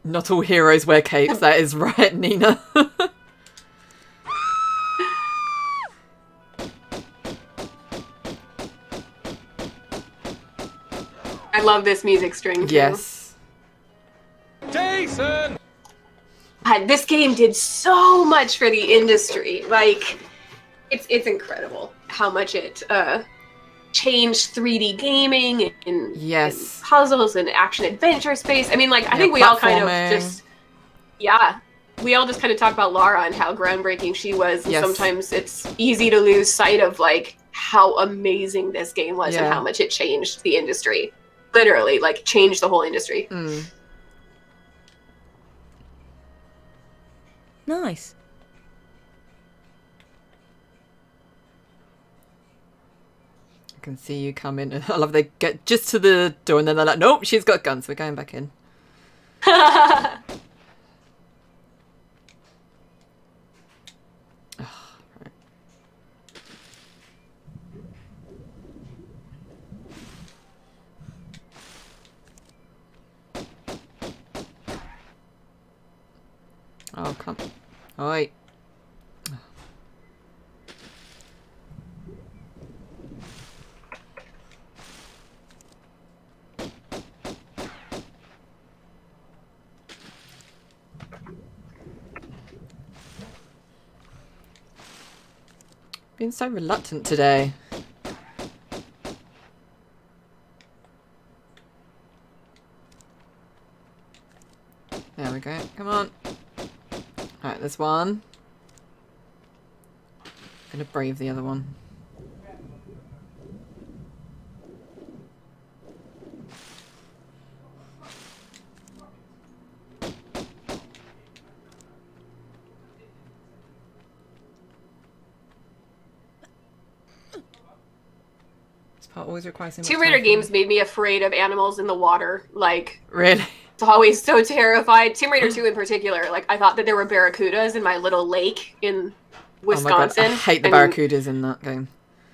Not all heroes wear capes. That is right, Nina. I love this music string too. Yes. Jason! This game did so much for the industry. Like, it's incredible how much it changed 3D gaming and, and puzzles and action adventure space. I mean, like, I think we all kind of just, we all just kind of talk about Lara and how groundbreaking she was. And sometimes it's easy to lose sight of, like, how amazing this game was and how much it changed the industry. Literally, like, changed the whole industry. Nice. I can see you come in. I love they get just to the door and then they're like, nope, she's got guns. We're going back in. Oh, come. Oi. Being so reluctant today. There we go. Come on. Alright, there's one. I'm gonna brave the other one. This part always requires so much Tomb Raider time. games made me afraid of animals in the water. Like, Really? it's always so terrified. Tomb Raider 2 in particular. Like, I thought that there were barracudas in my little lake in Wisconsin. Oh my God, I hate the barracudas in that game.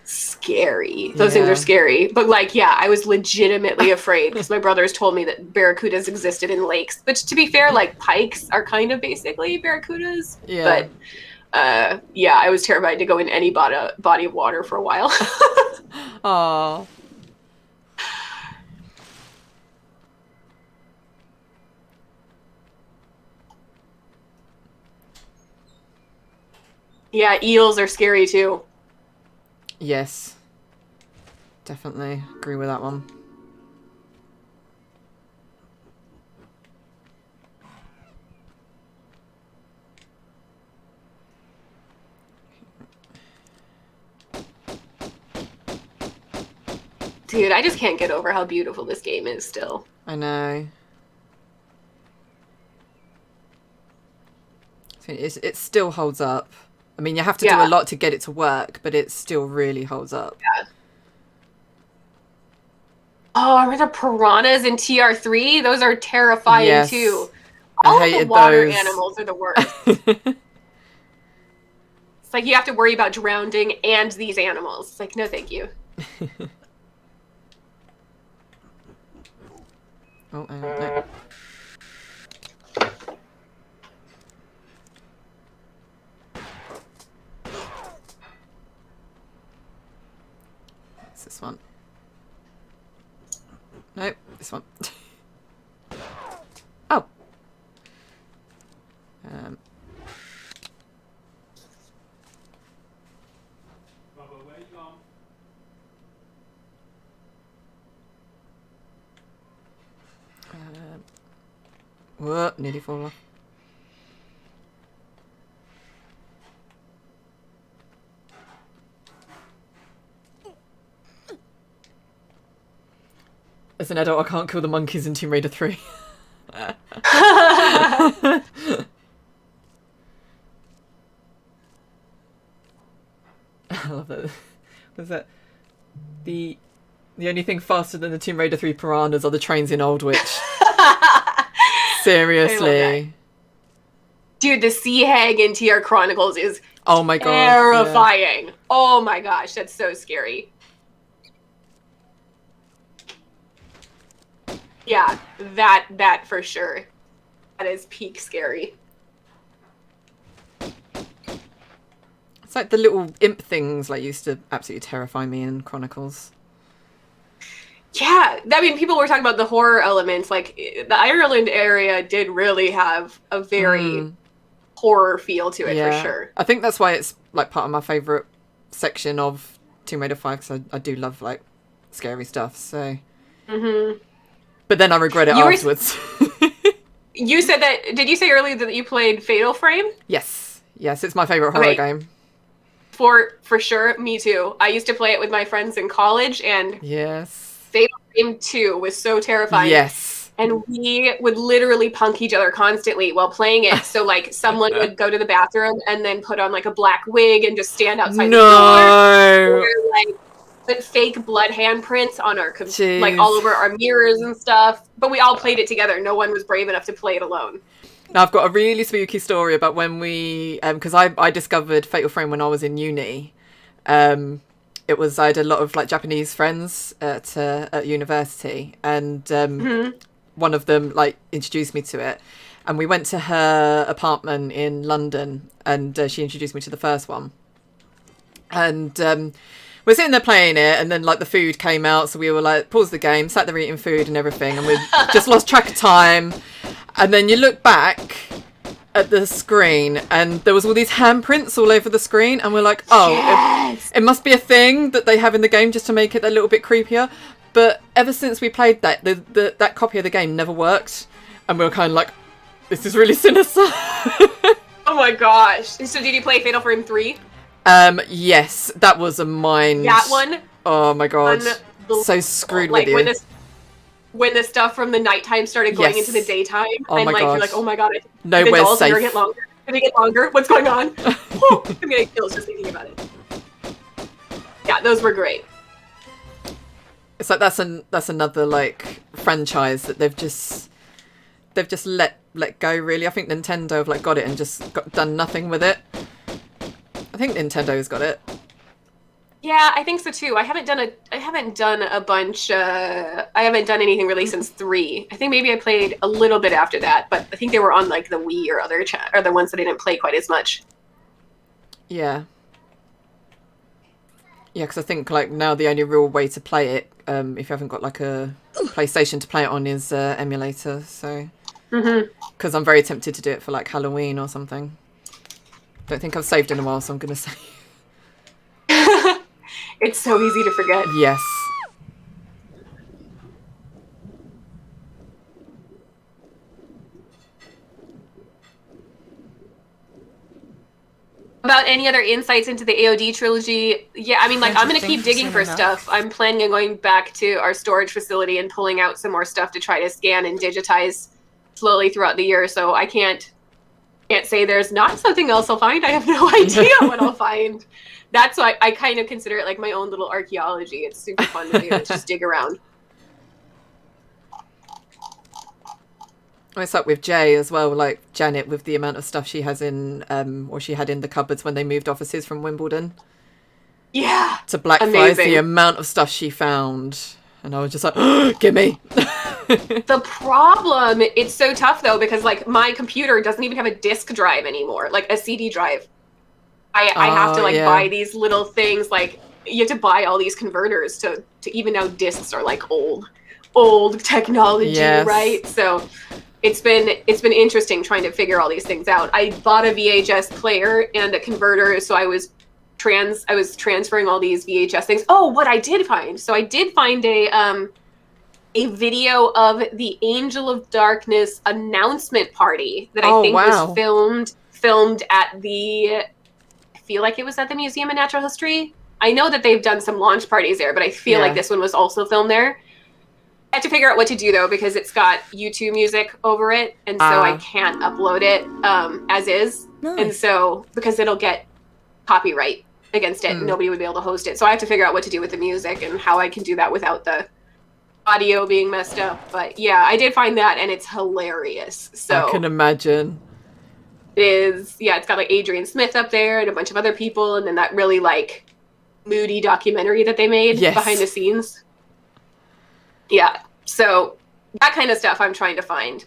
Scary. Those things are scary. But like, yeah, I was legitimately afraid because my brothers told me that barracudas existed in lakes. But to be fair, like pikes are kind of basically barracudas. Yeah. But yeah, I was terrified to go in any body of water for a while. Aww. Yeah, eels are scary too. Yes. Definitely agree with that one. Dude, I just can't get over how beautiful this game is still. I know. It still holds up. I mean, you have to do a lot to get it to work, but it still really holds up. Yeah. Oh, remember the piranhas in TR3? Those are terrifying too. All of the water animals are the worst. It's like you have to worry about drowning and these animals. It's like, no thank you. Oh, no. It's this one. Nope, this one. Oh. Whoa, nearly fall off. As an adult, I can't kill the monkeys in Tomb Raider 3. I love that. Was that the only thing faster than the Tomb Raider 3 piranhas are the trains in Aldwych? Seriously. Dude, the sea hag in TR Chronicles is oh my god, terrifying. Yeah. Oh my gosh, that's so scary. Yeah, that for sure. That is peak scary. It's like the little imp things like used to absolutely terrify me in Chronicles. Yeah, I mean, people were talking about the horror elements. Like, the Ireland area did really have a very horror feel to it, for sure. I think that's why it's, like, part of my favourite section of Tomb Raider 5, because I do love, like, scary stuff, so... But then I regret it afterwards. You said that... Did you say earlier that you played Fatal Frame? Yes. Yes, it's my favourite horror game. For sure, me too. I used to play it with my friends in college, and... Yes. Fatal Frame 2 was so terrifying. Yes. And we would literally punk each other constantly while playing it. So, like, someone would go to the bathroom and then put on, like, a black wig and just stand outside the door. Or, like, put fake blood handprints on our like all over our mirrors and stuff. But we all played it together. No one was brave enough to play it alone. Now, I've got a really spooky story about when we, because I discovered Fatal Frame when I was in uni. It was, I had a lot of like Japanese friends at university, and one of them like introduced me to it, and we went to her apartment in London, and she introduced me to the first one, and we're sitting there playing it, and then like the food came out, so we were like, pause the game, sat there eating food and everything, and we just lost track of time. And then you look back at the screen, and there was all these handprints all over the screen, and we're like, oh, yes! it must be a thing that they have in the game just to make it a little bit creepier. But ever since we played that, that copy of the game never worked, and we were kind of like, this is really sinister. Oh my gosh! So did you play Fatal Frame 3? Yes, that was a mind. That one. Oh my god, so screwed like with you. When the stuff from the nighttime started going into the daytime, oh and my like gosh. you're like, oh my god, nowhere's the dolls safe. Get longer. Did they get longer? What's going on? Oh, I'm getting chills just thinking about it. Yeah, those were great. It's like that's another like franchise that they've just let go. Really, I think Nintendo have like got it and just done nothing with it. I think Nintendo's got it. Yeah, I think so too. I haven't done a bunch. I haven't done anything really since 3. I think maybe I played a little bit after that, but I think they were on like the Wii or other ones that I didn't play quite as much. Yeah. Yeah, because I think like now the only real way to play it, if you haven't got like a PlayStation to play it on, is emulator. So, because I'm very tempted to do it for like Halloween or something. Don't think I've saved in a while, so I'm gonna say. It's so easy to forget. Yes. About any other insights into the AOD trilogy? Yeah, I mean, like, I'm going to keep digging for stuff. I'm planning on going back to our storage facility and pulling out some more stuff to try to scan and digitize slowly throughout the year, so I can't say there's not something else I'll find. I have no idea what I'll find. That's why I kind of consider it like my own little archaeology. It's super fun to do. It's just dig around. It's like with Jay as well, like Janet, with the amount of stuff she has in, or she had in the cupboards when they moved offices from Wimbledon. Yeah. To Blackfriars, the amount of stuff she found. And I was just like, oh, gimme. The problem, it's so tough though, because like my computer doesn't even have a disk drive anymore, like a CD drive. I have to like buy these little things, like you have to buy all these converters to even now discs are like old technology, right? So it's been interesting trying to figure all these things out. I bought a VHS player and a converter, so I was transferring all these VHS things. Oh, what I did find. So I did find a video of the Angel of Darkness announcement party that I think was filmed at the, I feel like it was at the Museum of Natural History. I know that they've done some launch parties there, but I feel like this one was also filmed there. I have to figure out what to do though, because it's got YouTube music over it, and so I can't upload it as is. Nice. And so because it'll get copyright against it, nobody would be able to host it. So I have to figure out what to do with the music and how I can do that without the audio being messed up. But yeah, I did find that, and it's hilarious. So I can imagine. It's got like Adrian Smith up there and a bunch of other people, and then that really like moody documentary that they made behind the scenes. Yeah, so that kind of stuff I'm trying to find.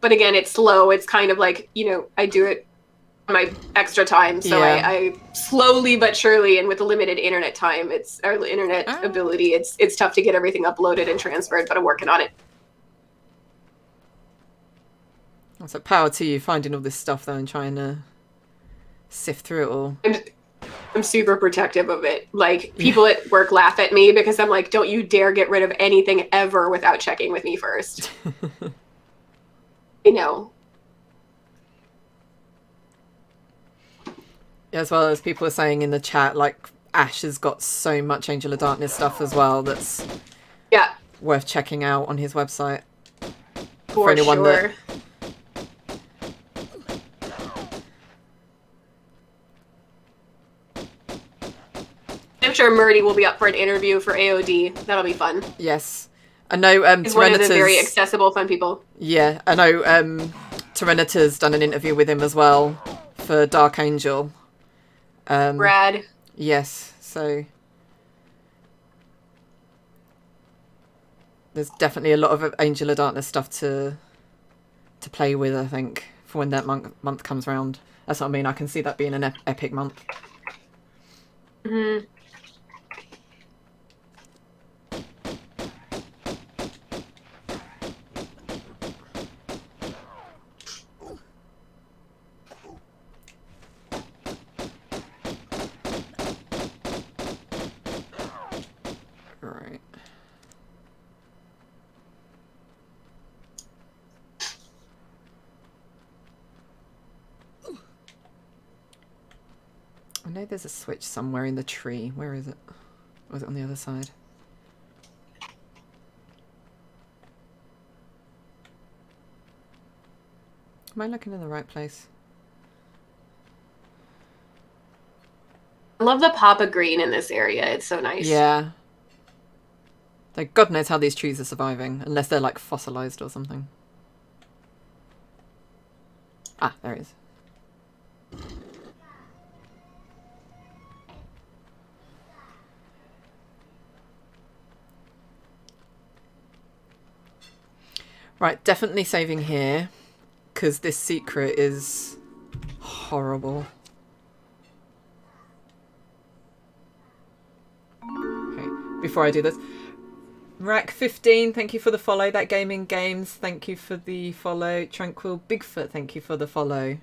But again, it's slow. It's kind of like, I do it on my extra time. So I slowly but surely, and with the limited internet time, our internet ability, it's tough to get everything uploaded and transferred, but I'm working on it. It's like power to you finding all this stuff though and trying to sift through it all. I'm super protective of it. Like, people at work laugh at me because I'm like, don't you dare get rid of anything ever without checking with me first. As well as people are saying in the chat, like, Ash has got so much Angel of Darkness stuff as well that's worth checking out on his website. For anyone sure. I'm sure Murdy will be up for an interview for AOD. That'll be fun. Yes. I know He's one of the very accessible, fun people. Yeah, I know Tyrannita's done an interview with him as well for Dark Angel. Brad. Yes, so there's definitely a lot of Angel of Darkness stuff to play with, I think, for when that month comes around. That's what I mean. I can see that being an epic month. Mm-hmm. Right. I know there's a switch somewhere in the tree. Where is it? Or is it on the other side? Am I looking in the right place? I love the pop of green in this area. It's so nice. Yeah. Like, God knows how these trees are surviving, unless they're like fossilized or something. Ah, there it is. Right, definitely saving here, because this secret is horrible. Okay, before I do this, Rack15, thank you for the follow. That Gaming Games, thank you for the follow. Tranquil Bigfoot, thank you for the follow.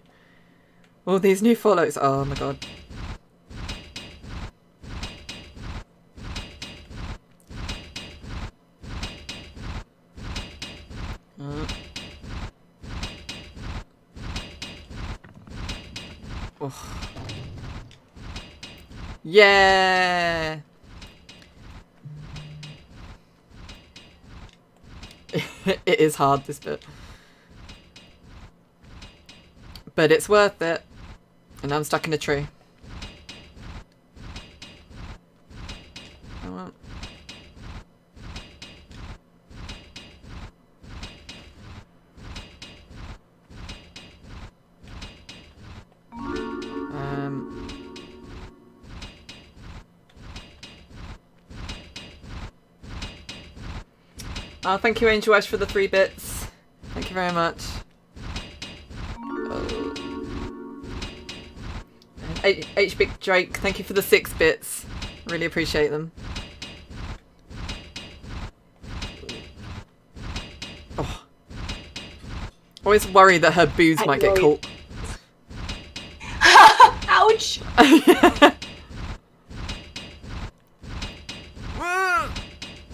All these new follows. Oh my god. Oh. Yeah. It is hard, this bit. But it's worth it. And I'm stuck in a tree. Oh well. Oh, thank you, Angel Ash, for the 3 bits. Thank you very much. Oh. And H Big Drake, thank you for the 6 bits. Really appreciate them. Oh. Always worry that her booze might get caught. Ouch!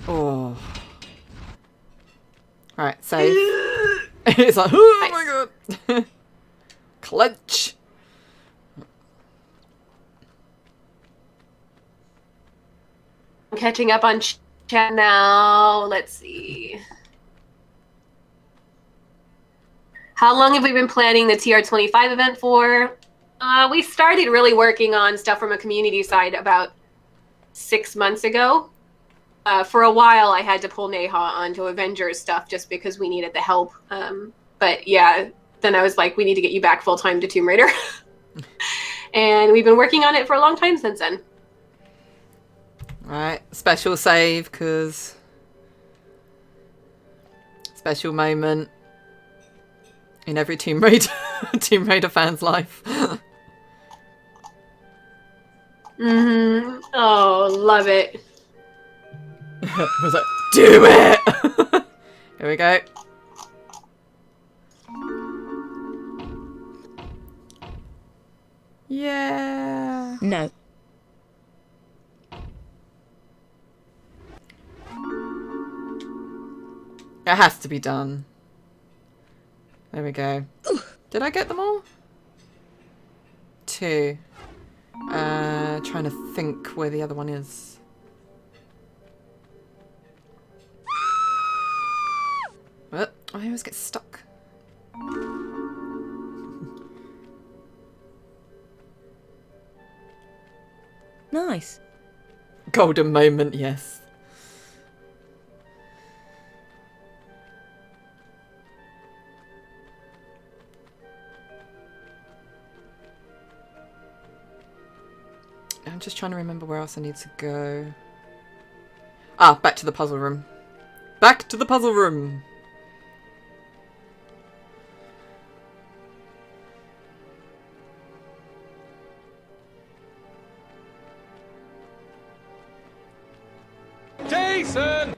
Oh. Alright, save. It's like, oh my god. Clench. I'm catching up on chat now. Let's see. How long have we been planning the TR25 event for? We started really working on stuff from a community side about 6 months ago. For a while, I had to pull Neha onto Avengers stuff just because we needed the help. But yeah, then I was like, we need to get you back full-time to Tomb Raider. And we've been working on it for a long time since then. Right, special save, because special moment in every Tomb Raider fan's life. Oh, love it. I was like, do it! Here we go. Yeah. No. It has to be done. There we go. Did I get them all? 2. Trying to think where the other one is. What? I always get stuck. Nice. Golden moment, yes. I'm just trying to remember where else I need to go. Ah, back to the puzzle room. Back to the puzzle room! Jason!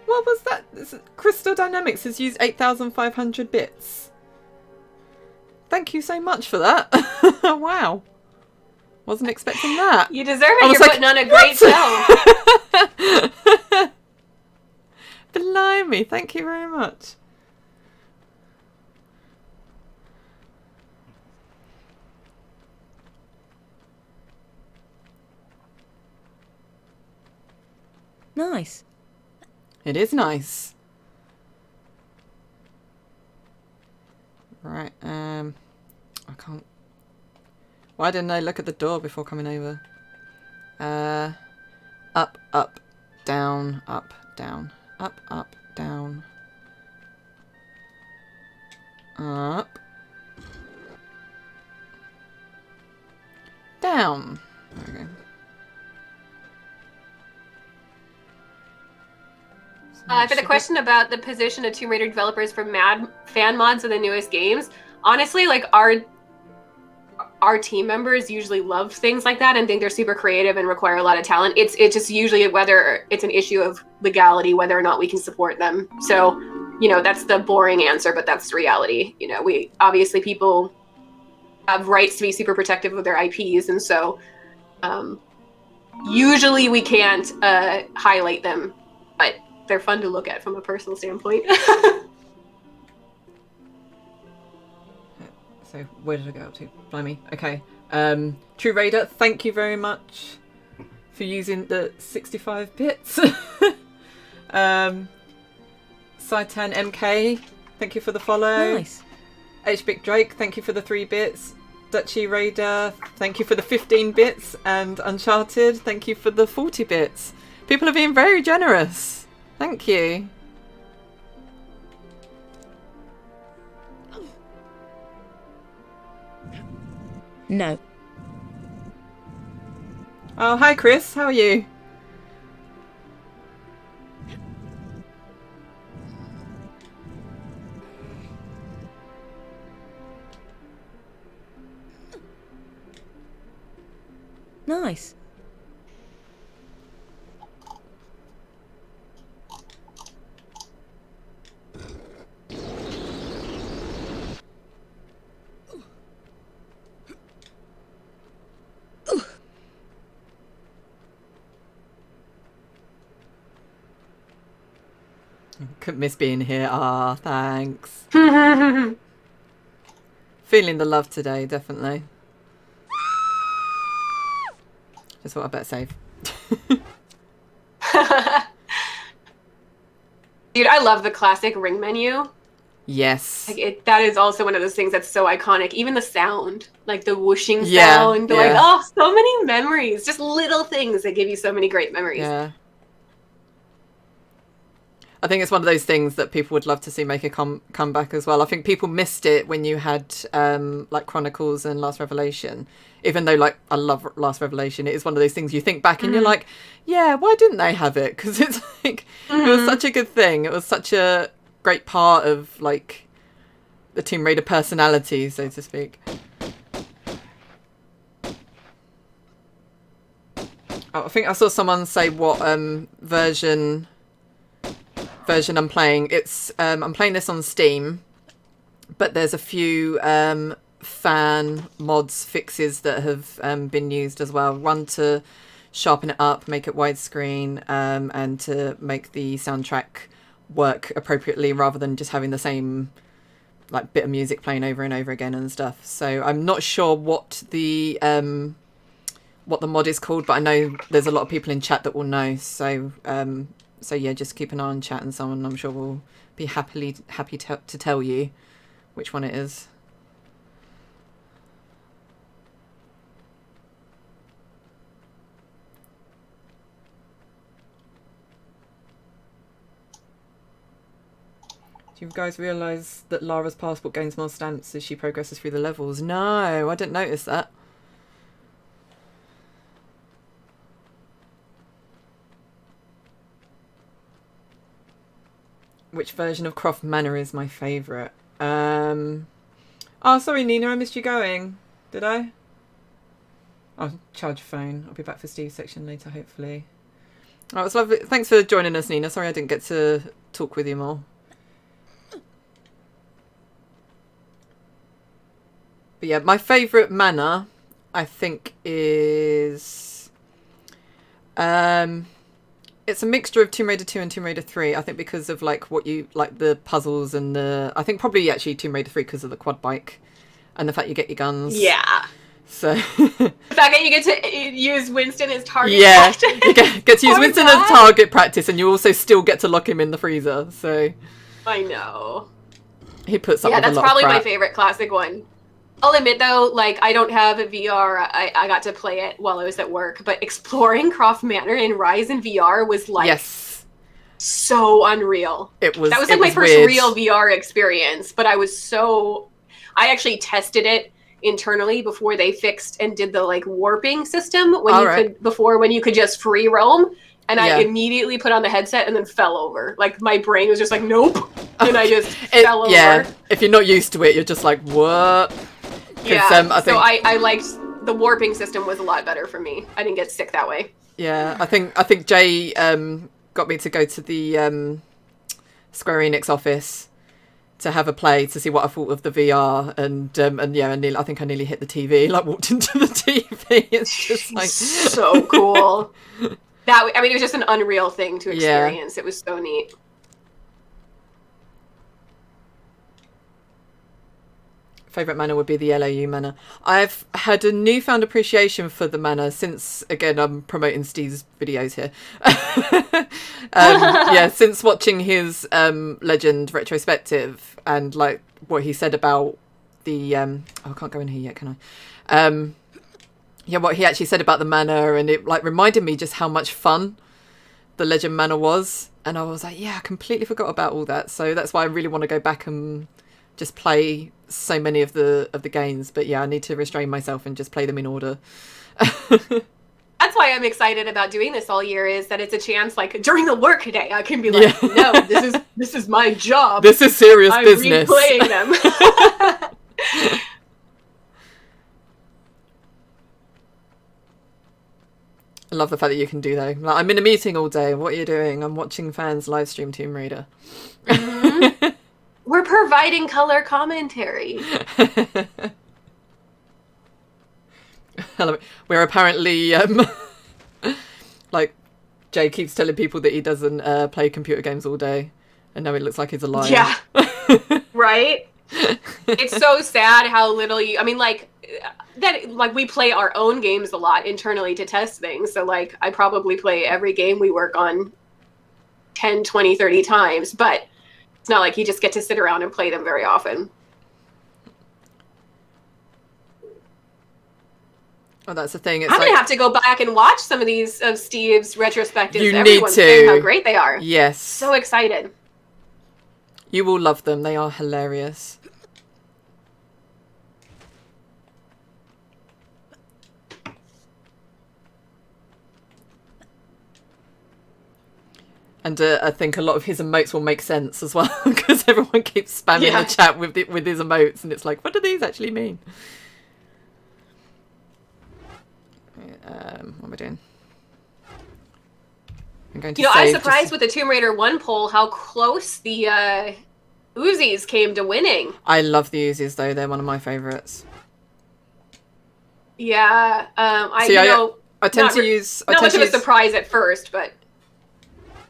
What was that? Crystal Dynamics has used 8,500 bits. Thank you so much for that. Wow. Wasn't expecting that. You deserve it. You're putting on a great show. Blimey, thank you very much. Nice. It is nice. Right, I can't... Why didn't I look at the door before coming over? Up, up, down, up, down. Up, up, down. Up. Down. There we go. For the question about the position of Tomb Raider developers for fan mods of the newest games, honestly, like our team members usually love things like that and think they're super creative and require a lot of talent. It's just usually whether it's an issue of legality, whether or not we can support them. So, you know, that's the boring answer, but that's the reality. You know, we obviously people have rights to be super protective of their IPs, and so usually we can't highlight them, but they're fun to look at from a personal standpoint. So where did I go up to? Blimey. Okay. True Raider, thank you very much for using the 65 bits. Saitan MK, thank you for the follow. Nice. H Big Drake, thank you for the 3 bits. Dutchy Raider, thank you for the 15 bits. And Uncharted, thank you for the 40 bits. People are being very generous. Thank you. No. Oh, hi Chris, how are you? Nice. Couldn't miss being here. Ah, thanks. Feeling the love today, definitely. Just what I better save. Dude, I love the classic ring menu. Yes. Like that is also one of those things that's so iconic. Even the sound, like the whooshing Yeah, sound. yeah. Like, oh, so many memories. Just little things that give you so many great memories. Yeah. I think it's one of those things that people would love to see make a comeback as well. I think people missed it when you had like Chronicles and Last Revelation. Even though, like, I love Last Revelation, it is one of those things you think back and you're like, yeah, why didn't they have it? Because it's like, it was such a good thing. It was such a great part of, like, the Tomb Raider personality, so to speak. Oh, I think I saw someone say what version I'm playing. It's I'm playing this on Steam, but there's a few fan mods fixes that have been used as well. One to sharpen it up, make it widescreen, and to make the soundtrack work appropriately rather than just having the same like bit of music playing over and over again and stuff. So I'm not sure what the mod is called, but I know there's a lot of people in chat that will know. So So yeah, just keep an eye on chat and so on. I'm sure we'll be happy to tell you which one it is. Do you guys realise that Lara's passport gains more stamps as she progresses through the levels? No, I didn't notice that. Which version of Croft Manor is my favourite? Oh, sorry, Nina, I missed you going. Did I? I'll charge your phone. I'll be back for Steve's section later, hopefully. Oh, it was lovely. Thanks for joining us, Nina. Sorry I didn't get to talk with you more. But yeah, my favourite manor, I think, is... it's a mixture of Tomb Raider 2 and Tomb Raider 3. I think because of like what you like, the puzzles and the... I think probably actually Tomb Raider 3 because of the quad bike and the fact you get your guns. Yeah. So... the fact that you get to use Winston as target practice. Yeah, you get to use Winston as target practice, and you also still get to lock him in the freezer. So... I know. He puts up with a lot of that's probably crap. my favorite classic one. I'll admit though, like I don't have a VR. I got to play it while I was at work, but exploring Croft Manor in Rise in VR was like so unreal. That was like my first real VR experience. But I actually tested it internally before they fixed and did the like warping system when you could just free roam. And I immediately put on the headset and then fell over. Like my brain was just like, nope, and I just fell over. Yeah, if you're not used to it, you're just like, what? Yeah, so I liked the warping system was a lot better for me. I didn't get sick that way. Yeah, I think Jay got me to go to the Square Enix office to have a play to see what I thought of the VR, and I think I nearly hit the TV, like walked into the TV. It's just like so cool. It was just an unreal thing to experience. It was so neat. Favourite manor would be the LOU manor. I've had a newfound appreciation for the manor since, again, I'm promoting Steve's videos here. Since watching his Legend retrospective and like what he said about the I can't go in here yet, can I? What he actually said about the manor, and it like reminded me just how much fun the Legend manor was, and I was like, I completely forgot about all that. So that's why I really want to go back and just play so many of the games. But I need to restrain myself and just play them in order. That's why I'm excited about doing this all year, is that it's a chance, like during the work day, I can be like, no, this is my job. This is serious business. I'm replaying them. I love the fact that you can do that. Like, I'm in a meeting all day. What are you doing? I'm watching fans live stream Tomb Raider. Mm-hmm. We're providing color commentary. We're apparently like Jay keeps telling people that he doesn't play computer games all day, and now it looks like he's a liar. Yeah. Right? It's so sad how little we play our own games a lot internally to test things. So like I probably play every game we work on 10, 20, 30 times, but it's not like you just get to sit around and play them very often. Oh, that's the thing. I'm going to have to go back and watch some of these of Steve's retrospectives. You Everyone's need to. saying how great they are. Yes. So excited. You will love them. They are hilarious. And I think a lot of his emotes will make sense as well, because everyone keeps spamming the chat with his emotes, and it's like, what do these actually mean? What am I doing? I'm going to I was surprised with the Tomb Raider 1 poll how close the Uzis came to winning. I love the Uzis, though. They're one of my favourites. Yeah. I tend to use... Not much of a surprise at first, but...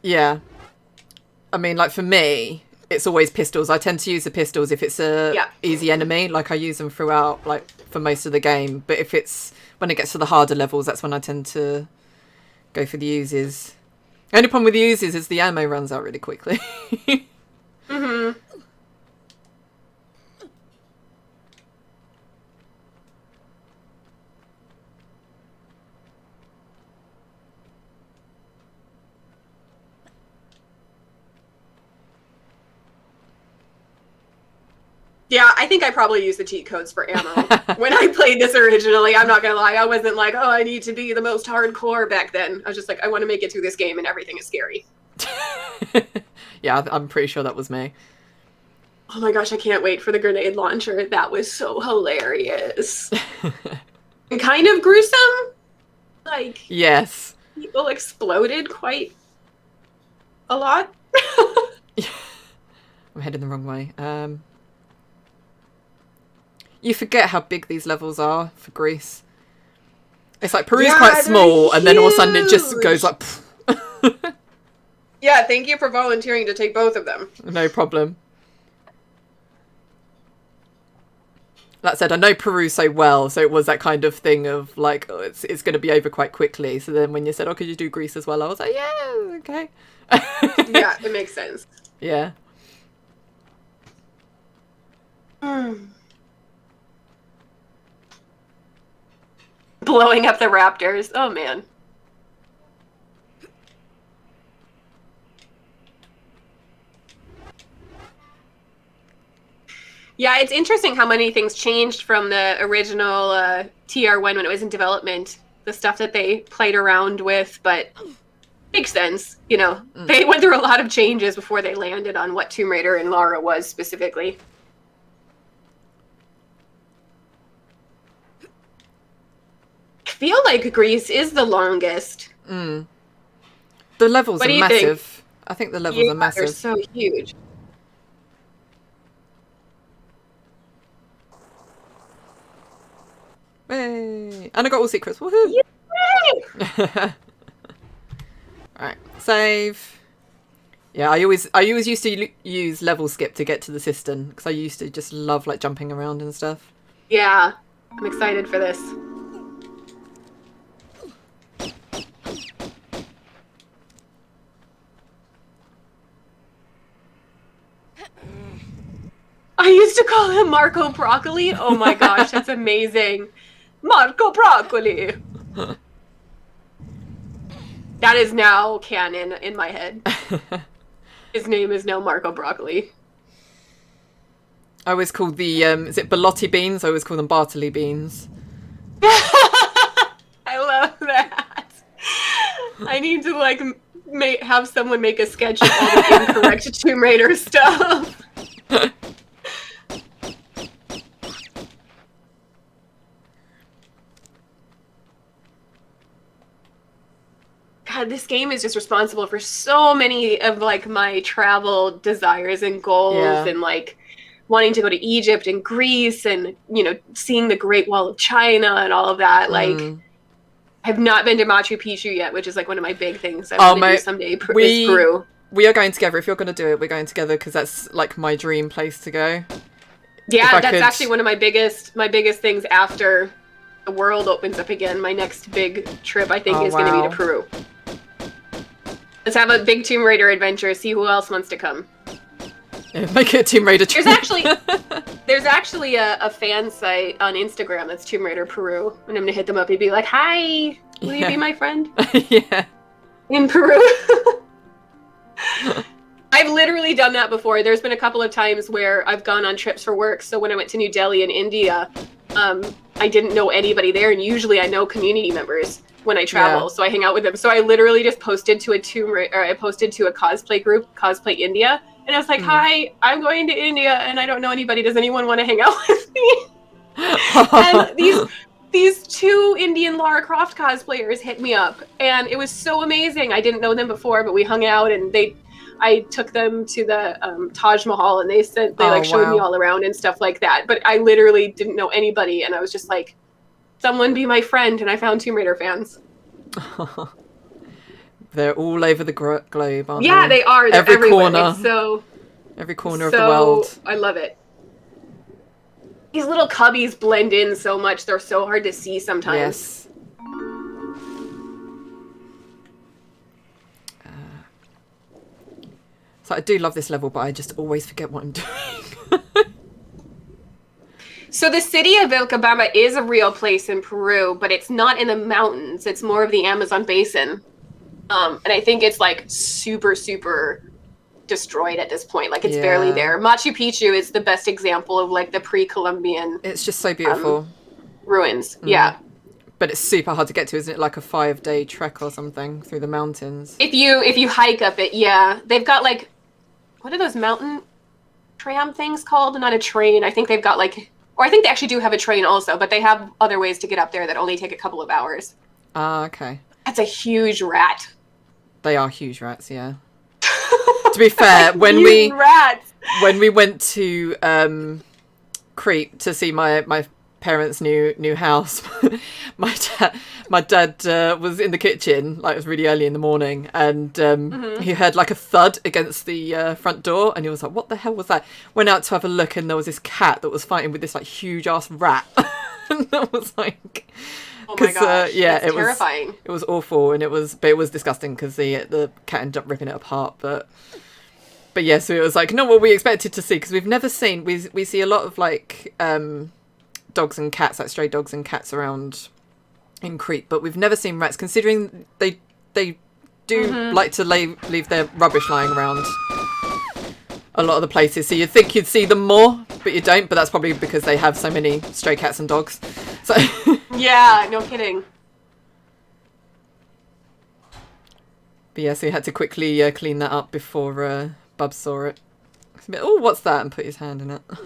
Yeah. I mean, like, for me, it's always pistols. I tend to use the pistols if it's a easy enemy. Like, I use them throughout, like, for most of the game. But when it gets to the harder levels, that's when I tend to go for the Uzis. Only problem with the Uzis is the ammo runs out really quickly. Mm-hmm. Yeah, I think I probably used the cheat codes for ammo. When I played this originally, I'm not gonna lie, I wasn't like, oh, I need to be the most hardcore back then. I was just like, I want to make it through this game and everything is scary. Yeah, I'm pretty sure that was me. Oh my gosh, I can't wait for the grenade launcher. That was so hilarious. And kind of gruesome. Like, yes. People exploded quite a lot. I'm heading the wrong way. You forget how big these levels are for Greece. It's like Peru's quite small, and then all of a sudden it just goes like... Yeah, thank you for volunteering to take both of them. No problem. That said, I know Peru so well, so it was that kind of thing of like, oh, it's going to be over quite quickly. So then when you said, oh, could you do Greece as well? I was like, yeah, okay. Yeah, it makes sense. Yeah. Blowing up the raptors. Oh, man. Yeah, it's interesting how many things changed from the original TR1 when it was in development. The stuff that they played around with, but makes sense. You know, they went through a lot of changes before they landed on what Tomb Raider and Lara was specifically. I feel like Greece is the longest. The levels are massive. Think? I think the levels are massive. They're so huge. Hey. And I got all secrets. Woohoo! Right, save. Yeah, I always used to use level skip to get to the cistern because I used to just love like jumping around and stuff. Yeah, I'm excited for this. I used to call him Marco Broccoli. Oh my gosh, that's amazing. Marco Broccoli. That is now canon in my head. His name is now Marco Broccoli. I always called the, is it Belotti beans? I always call them Bartley beans. I love that. I need to, like, have someone make a sketch of all the incorrect Tomb Raider stuff. God, this game is just responsible for so many of like my travel desires and goals and like wanting to go to Egypt and Greece and, you know, seeing the Great Wall of China and all of that. Like, I've not been to Machu Picchu yet, which is like one of my big things I want to do someday is Peru. We are going together. If you're going to do it, we're going together because that's like my dream place to go. Yeah, that's actually one of my biggest things after the world opens up again. My next big trip, I think, is going to be to Peru. Let's have a big Tomb Raider adventure. See who else wants to come. Yeah, make it a Tomb Raider trip. There's actually a fan site on Instagram that's Tomb Raider Peru, and I'm gonna hit them up and be like, "Hi, will you be my friend?" Yeah. In Peru. I've literally done that before. There's been a couple of times where I've gone on trips for work. So when I went to New Delhi in India, I didn't know anybody there, and usually I know community members when I travel, so I hang out with them. So I literally just posted to a cosplay group, Cosplay India, and I was like, "Hi, I'm going to India, and I don't know anybody. Does anyone want to hang out with me?" And these two Indian Lara Croft cosplayers hit me up, and it was so amazing. I didn't know them before, but we hung out, and I took them to the Taj Mahal, and they showed me all around and stuff like that. But I literally didn't know anybody, and I was just like, someone be my friend, and I found Tomb Raider fans. They're all over the globe, aren't they? Yeah, they are. They're every everywhere. corner. Every corner of the world. I love it. These little cubbies blend in so much. They're so hard to see sometimes. Yes. So I do love this level, but I just always forget what I'm doing. So the city of Vilcabamba is a real place in Peru, but it's not in the mountains. It's more of the Amazon basin. And I think it's like super, super destroyed at this point. Like it's barely there. Machu Picchu is the best example of like the pre-Columbian. It's just so beautiful. Ruins. Yeah. But it's super hard to get to, isn't it? Like a 5-day trek or something through the mountains. If you hike up it, yeah. They've got like, what are those mountain tram things called? Not a train. I think they've got like, or I think they actually do have a train also, but they have other ways to get up there that only take a couple of hours. Ah, okay. That's a huge rat. They are huge rats, yeah. To be fair, when we went to Crete to see my parents' new house, my dad was in the kitchen, like it was really early in the morning, and he heard like a thud against the front door, and he was like, "What the hell was that?" Went out to have a look, and there was this cat that was fighting with this like huge ass rat. And that was like, oh my gosh, yeah, it was terrifying. It was awful, and it was disgusting because the cat ended up ripping it apart, but yeah, so it was like not what we expected to see, because we've never seen, we see a lot of like dogs and cats, like stray dogs and cats around in Crete, but we've never seen rats, considering they do like to leave their rubbish lying around a lot of the places, so you'd think you'd see them more, but you don't, but that's probably because they have so many stray cats and dogs. So yeah, no kidding. But yeah, so he had to quickly clean that up before Bub saw it. Oh, what's that? And put his hand in it. But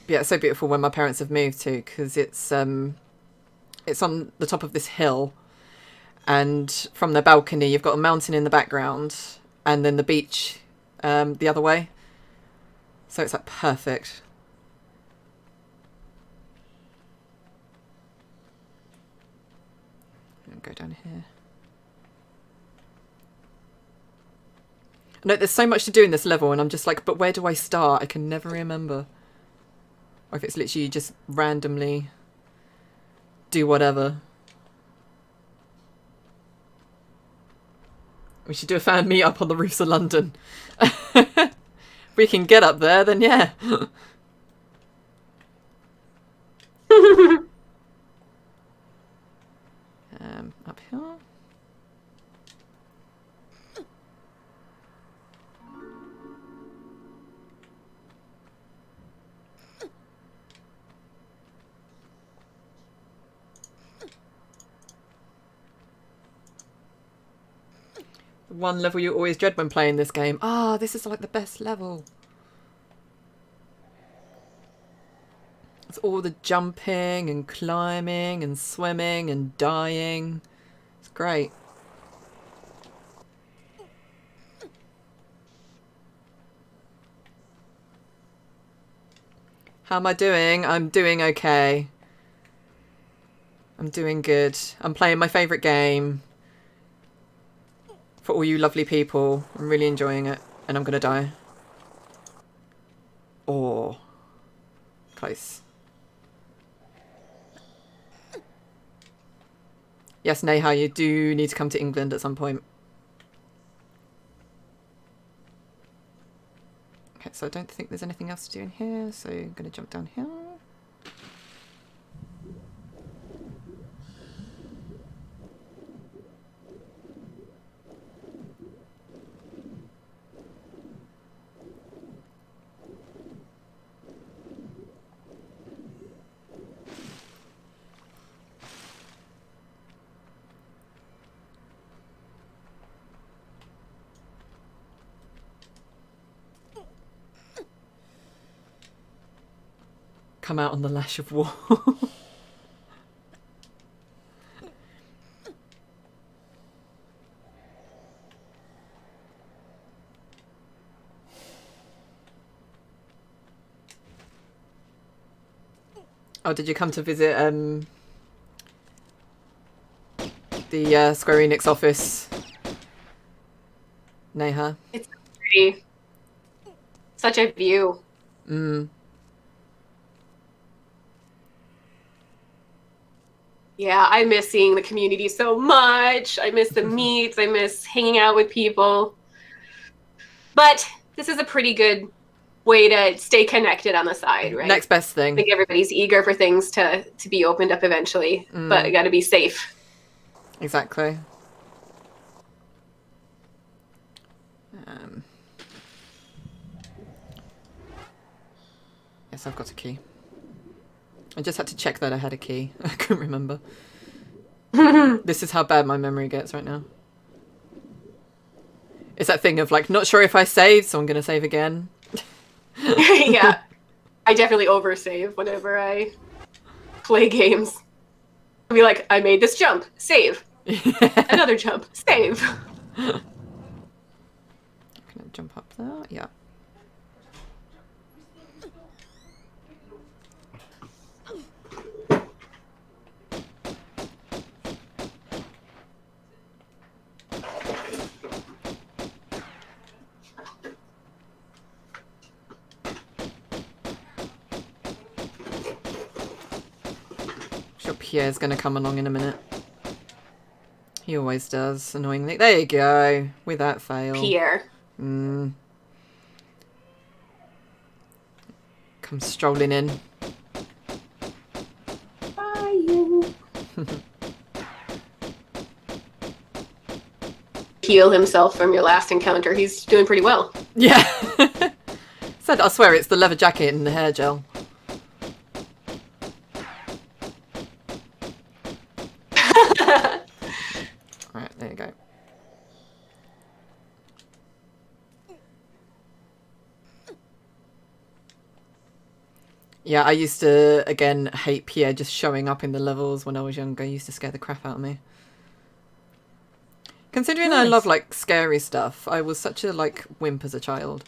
yeah, it's so beautiful when my parents have moved to, because it's on the top of this hill, and from the balcony you've got a mountain in the background, and then the beach the other way. So it's like perfect. Go down here. No, there's so much to do in this level, and I'm just like, but where do I start? I can never remember. Or if it's literally just randomly do whatever. We should do a fan meet up on the roofs of London. If we can get up there, then yeah. Up here. One level you always dread when playing this game. Ah, this is like the best level. It's all the jumping and climbing and swimming and dying. It's great. How am I doing? I'm doing okay. I'm doing good. I'm playing my favourite game. For all you lovely people. I'm really enjoying it. And I'm going to die. Oh. Close. Yes, Neha, you do need to come to England at some point. Okay, so I don't think there's anything else to do in here, so I'm going to jump down here. Come out on the lash of war. Oh, did you come to visit the Square Enix office, Neha? It's pretty. Such a view. Yeah, I miss seeing the community so much. I miss the meets. I miss hanging out with people. But this is a pretty good way to stay connected on the side, right? Next best I thing. think everybody's eager for things to be opened up eventually, but you got to be safe. Exactly. Yes, I've got a key. I just had to check that I had a key. I couldn't remember. This is how bad my memory gets right now. It's that thing of like, not sure if I saved, so I'm going to save again. Yeah. I definitely oversave whenever I play games. I'll be like, I made this jump, save. Another jump, save. Can I jump up there? Yeah. Sure Pierre's going to come along in a minute. He always does, annoyingly. There you go. Without fail. Pierre. Come strolling in. Bye, you. Heal himself from your last encounter. He's doing pretty well. Yeah. Said, I swear it's the leather jacket and the hair gel. Alright, there you go. Yeah, I used to, again, hate Pierre just showing up in the levels when I was younger. It used to scare the crap out of me. Considering I love, like, scary stuff, I was such a, like, wimp as a child.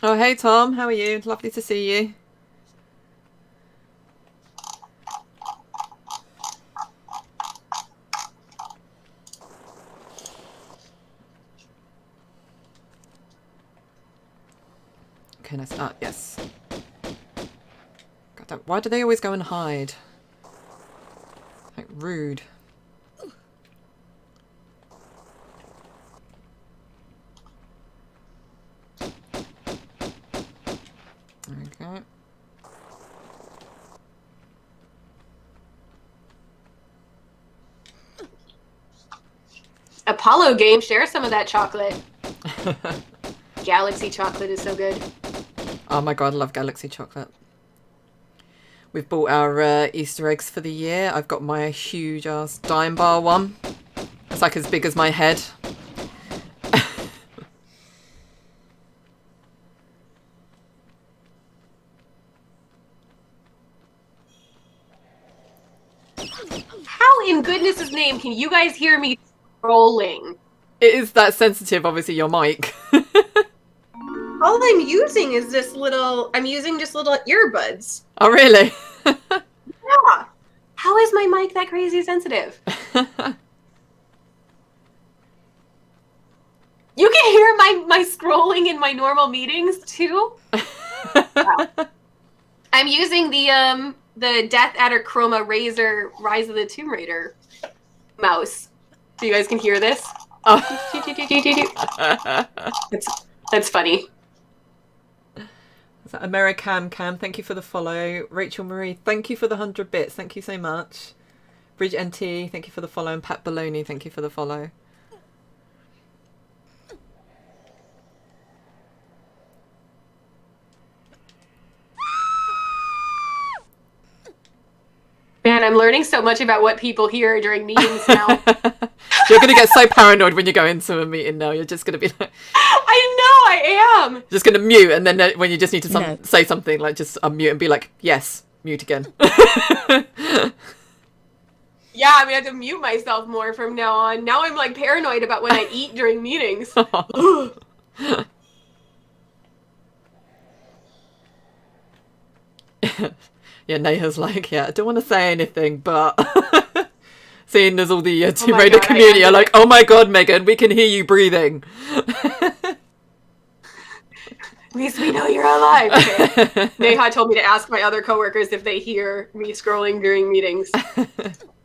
Oh, hey, Tom. How are you? Lovely to see you. Okay, nice. Ah, yes. God damn, why do they always go and hide? Like, rude. Okay. Apollo game, share some of that chocolate. Galaxy chocolate is so good. Oh my god, I love Galaxy chocolate. We've bought our Easter eggs for the year. I've got my huge ass dime bar one. It's like as big as my head. How in goodness' name can you guys hear me scrolling? It is that sensitive, obviously, your mic. All I'm using is I'm using just little earbuds. Oh, really? Yeah. How is my mic that crazy sensitive? You can hear my scrolling in my normal meetings too? Wow. I'm using the Death Adder Chroma Razer Rise of the Tomb Raider mouse. So you guys can hear this. Oh. That's funny. Americam Cam, thank you for the follow. Rachel Marie, thank you for the 100 bits. Thank you so much. Bridge NT, thank you for the follow. And Pat Baloney, thank you for the follow. Man, I'm learning so much about what people hear during meetings now. You're going to get so paranoid when you go into a meeting now. You're just going to be like... I am. Just going to mute, and then when you just need to say something, like just unmute and be like, yes, mute again. Yeah, I have to mute myself more from now on. Now I'm like paranoid about when I eat during meetings. Yeah, Neha's like, yeah, I don't want to say anything, but... Seeing as all the Tomb my Raider God, community are like, oh my god, Megan, we can hear you breathing. At least we know you're alive. Okay. Neha told me to ask my other coworkers if they hear me scrolling during meetings.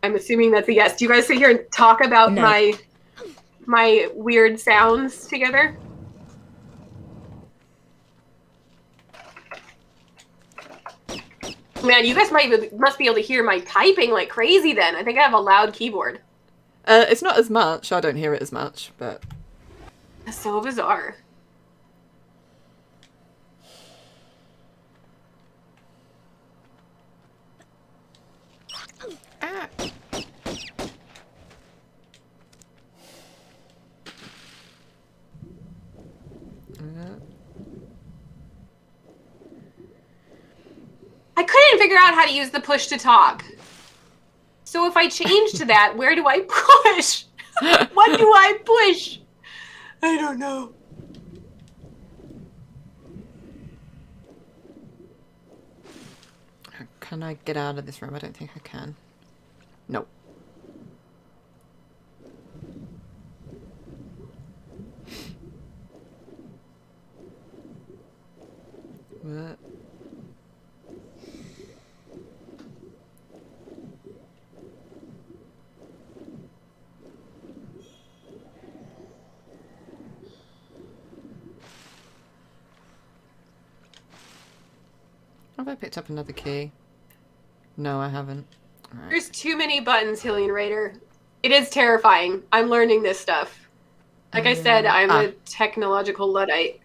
I'm assuming that's a yes. Do you guys sit here and talk about No. my weird sounds together? Man, you guys must be able to hear my typing like crazy then. I think I have a loud keyboard. It's not as much. I don't hear it as much, but... That's so bizarre. Ah. I couldn't figure out how to use the push to talk. So if I change to that, where do I push? What do I push? I don't know. Can I get out of this room? I don't think I can. Nope. What? Have I picked up another key? No, I haven't. Right. There's too many buttons, Hillian Raider. It is terrifying. I'm learning this stuff. Like I said, I'm a technological Luddite.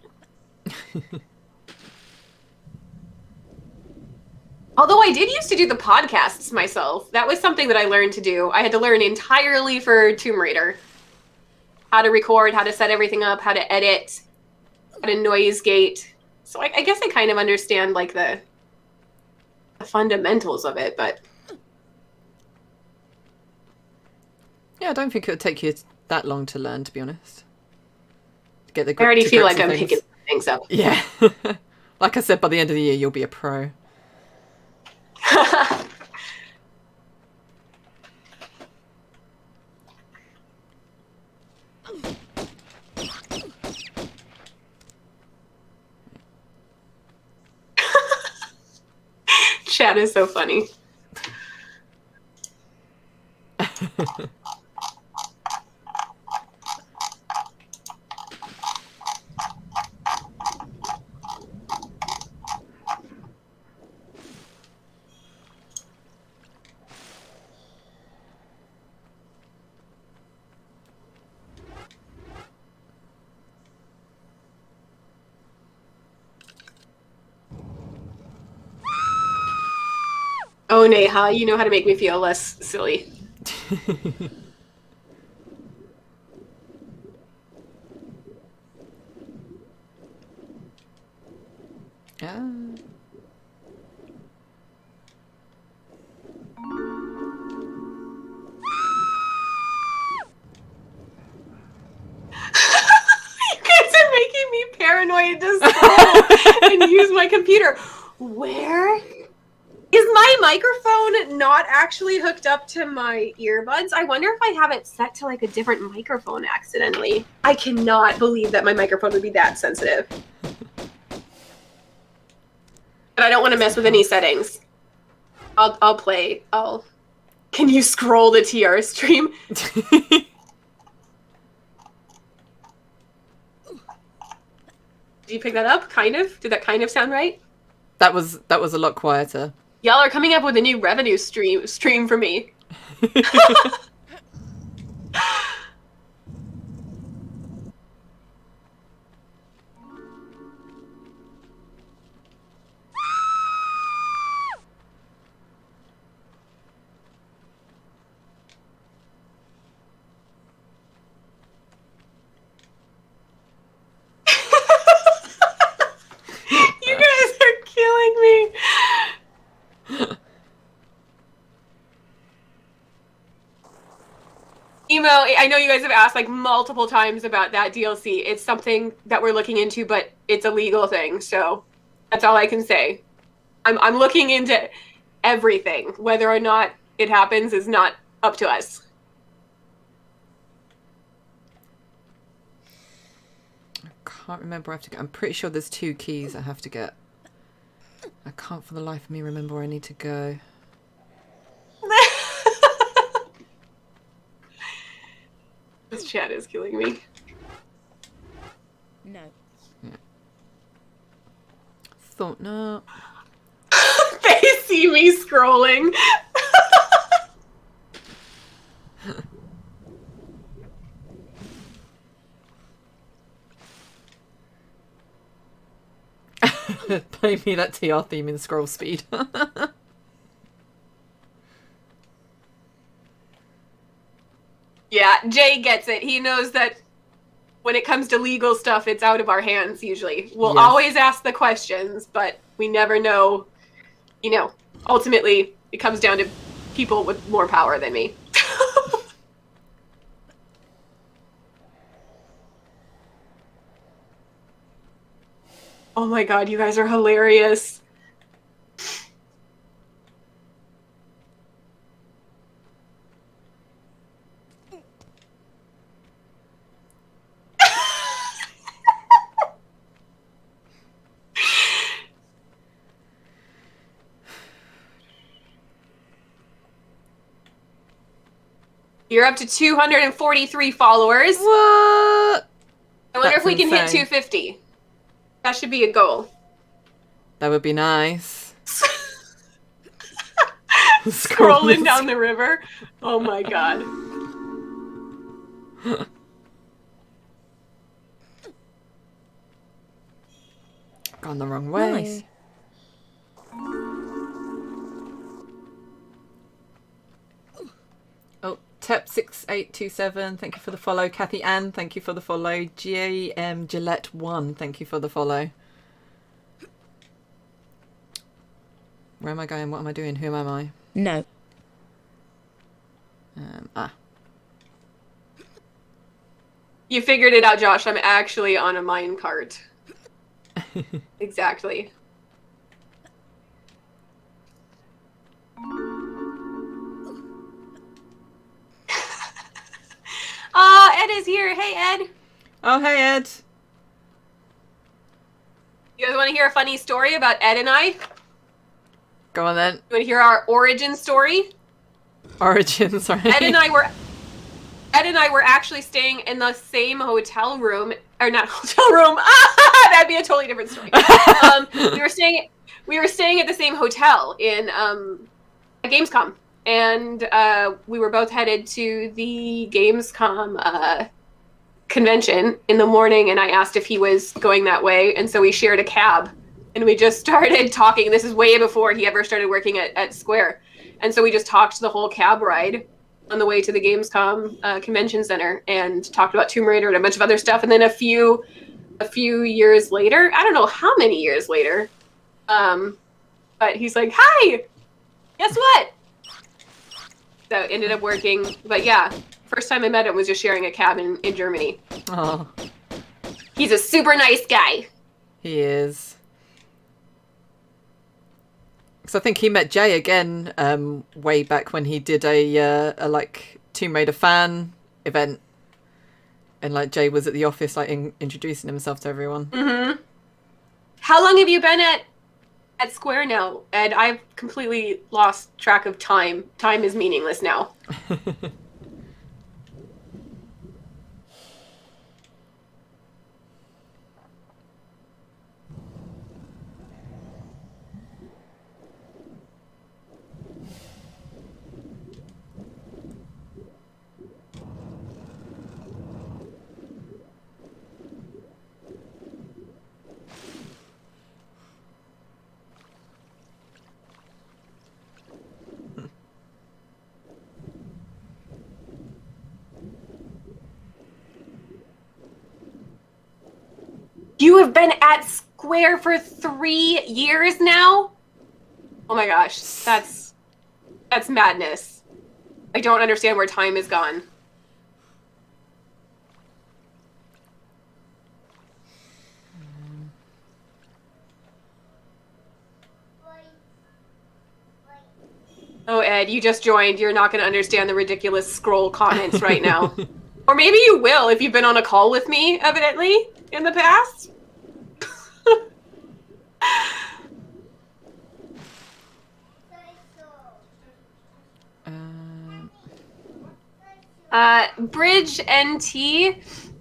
Although I did used to do the podcasts myself. That was something that I learned to do. I had to learn entirely for Tomb Raider. How to record, how to set everything up, how to edit, how to noise gate. So I guess I kind of understand like the fundamentals of it, but... Yeah, I don't think it would take you that long to learn, to be honest. To get the I already feel like I'm picking things up. Yeah. Like I said, by the end of the year, you'll be a pro. Chat is so funny. Oh, Neha, you know how to make me feel less silly. Ah. You guys are making me paranoid to scroll and use my computer. Where is my microphone not actually hooked up to my earbuds? I wonder if I have it set to like a different microphone accidentally. I cannot believe that my microphone would be that sensitive. But I don't want to mess with any settings. I'll play. Can you scroll the TR stream? Did you pick that up? Kind of? Did that kind of sound right? That was a lot quieter. Y'all are coming up with a new revenue stream for me. You guys are killing me. Emo, I know you guys have asked like multiple times about that DLC. It's something that we're looking into, but it's a legal thing, so that's all I can say. I'm looking into everything. Whether or not it happens is not up to us. can't remember where I have to go. I'm pretty sure there's 2 keys I have to get. I can't for the life of me remember where I need to go. This chat is killing me. No. Yeah. Thought not. They see me scrolling. Play me that TR theme in scroll speed. Yeah, Jay gets it. He knows that when it comes to legal stuff, it's out of our hands usually. We'll Yes. always ask the questions, but we never know, you know, ultimately it comes down to people with more power than me. Oh my god, you guys are hilarious. You're up to 243 followers. What? I wonder That's if we can hit insane. 250. That should be a goal. That would be nice. Scrolling down the river. Oh my god. Gone the wrong way. Nice. Oh, Tep6827, thank you for the follow. Kathy Ann, thank you for the follow. GM Gillette1, thank you for the follow. Where am I going? What am I doing? Who am I? No. You figured it out, Josh. I'm actually on a minecart. Exactly. Ed is here. Hey, Ed. Oh, hey, Ed. You guys want to hear a funny story about Ed and I? Go on then. You want to hear our origin story? Origin, sorry. Ed and I were actually staying in the same hotel room, or not hotel room. That'd be a totally different story. We were staying at the same hotel in a Gamescom, and we were both headed to the Gamescom convention in the morning. And I asked if he was going that way, and so we shared a cab, and we just started talking. This is way before he ever started working at Square, and so we just talked the whole cab ride on the way to the Gamescom convention center and talked about Tomb Raider and a bunch of other stuff. And then a few years later, I don't know how many years later, but he's like, "Hi, guess what?" So it ended up working. But yeah, first time I met him was just sharing a cab in Germany. Oh, He's a super nice guy. he is. Because I think he met Jay again way back when he did a like Tomb Raider fan event, and like Jay was at the office like introducing himself to everyone. Mm-hmm. How long have you been at Square now? Ed, I've completely lost track of time. Time is meaningless now. You have been at Square for 3 years now? Oh my gosh, that's madness. I don't understand where time has gone. Oh, Ed, you just joined. You're not going to understand the ridiculous scroll comments right now. Or maybe you will if you've been on a call with me, evidently. in the past. Bridge NT,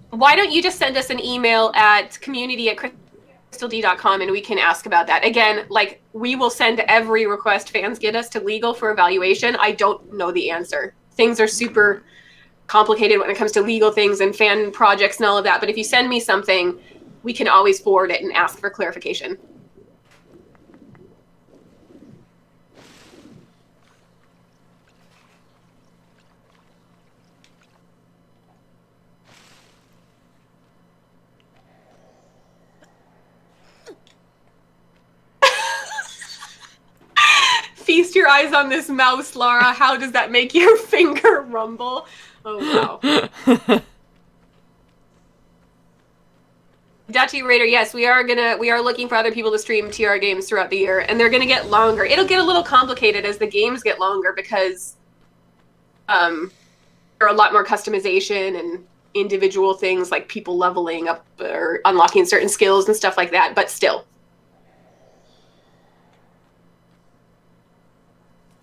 why don't you just send us an email at community@crystald.com and we can ask about that. Again, like, we will send every request fans get us to legal for evaluation. I don't know the answer. Things are super complicated when it comes to legal things and fan projects and all of that. But if you send me something, we can always forward it and ask for clarification. Feast your eyes on this mouse, Laura. How does that make your finger rumble? Oh, wow. Dachi Raider, yes, we are looking for other people to stream TR games throughout the year, and they're gonna get longer. It'll get a little complicated as the games get longer because there are a lot more customization and individual things like people leveling up or unlocking certain skills and stuff like that, but still.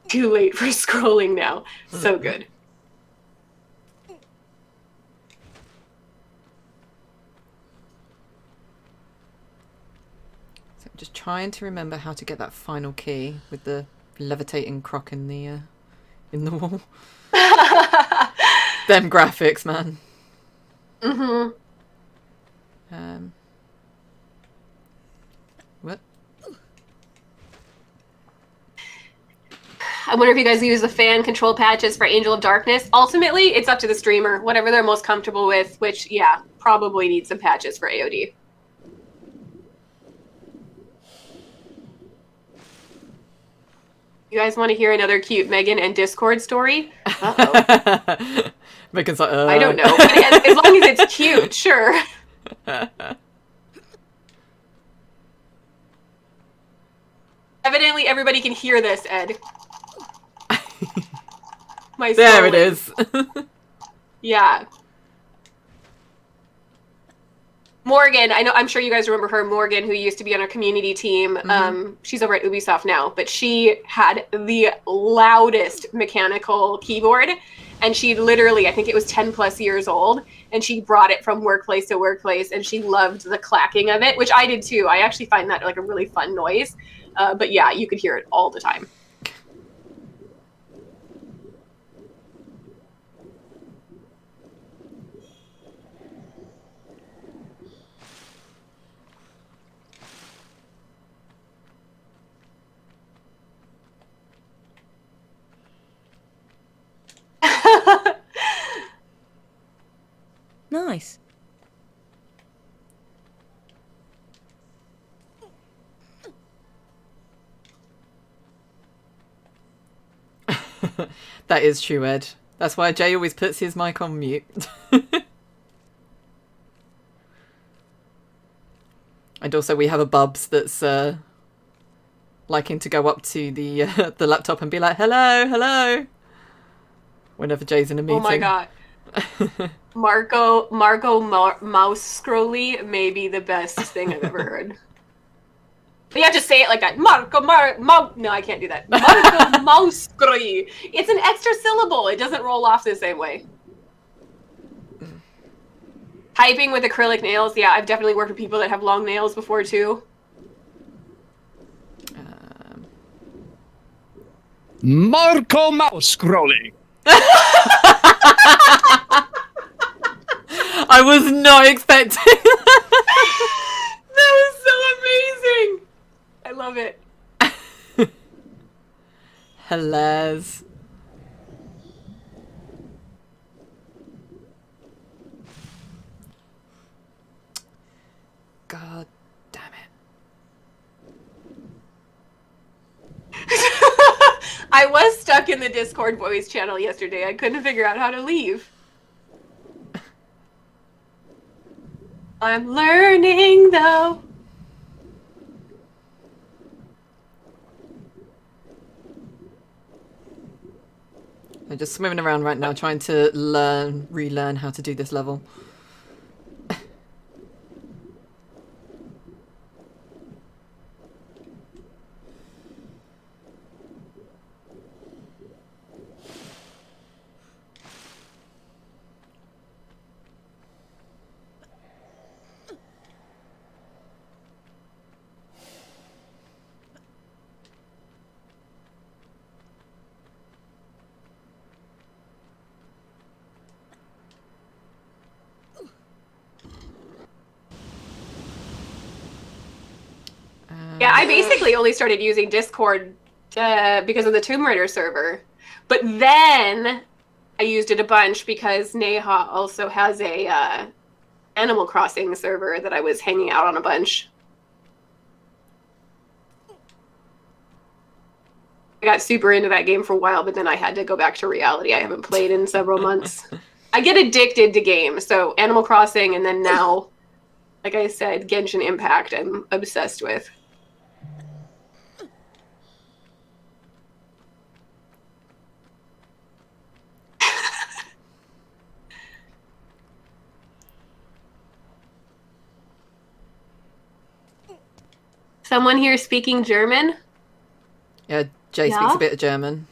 Too late for scrolling now. So good. So I'm just trying to remember how to get that final key with the levitating croc in the wall. Them graphics, man. Mm-hmm. What? I wonder if you guys use the fan control patches for Angel of Darkness. Ultimately, it's up to the streamer, whatever they're most comfortable with, which, yeah, probably need some patches for AOD. You guys want to hear another cute Megan and Discord story? Uh-oh. Megan's like, I don't know, but as long as it's cute, sure. Evidently, everybody can hear this, Ed. My there it is. Yeah. Morgan, I'm sure you guys remember her, Morgan, who used to be on our community team. Mm-hmm. She's over at Ubisoft now, but she had the loudest mechanical keyboard, and she literally, I think it was 10 plus years old, and she brought it from workplace to workplace, and she loved the clacking of it, which I did too. I actually find that like a really fun noise. But yeah, you could hear it all the time. Nice. That is true, Ed. That's why Jay always puts his mic on mute. And also we have a Bubs that's liking to go up to the laptop and be like, hello, hello, whenever Jay's in a meeting. Oh my god. Marco mouse scrolly may be the best thing I've ever heard. But you have to say it like that. No, I can't do that. Marco mouse scrolly. It's an extra syllable. It doesn't roll off the same way. Typing with acrylic nails. Yeah, I've definitely worked with people that have long nails before too. Marco mouse scrolling. I was not expecting That is so amazing. I love it. Hilarious. God damn it. I was stuck in the Discord voice channel yesterday. I couldn't figure out how to leave. I'm learning, though. I'm just swimming around right now trying to relearn how to do this level. Yeah, I basically only started using Discord because of the Tomb Raider server. But then I used it a bunch because Neha also has a Animal Crossing server that I was hanging out on a bunch. I got super into that game for a while, but then I had to go back to reality. I haven't played in several months. I get addicted to games, so Animal Crossing, and then now, like I said, Genshin Impact I'm obsessed with. Someone here speaking German? Yeah, Jay speaks a bit of German.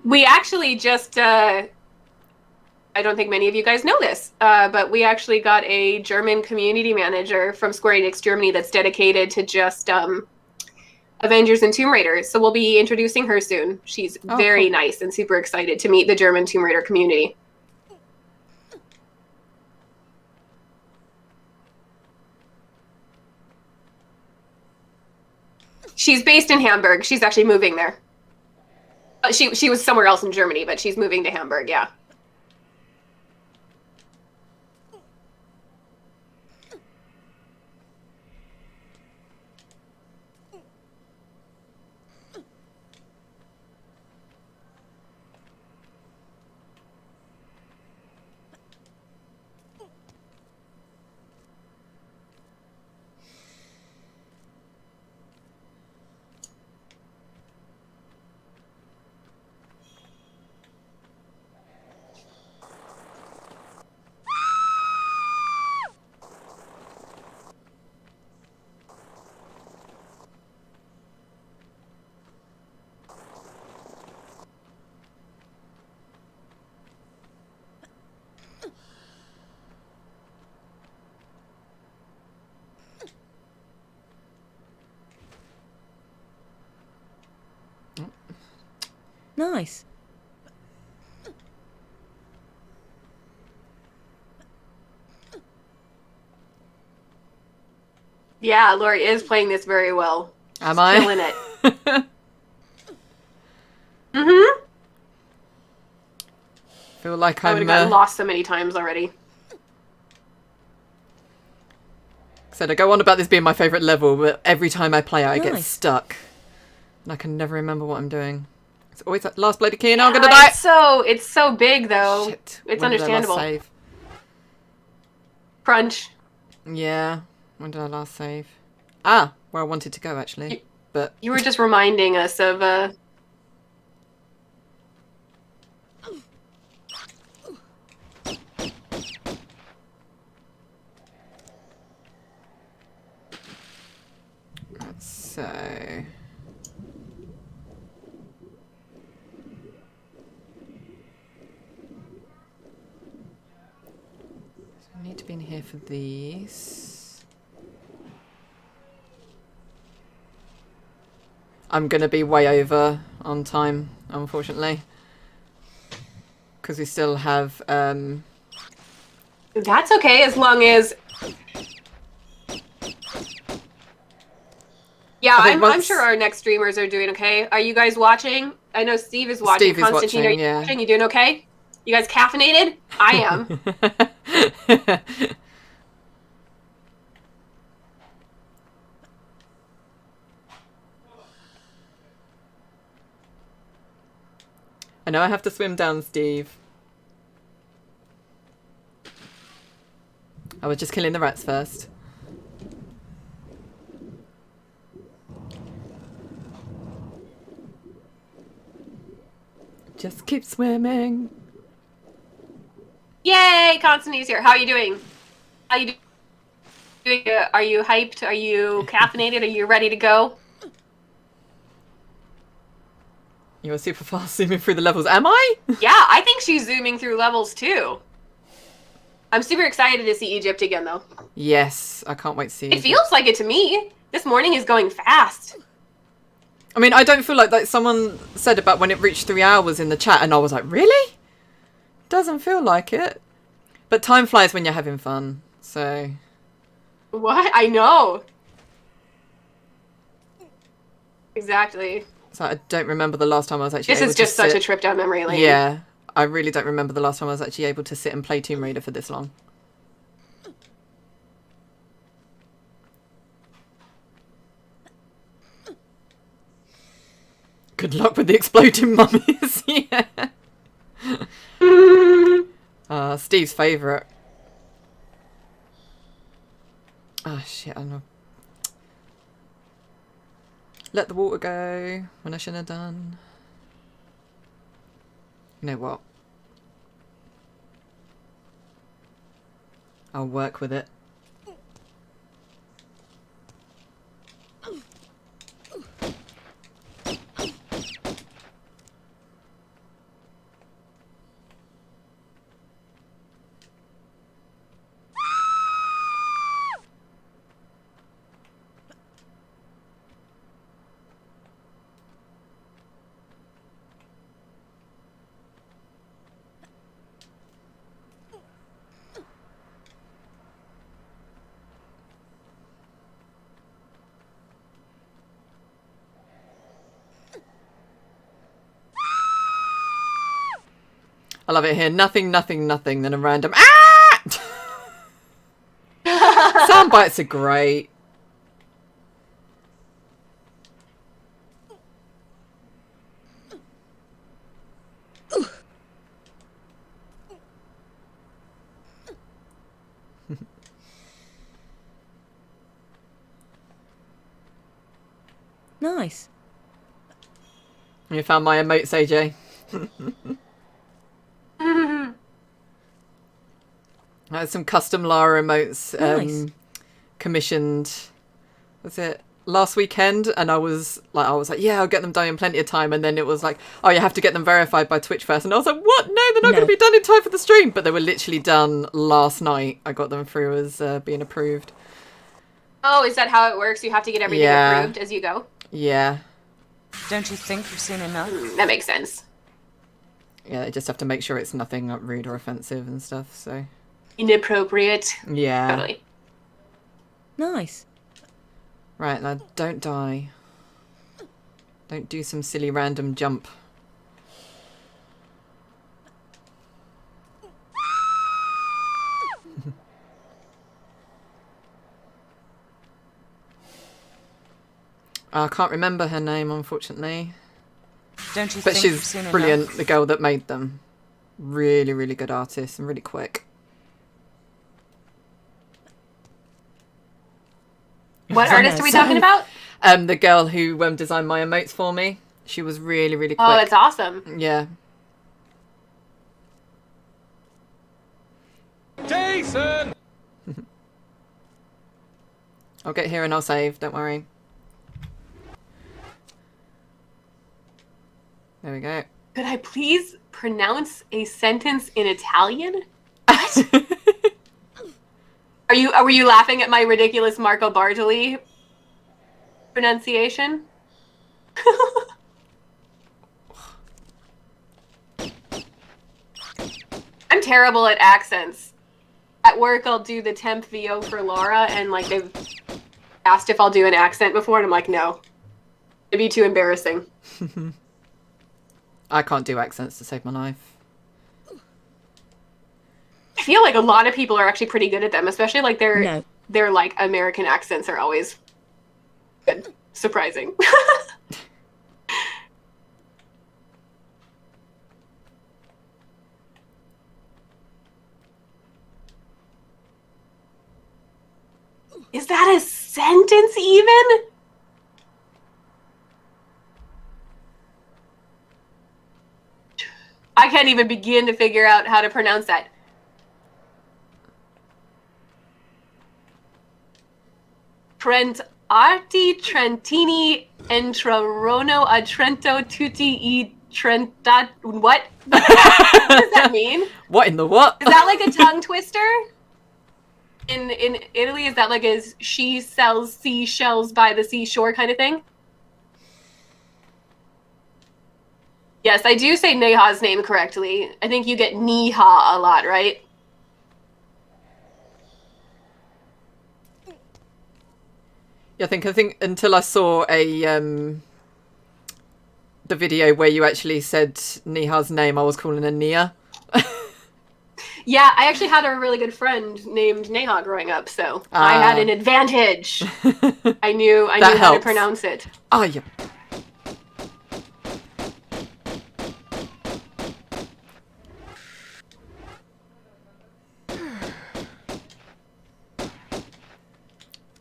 We actually just, I don't think many of you guys know this, but we actually got a German community manager from Square Enix Germany that's dedicated to just Avengers and Tomb Raider. So we'll be introducing her soon. She's very nice and super excited to meet the German Tomb Raider community. She's based in Hamburg. She's actually moving there. She was somewhere else in Germany, but she's moving to Hamburg, yeah. Nice. Yeah, Lori is playing this very well. Am I? Killing it. Mm-hmm. Feel like I would have gotten lost so many times already. Said I go on about this being my favourite level, but every time I play it, I get Nice. stuck. And I can never remember what I'm doing. It's always that last bloody key and I'm gonna die! It's so big, though. Shit. It's When did I last understandable. save? Crunch. Yeah. When did I last save? Ah, where I wanted to go, actually. But You were just reminding us of, So... I need to be in here for these. I'm gonna be way over on time, unfortunately. Because we still have, That's okay, as long as... Yeah, I'm sure our next streamers are doing okay. Are you guys watching? I know Steve is watching. Steve is Constantine, watching, are you watching? You doing okay? You guys caffeinated? I am. I know I have to swim down, Steve. I was just killing the rats first. Just keep swimming. Yay! Constantine's here. How are you doing? How you doing? Are you hyped? Are you caffeinated? Are you ready to go? You're super fast zooming through the levels. Am I? Yeah, I think she's zooming through levels too. I'm super excited to see Egypt again, though. Yes, I can't wait to see It feels like it to me. This morning is going fast. I mean, I don't feel like someone said about when it reached 3 hours in the chat, and I was like, really? Doesn't feel like it. But time flies when you're having fun, so... What? I know. Exactly. So I don't remember the last time I was actually This able is just to such sit. a trip down memory lane. Yeah, I really don't remember the last time I was actually able to sit and play Tomb Raider for this long. Good luck with the exploding mummies. Yeah. Steve's favourite. Oh shit, I know. Let the water go when I shouldn't have done. You know what? I'll work with it. I love it here. Nothing, nothing, nothing. Then a random sound bites are great. Nice. You found my emotes, AJ. I had some custom Lara emotes Nice. commissioned. Was it last weekend? And I was like, yeah, I'll get them done in plenty of time. And then it was like, oh, you have to get them verified by Twitch first. And I was like, what? No, they're not going to be done in time for the stream. But they were literally done last night. I got them through as being approved. Oh, is that how it works? You have to get everything approved as you go? Yeah. Don't you think you've seen enough? That makes sense. Yeah, they just have to make sure it's nothing rude or offensive and stuff, so. Inappropriate. Yeah. Totally. Nice. Right, now don't die. Don't do some silly random jump. I can't remember her name, unfortunately. Don't you But think you've she's seen brilliant, enough? the girl that made them. Really, really good artist and really quick. What artist are we talking about? The girl who designed my emotes for me. She was really, really quick. Oh, that's awesome. Yeah. Jason! I'll get here and I'll save, don't worry. There we go. Could I please pronounce a sentence in Italian? What? Were you laughing at my ridiculous Marco Bartoli pronunciation? I'm terrible at accents. At work, I'll do the temp VO for Laura, and like they've asked if I'll do an accent before, and I'm like, no. It'd be too embarrassing. I can't do accents to save my life. I feel like a lot of people are actually pretty good at them, especially like their like American accents are always good. Surprising. Is that a sentence even? I can't even begin to figure out how to pronounce that. Trent Arti Trentini Entrarono a Trento Tutti e Trenta. What? What does that mean? What in the what? Is that like a tongue twister? In Italy, is that like a she sells seashells by the seashore kind of thing? Yes, I do say Neha's name correctly. I think you get Neha a lot, right? Yeah, I think until I saw the video where you actually said Niha's name, I was calling her Nia. Yeah, I actually had a really good friend named Neha growing up, so I had an advantage. I knew how to pronounce it. Oh, yeah.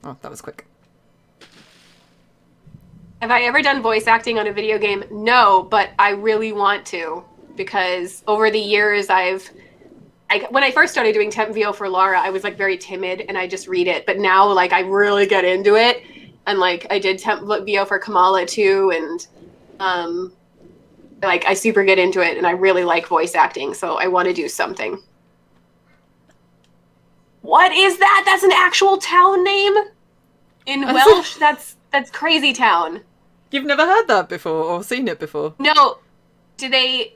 Oh, that was quick. Have I ever done voice acting on a video game? No, but I really want to, because over the years when I first started doing temp VO for Lara, I was like very timid and I just read it. But now like I really get into it, and like I did temp VO for Kamala too, and like I super get into it, and I really like voice acting, so I want to do something. What is that? That's an actual town name in Welsh. That's Crazy Town. You've never heard that before or seen it before? No. Do they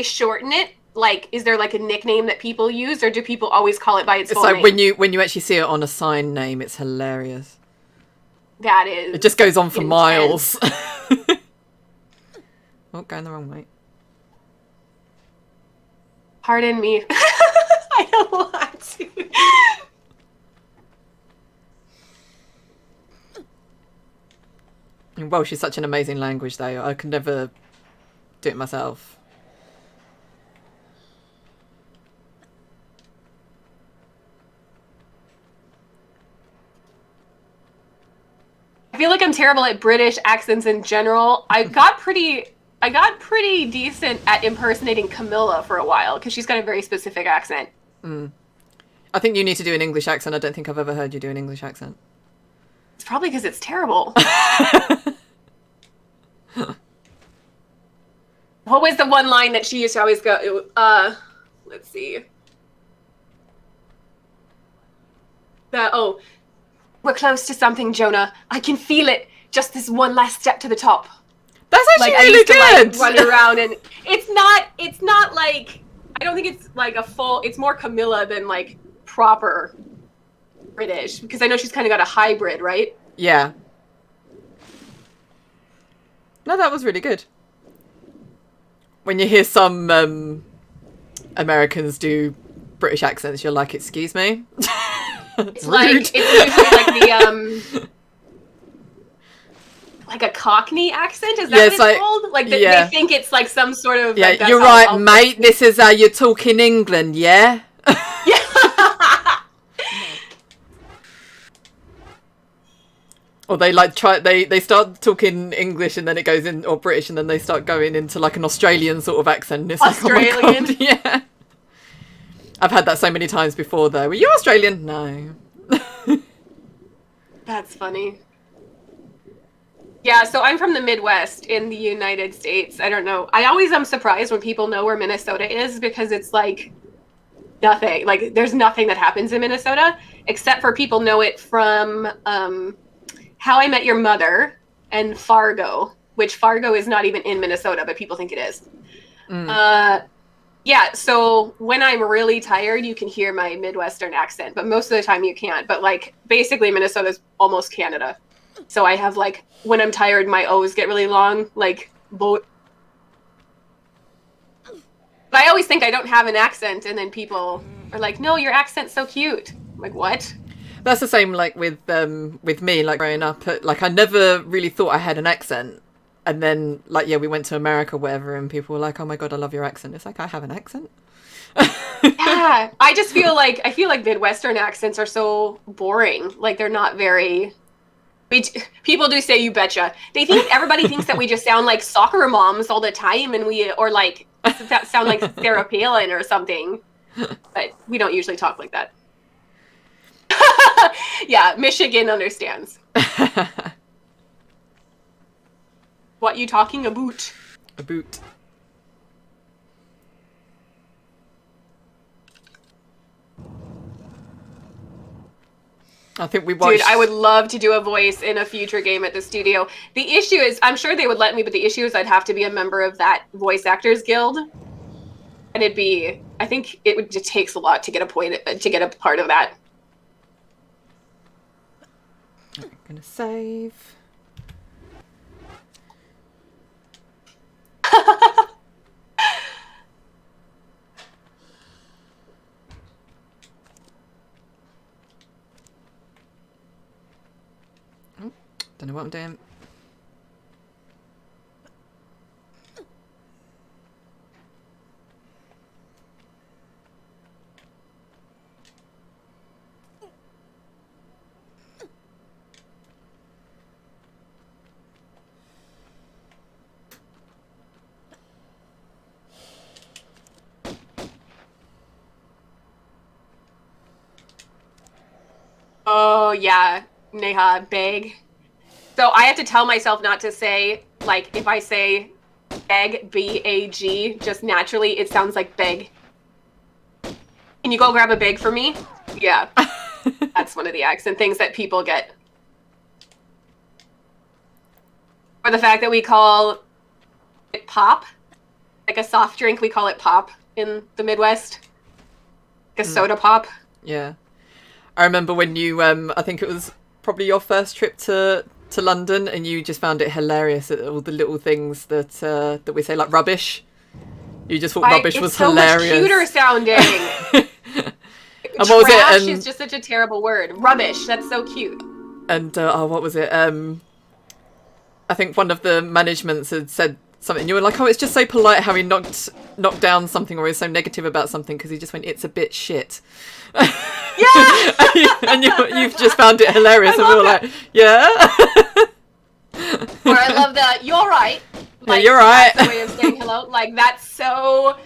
shorten it? Like, is there like a nickname that people use, or do people always call it by its full name? It's like when you actually see it on a sign name, it's hilarious. That is. It just goes on for intense. miles. Oh, going the wrong way. Pardon me. I don't want to. Welsh is such an amazing language, though. I could never do it myself. I feel like I'm terrible at British accents in general. I got pretty decent at impersonating Camilla for a while, because she's got a very specific accent. I think you need to do an English accent. I don't think I've ever heard you do an English accent. It's probably because it's terrible. What was the one line that she used to always go? Let's see. We're close to something, Jonah. I can feel it. Just this one last step to the top. That's actually like, really I used good. To, like, run around, and it's not like, I don't think it's like a full. It's more Camilla than like proper British, because I know she's kind of got a hybrid, right? Yeah. No, that was really good. When you hear some Americans do British accents, you're like, excuse me? It's like, it's usually like the, like a Cockney accent, is that what it's like, called? Like, they think it's like some sort of... Yeah, like, that's you're right, mate. This is how you talk in England, yeah? Yeah. Or they like they start talking English and then it goes in, or British, and then they start going into like an Australian sort of accent. It's Australian? Like, oh my God, yeah. I've had that so many times before though. Were you Australian? No. That's funny. Yeah, so I'm from the Midwest in the United States. I don't know. I always am surprised when people know where Minnesota is, because it's like nothing. Like, there's nothing that happens in Minnesota, except for people know it from How I Met Your Mother and Fargo, which Fargo is not even in Minnesota, but people think it is. Yeah, so when I'm really tired, you can hear my Midwestern accent, but most of the time you can't. But like, basically Minnesota's almost Canada. So I have like, when I'm tired, my O's get really long, like, but I always think I don't have an accent, and then people are like, no, your accent's so cute. I'm like, what? That's the same like with me, like growing up, like I never really thought I had an accent. And then, like, yeah, we went to America, whatever, and people were like, "Oh my God, I love your accent." It's like, I have an accent. Yeah, I just feel like Midwestern accents are so boring. Like, they're not very. People do say "you betcha." They think everybody thinks that we just sound like soccer moms all the time, and or like sound like Sarah Palin or something. But we don't usually talk like that. Yeah, Michigan understands. What you talking about? A boot. I think we watched... Dude, I would love to do a voice in a future game at the studio. The issue is, I'm sure they would let me, but the issue is I'd have to be a member of that voice actors guild. And I think it just takes a lot to get a part of that. Gonna save. Don't know what I'm doing. Oh, yeah. Neha, beg. So I have to tell myself not to say, like, if I say beg, B-A-G, just naturally, it sounds like beg. Can you go grab a bag for me? Yeah. That's one of the accent things that people get. Or the fact that we call it pop. Like a soft drink, we call it pop in the Midwest. Like a soda pop. Yeah. I remember when you, I think it was probably your first trip to London, and you just found it hilarious at all the little things that that we say, like rubbish. You just thought rubbish was hilarious. It's so much cuter sounding. And what was it? Trash is just such a terrible word. Rubbish. That's so cute. And what was it? I think one of the managements had said something. You were like, "Oh, it's just so polite how he knocked down something, or he's so negative about something," because he just went, "It's a bit shit." Yeah. and you've just found it hilarious, and we were like, "Yeah." Or I love the "you're right." Like, you're right. That's the way of saying hello. Like that's so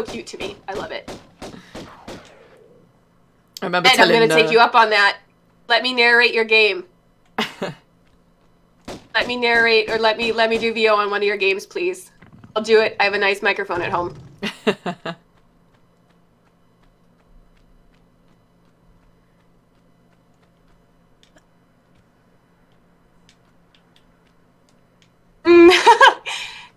cute to me. I love it. I remember and I'm going to take you up on that. Let me narrate your game. Let me narrate, or let me do VO on one of your games, please. I'll do it. I have a nice microphone at home.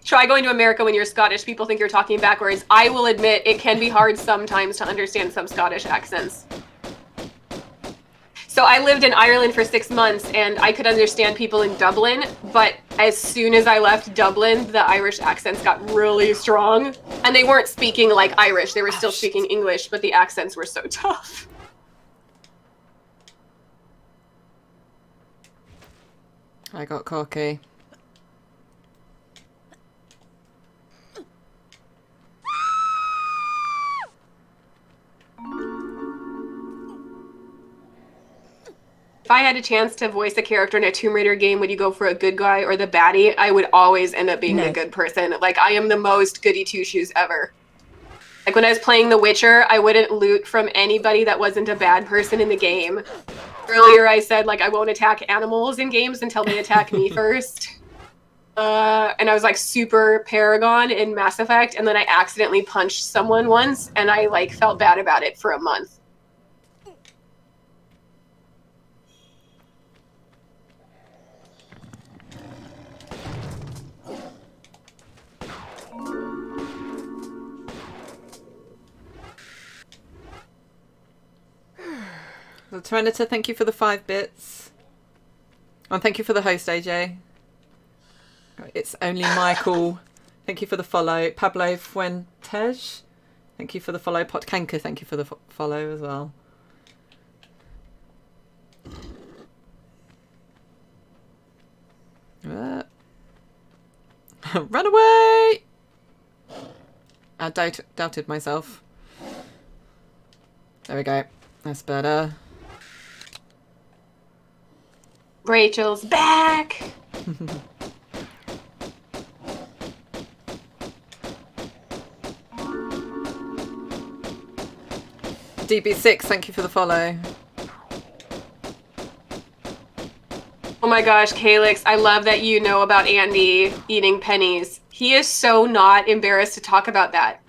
Try going to America when you're Scottish. People think you're talking backwards. I will admit it can be hard sometimes to understand some Scottish accents. So I lived in Ireland for 6 months, and I could understand people in Dublin, but as soon as I left Dublin, the Irish accents got really strong. And they weren't speaking like Irish. They were still speaking English, but the accents were so tough. I got cocky. If I had a chance to voice a character in a Tomb Raider game, would you go for a good guy or the baddie? I would always end up being the good person. Like, I am the most goody two-shoes ever. Like, when I was playing The Witcher, I wouldn't loot from anybody that wasn't a bad person in the game. Earlier I said, like, I won't attack animals in games until they attack me first. And I was, like, super Paragon in Mass Effect, and then I accidentally punched someone once, and I, like, felt bad about it for a month. So Serenita, thank you for the 5 bits. And thank you for the host, AJ. It's only Michael. Thank you for the follow. Pablo Fuentes. Thank you for the follow. Potkanka, thank you for the follow as well. Run away! I doubted myself. There we go. That's better. Rachel's back! DB6, thank you for the follow. Oh my gosh, Calyx, I love that you know about Andy eating pennies. He is so not embarrassed to talk about that.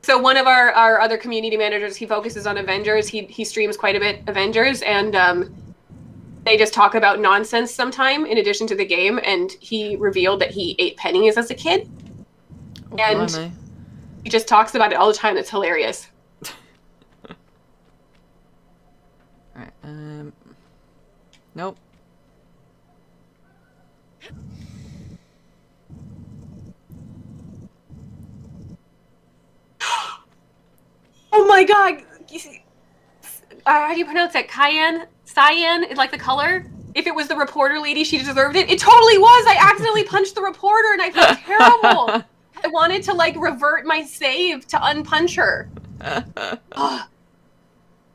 So one of our other community managers, he focuses on Avengers. He streams quite a bit Avengers, and they just talk about nonsense sometime in addition to the game, and he revealed that he ate pennies as a kid. Oh, and blimey. he just talks about it all the time. It's hilarious. Right, Nope. Oh my god! How do you pronounce that? Cyan? Cyan? Like the color? If it was the reporter lady, she deserved it. It totally was! I accidentally punched the reporter and I felt terrible! I wanted to, like, revert my save to unpunch her. Oh,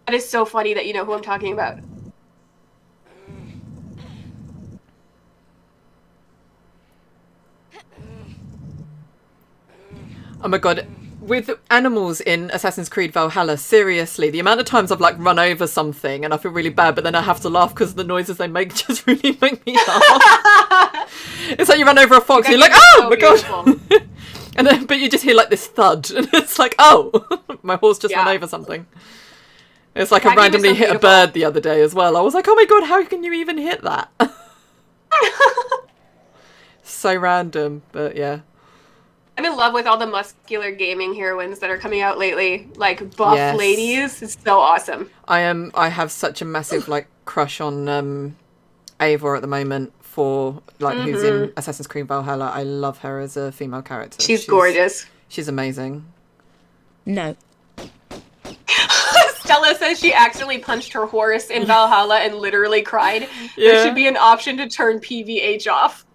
that is so funny that you know who I'm talking about. Oh my god. With animals in Assassin's Creed Valhalla, seriously, the amount of times I've like run over something and I feel really bad, but then I have to laugh because the noises they make just really make me laugh. It's like you run over a fox and you're like, oh my god! And then, but you just hear like this thud and it's like, oh, my horse just ran over something. It's like I randomly hit a bird the other day as well. I was like, oh my god, how can you even hit that? So random, but yeah. I'm in love with all the muscular gaming heroines that are coming out lately, like buff ladies. It's so awesome. I have such a massive like crush on Eivor at the moment for like who's in Assassin's Creed Valhalla. I love her as a female character. She's gorgeous. She's amazing. No. Stella says she accidentally punched her horse in Valhalla and literally cried. Yeah. There should be an option to turn PVH off.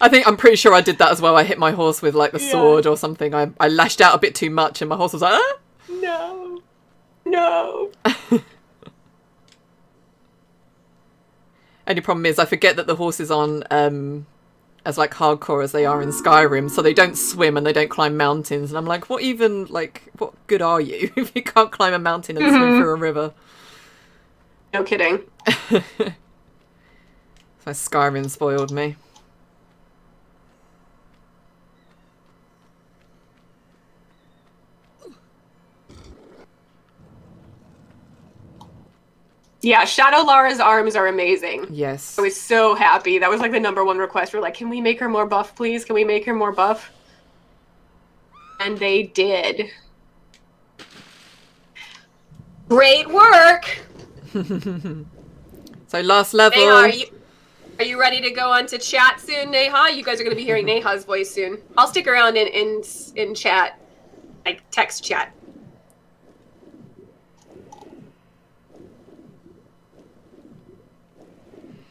I'm pretty sure I did that as well. I hit my horse with like the sword or something. I lashed out a bit too much and my horse was like, ah! No. No. Only problem is I forget that the horses aren't as like hardcore as they are in Skyrim, so they don't swim and they don't climb mountains. And I'm like, what good are you if you can't climb a mountain and swim through a river? No kidding. So Skyrim spoiled me. Yeah, Shadow Lara's arms are amazing. Yes. I was so happy. That was like the #1 request. We're like, can we make her more buff, please? Can we make her more buff? And they did. Great work! So last level. Neha, are you ready to go on to chat soon, Neha? You guys are going to be hearing Neha's voice soon. I'll stick around in chat, like text chat.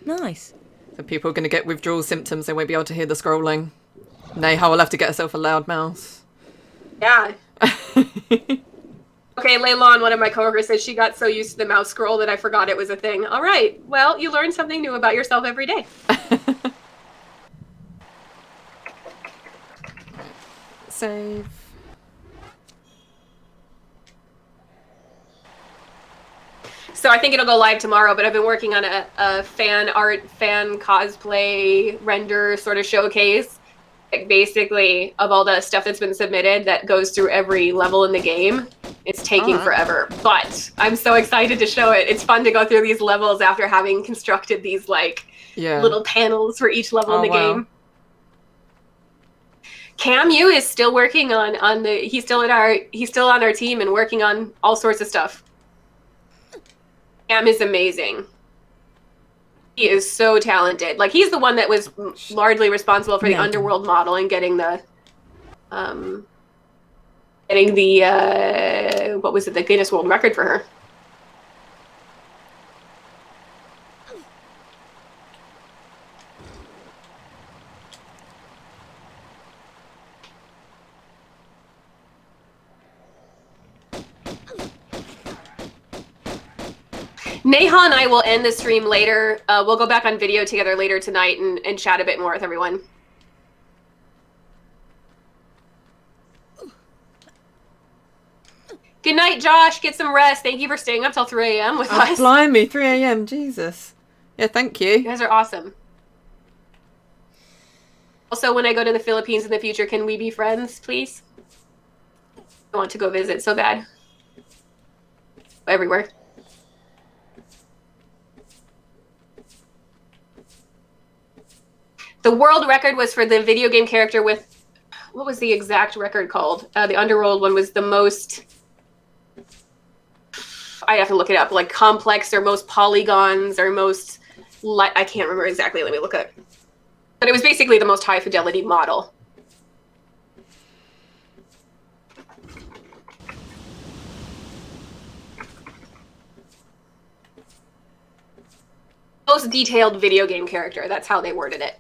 Nice. So people are going to get withdrawal symptoms. They won't be able to hear the scrolling. Neha will have to get herself a loud mouse. Yeah. Okay, Leilon, one of my coworkers, said she got so used to the mouse scroll that I forgot it was a thing. All right. Well, you learn something new about yourself every day. Save. So I think it'll go live tomorrow, but I've been working on a fan art, fan cosplay render sort of showcase. Like basically, of all the stuff that's been submitted that goes through every level in the game. It's taking forever, but I'm so excited to show it. It's fun to go through these levels after having constructed these like little panels for each level in the game. Cam Yu is still working on the he's still on our team and working on all sorts of stuff. Cam is amazing. He is so talented. Like he's the one that was largely responsible for the underworld model and getting the what was it, the Guinness World Record for her. Neha and I will end the stream later. We'll go back on video together later tonight and chat a bit more with everyone. Good night, Josh. Get some rest. Thank you for staying up till 3 a.m. with us. Blimey, 3 a.m. Jesus. Yeah, thank you. You guys are awesome. Also, when I go to the Philippines in the future, can we be friends, please? I want to go visit so bad. Everywhere. The world record was for the video game character with, what was the exact record called? The Underworld one was the most, I have to look it up, like complex or most polygons or most, I can't remember exactly, let me look it. But it was basically the most high fidelity model. Most detailed video game character, that's how they worded it.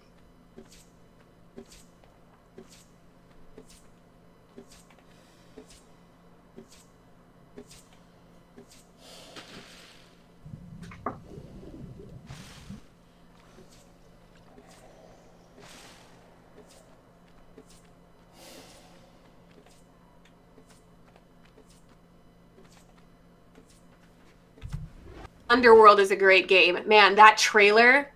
Underworld is a great game. Man, that trailer,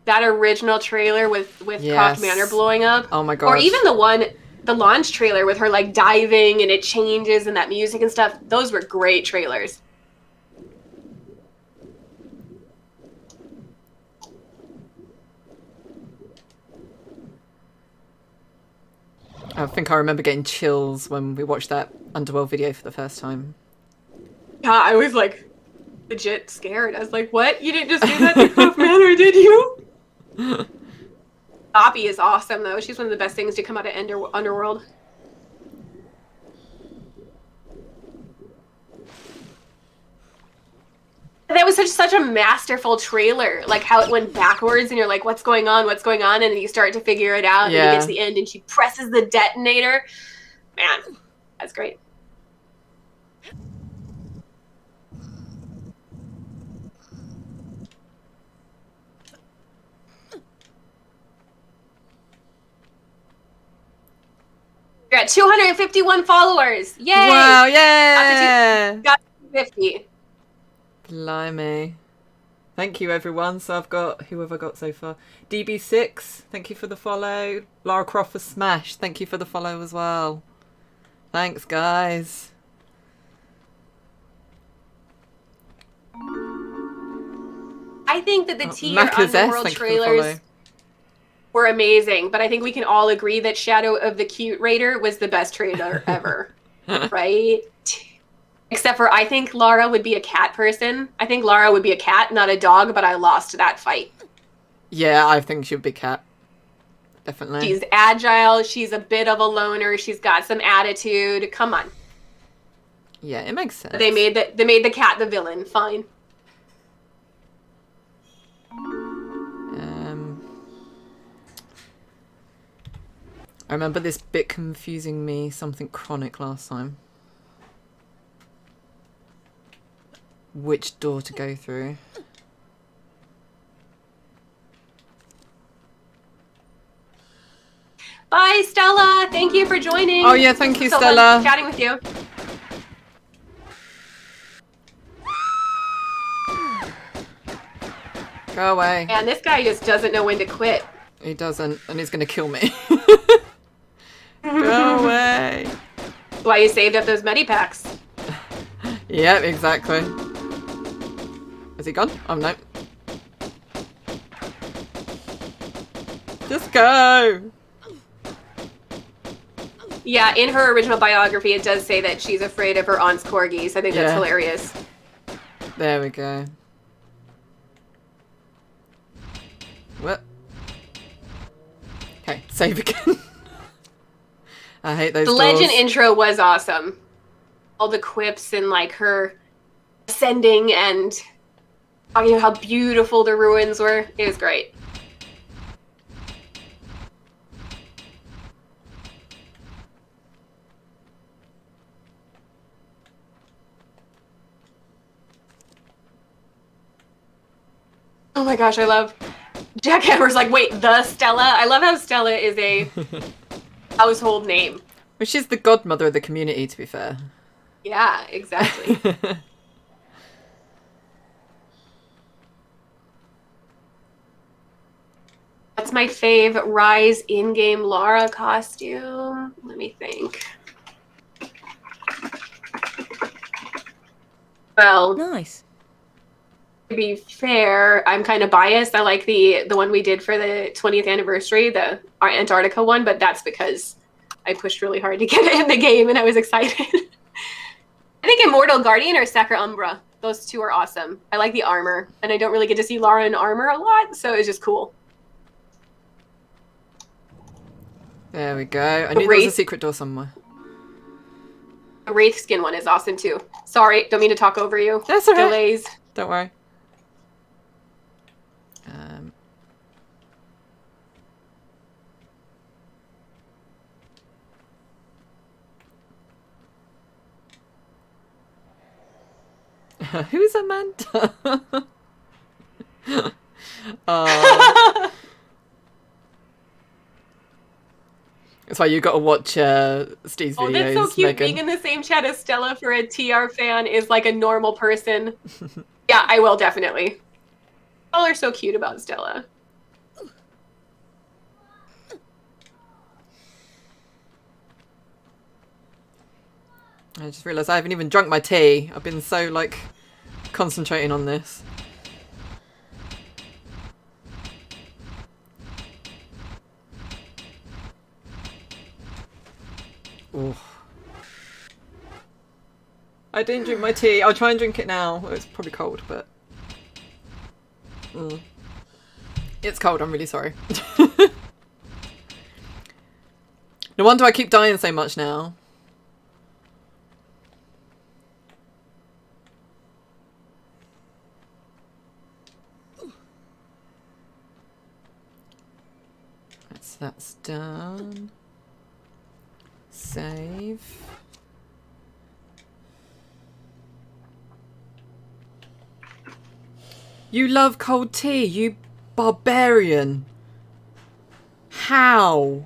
that original trailer with Croft Manor blowing up. Oh my god. Or even the launch trailer with her like diving and it changes and that music and stuff. Those were great trailers. I think I remember getting chills when we watched that Underworld video for the first time. Yeah, I was like legit scared. I was like, what? You didn't just do that to Croft Manor, did you? Poppy is awesome, though. She's one of the best things to come out of Underworld. That was such a masterful trailer. Like how it went backwards and you're like, what's going on? What's going on? And then you start to figure it out. Yeah. And you get to the end and she presses the detonator. Man, that's great. You're at 251 followers. Yay! Wow, yeah! Got to 50. Blimey. Thank you, everyone. So I've got, who have I got so far? DB6, thank you for the follow. Lara Croft for Smash, thank you for the follow as well. Thanks, guys. I think that the tier Underworld trailers were amazing, but I think we can all agree that Shadow of the Cute Raider was the best trailer ever, right? Except for I think Lara would be a cat person. I think Lara would be a cat, not a dog, but I lost that fight. Yeah, I think she'd be cat. Definitely. She's agile, she's a bit of a loner, she's got some attitude. Come on. Yeah, it makes sense. They made the cat the villain. Fine. I remember this bit confusing me, something chronic last time. Which door to go through? Bye, Stella. Thank you for joining. Oh yeah, thank you, so Stella. Fun chatting with you. Go away. And this guy just doesn't know when to quit. He doesn't, and he's gonna kill me. Go away. That's why you saved up those medipacks. Yep, exactly. Is he gone? Oh no. Just go. Yeah, in her original biography, it does say that she's afraid of her aunt's corgis. I think that's hilarious. There we go. What? Okay, save again. I hate those The doors. legend intro was awesome. All the quips and like her ascending and talking about how beautiful the ruins were. It was great. Oh my gosh, I love Jackhammer's like, wait, the Stella? I love how Stella is a household name. Well, she's the godmother of the community, to be fair. Yeah, exactly. That's my fave Rise in-game Lara costume. Let me think. Well, nice. To be fair, I'm kind of biased. I like the one we did for the 20th anniversary, our Antarctica one, but that's because I pushed really hard to get it in the game and I was excited. I think Immortal Guardian or Sacra Umbra. Those two are awesome. I like the armor, and I don't really get to see Lara in armor a lot, so it's just cool. There we go. I knew there was a secret door somewhere. The Wraith skin one is awesome too. Sorry, don't mean to talk over you. That's all right. Delays. Don't worry. Who's Amanda? That's why you got to watch Steve's videos. Oh, that's so cute. Megan. Being in the same chat as Stella for a TR fan is like a normal person. Yeah, I will definitely. All are so cute about Stella. I just realised I haven't even drunk my tea. I've been so, like, concentrating on this. Ooh. I didn't drink my tea. I'll try and drink it now. It's probably cold, but... It's cold, I'm really sorry. No wonder I keep dying so much now. That's done. Save. You love cold tea, you barbarian. How?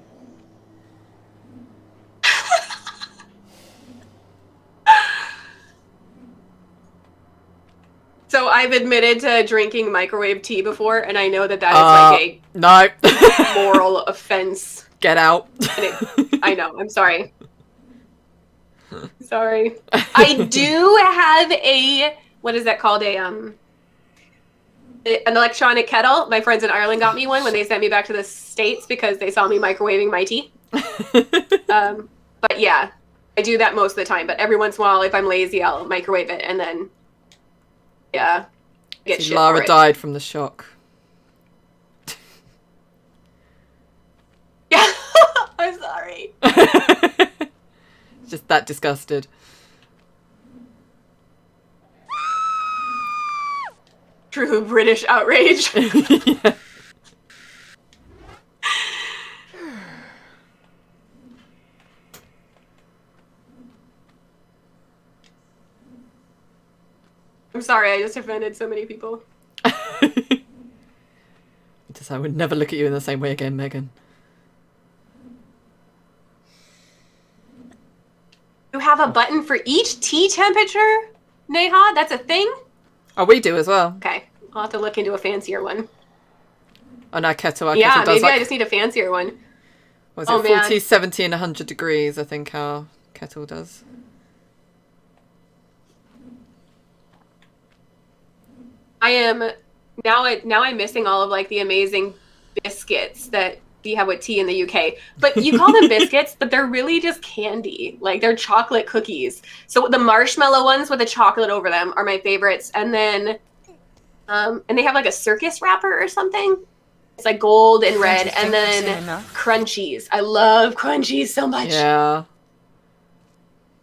So I've admitted to drinking microwave tea before, and I know that that is like a moral offense. Get out. I know. I'm sorry. Sorry. I do have a, what is that called? An electronic kettle. My friends in Ireland got me one when they sent me back to the States because they saw me microwaving my tea. But yeah, I do that most of the time. But every once in a while, if I'm lazy, I'll microwave it and then, yeah, get shit Lara for it. died from the shock. Yeah, I'm sorry. Just that disgusted. True British outrage. Yeah. I'm sorry, I just offended so many people. Just, I would never look at you in the same way again, Megan. You have a button for each tea temperature, Neha? That's a thing? Oh, we do as well. Okay, I'll have to look into a fancier one. On our kettle, Yeah, kettle does maybe like, I just need a fancier one. was it 40, 70 and 100 degrees, I think our kettle does. I am now I'm missing all of like the amazing biscuits that you have with tea in the UK. But you call them biscuits, but they're really just candy. Like they're chocolate cookies. So the marshmallow ones with the chocolate over them are my favorites. And then and they have like a circus wrapper or something. It's like gold and red, and then crunchies. I love crunchies so much. Yeah.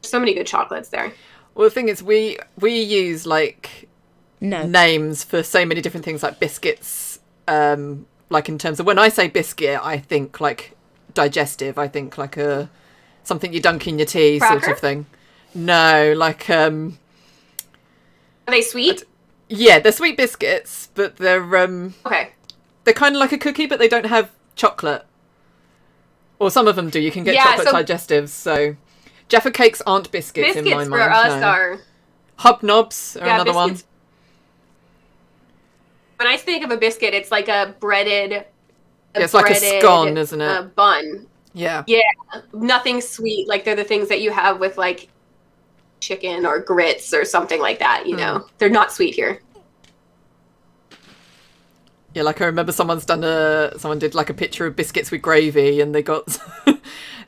So many good chocolates there. Well, the thing is, we use like names for so many different things, like biscuits. Like in terms of when I say biscuit, I think like digestive. I think like a something you dunk in your tea sort of thing. No, like Are they sweet? Yeah, they're sweet biscuits, but they're okay. They're kind of like a cookie, but they don't have chocolate. Or some of them do. You can get chocolate digestives. So Jaffa cakes aren't biscuits in my mind. Biscuits for us are Hobnobs are another one. When I think of a biscuit, it's like a breaded. It's like a scone, isn't it? Bun. Yeah. Yeah. Nothing sweet. Like they're the things that you have with like chicken or grits or something like that. You know, they're not sweet here. Yeah, like I remember someone did like a picture of biscuits with gravy, and they got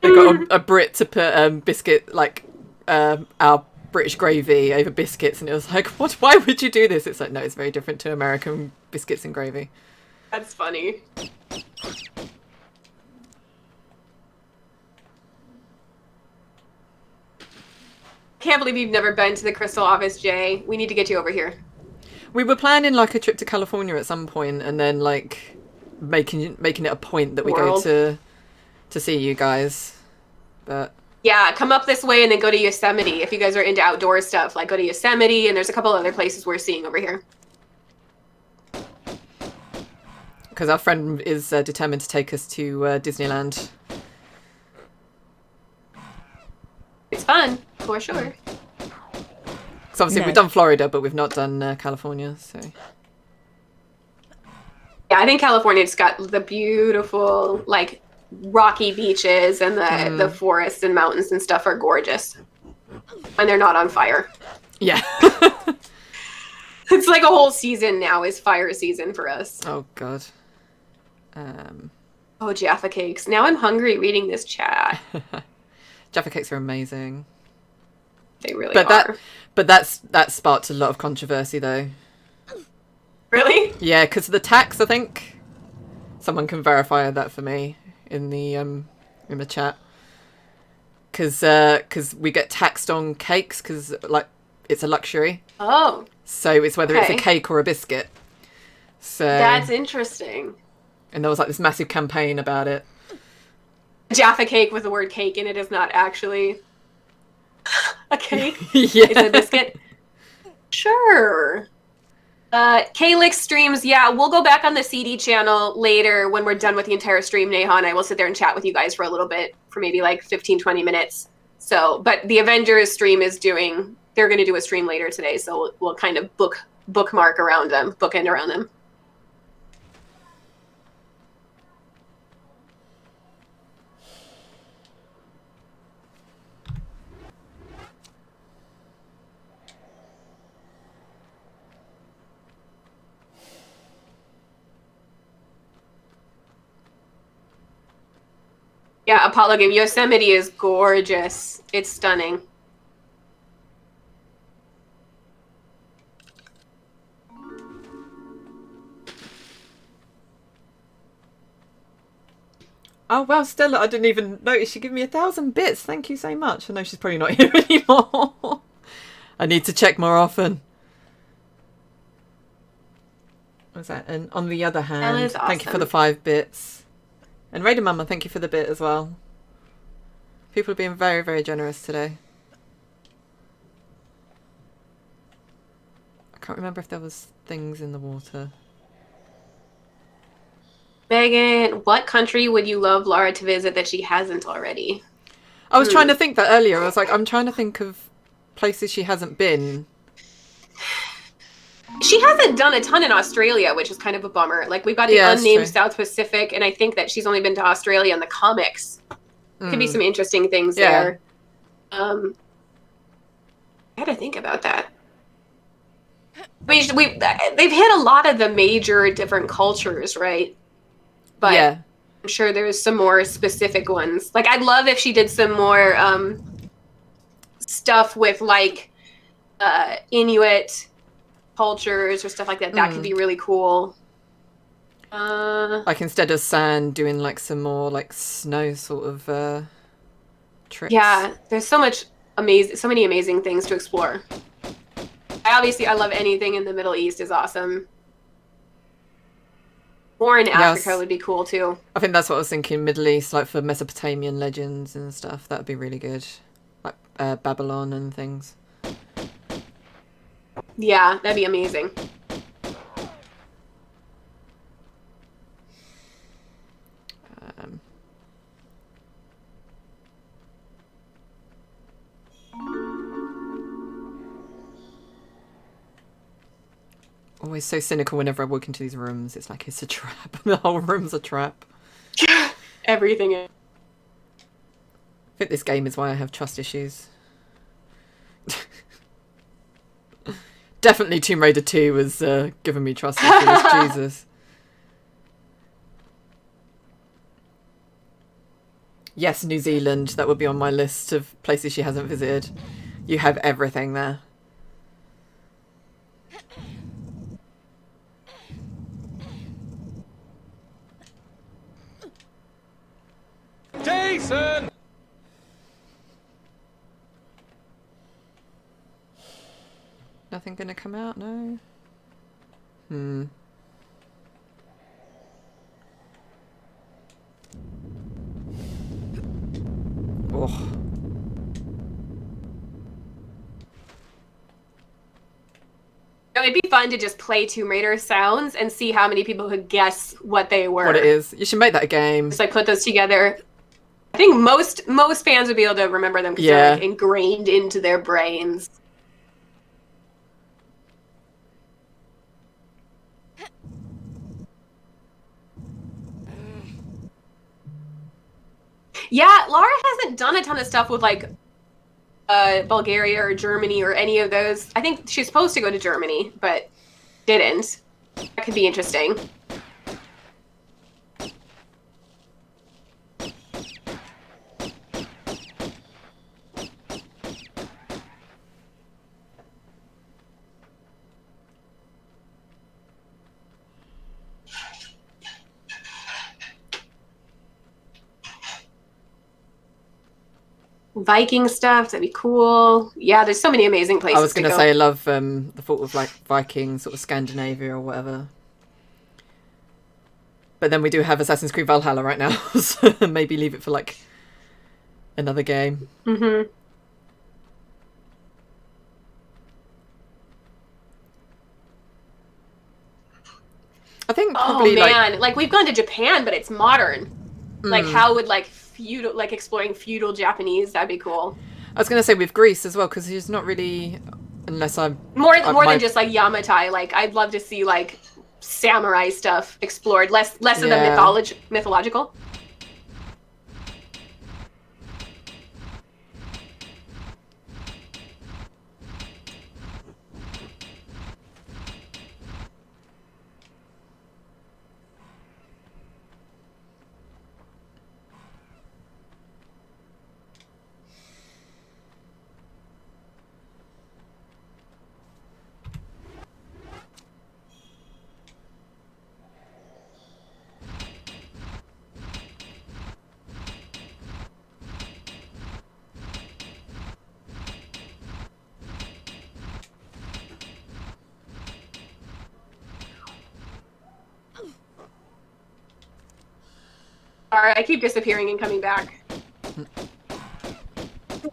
a Brit to put biscuit like our British gravy over biscuits, and it was like, what? Why would you do this? It's like, no, it's very different to American biscuits and gravy. That's funny. Can't believe you've never been to the Crystal office, Jay. We need to get you over here. We were planning like a trip to California at some point, and then like making it a point that we go to see you guys. But yeah, come up this way and then go to Yosemite. If you guys are into outdoor stuff, like go to Yosemite, and there's a couple other places we're seeing over here. Because our friend is determined to take us to Disneyland. It's fun, for sure. Because obviously we've done Florida, but we've not done California, so... Yeah, I think California's got the beautiful, like, rocky beaches, and the forests and mountains and stuff are gorgeous. And they're not on fire. Yeah. It's like a whole season now is fire season for us. Oh, God. Oh, Jaffa cakes. Now I'm hungry reading this chat. Jaffa cakes are amazing. They really are. That sparked a lot of controversy, though. Really? Yeah, because of the tax, I think. Someone can verify that for me in the chat. Because we get taxed on cakes because like it's a luxury. Oh. So it's whether it's a cake or a biscuit. So that's interesting. And there was like this massive campaign about it. Jaffa cake with the word cake in it is not actually a cake. Yeah. It's a biscuit. Sure. Kalix streams, yeah, we'll go back on the CD channel later when we're done with the entire stream, Neha, and I will sit there and chat with you guys for a little bit, for maybe like 15, 20 minutes. So, but the Avengers stream they're going to do a stream later today, so we'll kind of bookmark around them, bookend around them. Yeah, Apollo game. Yosemite is gorgeous. It's stunning. Oh, well, Stella, I didn't even notice she gave me 1,000 bits. Thank you so much. I know she's probably not here anymore. I need to check more often. What's that? And on the other hand, awesome. Thank you for the 5 bits. And Raider Mama, thank you for the bit as well. People are being very, very generous today. I can't remember if there was things in the water. Megan, what country would you love Laura to visit that she hasn't already? I was trying to think that earlier. I was like, I'm trying to think of places she hasn't been. She hasn't done a ton in Australia, which is kind of a bummer. Like, we've got the unnamed South Pacific, and I think that she's only been to Australia in the comics. Could be some interesting things there. I had to think about that. I mean, they've hit a lot of the major different cultures, right? But I'm sure there's some more specific ones. Like, I'd love if she did some more stuff with, like, Inuit cultures or stuff like that. That could be really cool. Like, instead of sand, doing, like, some more, like, snow sort of tricks. Yeah, there's so many amazing things to explore. I love anything in the Middle East is awesome. More in Africa would be cool too. I think that's what I was thinking. Middle East, like for Mesopotamian legends and stuff. That would be really good. Like Babylon and things. Yeah, that'd be amazing. Always so cynical whenever I walk into these rooms. It's like it's a trap. The whole room's a trap. Everything is. I think this game is why I have trust issues. Definitely Tomb Raider 2 was giving me trust issues. Jesus. Yes, New Zealand. That would be on my list of places she hasn't visited. You have everything there. Jason! Nothing gonna come out, no? Oh. It'd be fun to just play Tomb Raider sounds and see how many people could guess what they were. What it is. You should make that a game. Just like put those together. I think most fans would be able to remember them because they're like ingrained into their brains. Yeah, Lara hasn't done a ton of stuff with like Bulgaria or Germany or any of those. I think she's supposed to go to Germany, but didn't. That could be interesting. Viking stuff, that'd be cool. Yeah, there's so many amazing places. I was going to say I love the thought of like Viking, sort of Scandinavia or whatever. But then we do have Assassin's Creed Valhalla right now, so maybe leave it for like another game. Mm-hmm. I think probably like we've gone to Japan, but it's modern. Like how would like feudal, like exploring feudal Japanese, that'd be cool. I was going to say with Greece as well, because he's not really, unless I'm more than just like Yamatai. Like I'd love to see like samurai stuff explored, less of the mythological. I keep disappearing and coming back.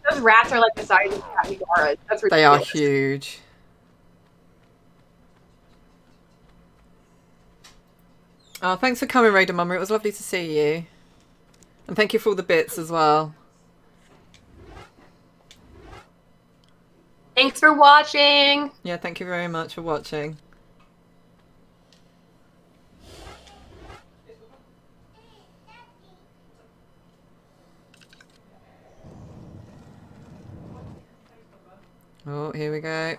Those rats are like the size of capybaras. That's ridiculous. They are huge. Oh, thanks for coming, Raider Mama. It was lovely to see you. And thank you for all the bits as well. Thanks for watching. Yeah, thank you very much for watching. Oh, here we go.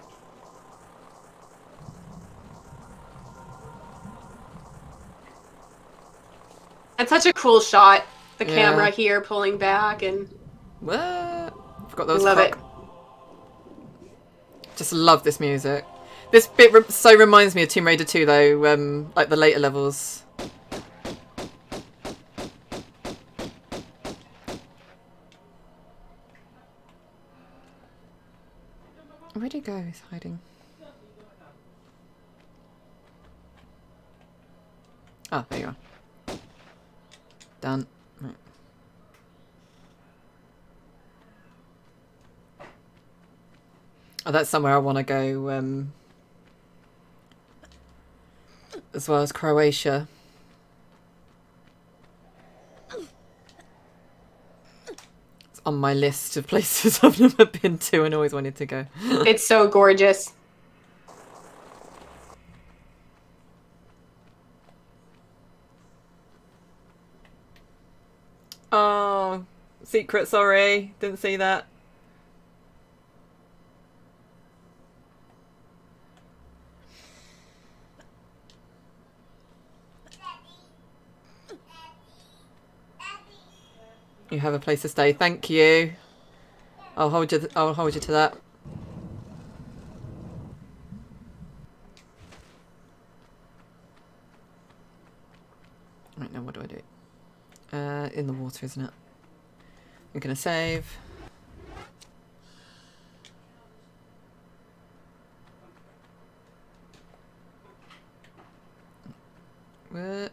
That's such a cool shot. The camera here pulling back and... What? Forgot that was love it. Just love this music. This bit so reminds me of Tomb Raider 2 though, like the later levels. Where'd he go? He's hiding. Oh, there you are. Done. Right. Oh, that's somewhere I want to go, as well as Croatia. It's on my list of places I've never been to and always wanted to go. It's so gorgeous. Oh, secret, sorry. Didn't see that. You have a place to stay. Thank you. I'll hold you to that. Right, now what do I do? In the water, isn't it? I'm going to save. What?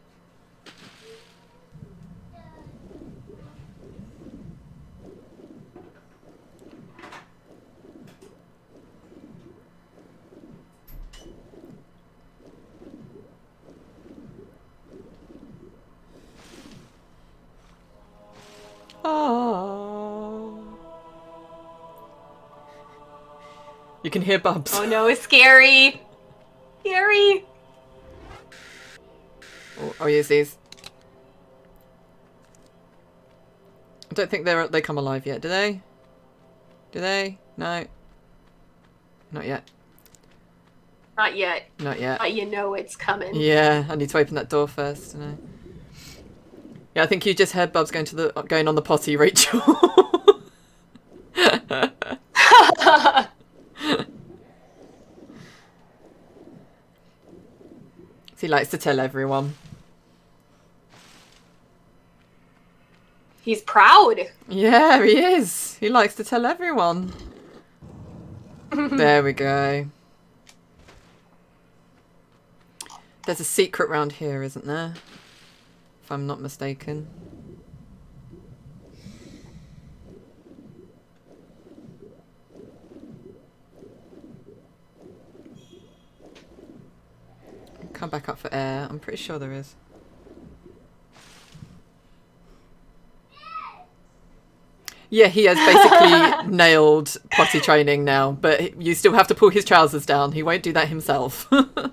Oh. You can hear Bubs. Oh no, it's scary. Scary. Oh, use these. I don't think they come alive yet, do they? Do they? No. Not yet. Not yet. Not yet. But you know it's coming. Yeah, I need to open that door first, don't I? Yeah, I think you just heard Bubs going on the potty, Rachel. He likes to tell everyone. He's proud. Yeah, he is. He likes to tell everyone. There we go. There's a secret round here, isn't there? If I'm not mistaken. Come back up for air. I'm pretty sure there is. Yeah, he has basically nailed potty training now, but you still have to pull his trousers down. He won't do that himself. So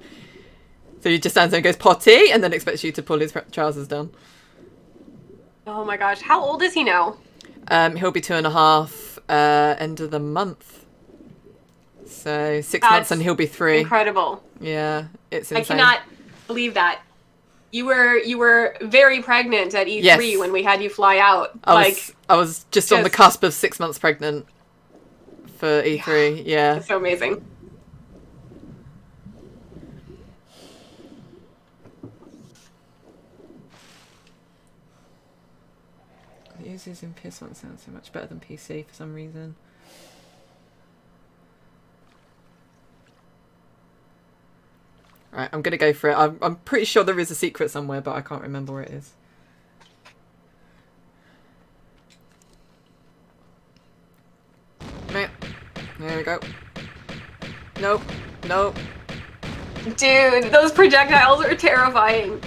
he just stands there and goes potty and then expects you to pull his trousers down. Oh my gosh. How old is he now? He'll be 2.5 end of the month. So 6 months and he'll be 3. Incredible. Yeah, it's insane. I cannot believe that. You were very pregnant at E3 Yes. when we had you fly out. I was just on the cusp of 6 months pregnant for E3. Yeah. It's so amazing. The users in PS1 sound so much better than PC for some reason. Right, I'm going to go for it. I'm pretty sure there is a secret somewhere, but I can't remember where it is. There we go. Nope. Nope. Dude, those projectiles are terrifying.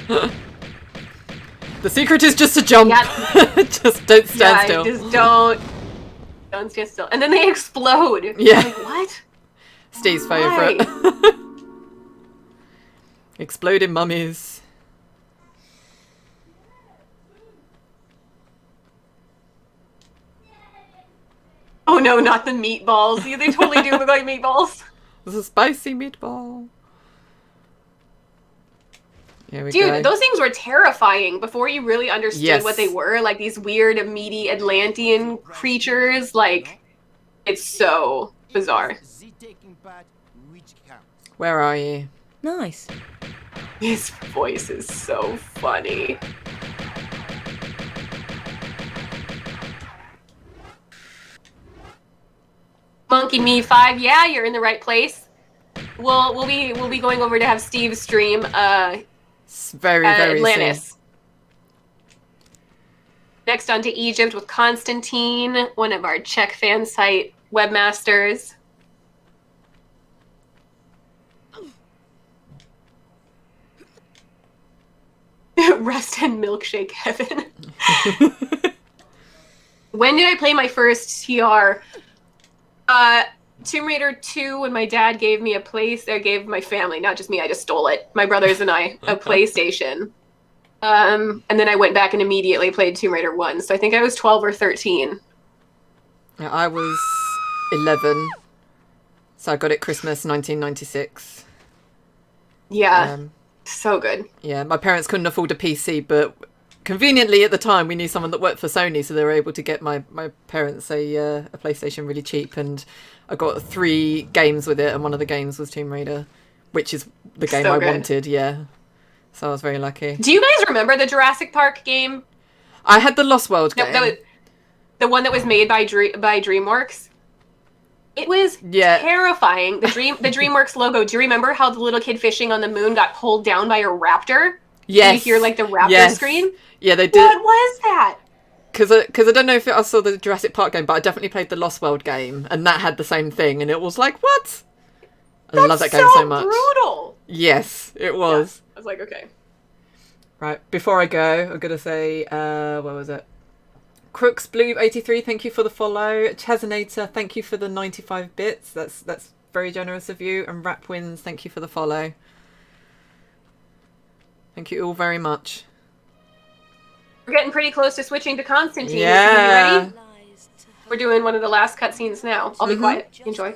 The secret is just to jump. Yeah. Just don't stand still. Just don't stand still. And then they explode. Yeah. Like, what? Steve's Why? favourite. Exploding mummies. Oh no, not the meatballs. They totally do look like meatballs. There's a spicy meatball. Here we Dude, go. those things were terrifying before you really understood Yes. what they were. Like these weird, meaty Atlantean creatures. Like, it's so bizarre. Where are you? Nice. His voice is so funny. Monkey Me 5, yeah, you're in the right place. We'll be going over to have Steve stream It's very Atlantis. soon. Next on to Egypt with Constantine, one of our Czech fan site webmasters. Rest in milkshake heaven. When did I play my first TR? Tomb Raider 2, when my dad gave me gave my family, not just me, I just stole it, my brothers and I, a PlayStation. And then I went back and immediately played Tomb Raider 1, so I think I was 12 or 13. Yeah, I was 11, so I got it Christmas 1996. Yeah, so good. Yeah, my parents couldn't afford a PC, but conveniently at the time we knew someone that worked for Sony, so they were able to get my parents a PlayStation really cheap, and I got 3 games with it, and one of the games was Tomb Raider, which is the game So I good. wanted. Yeah, So I was very lucky. Do you guys remember the Jurassic Park game? I had the Lost World game. No, that was the one that was made by DreamWorks. It was terrifying. The DreamWorks logo. Do you remember how the little kid fishing on the moon got pulled down by a raptor? Yes. You hear like the raptor scream? Yeah, they did. What was that? Because I don't know if I saw the Jurassic Park game, but I definitely played the Lost World game, and that had the same thing, and it was like, what? I love that game so much. Brutal. Yes, it was. Yeah. I was like, okay. Right, before I go, I'm gonna say, where was it? Crooks Blue 83, thank you for the follow. Chazinator, thank you for the 95 bits. That's very generous of you. And Rap Wins, thank you for the follow. Thank you all very much. We're getting pretty close to switching to Constantine. Yeah. Are you ready? We're doing one of the last cutscenes now. I'll be quiet. Enjoy.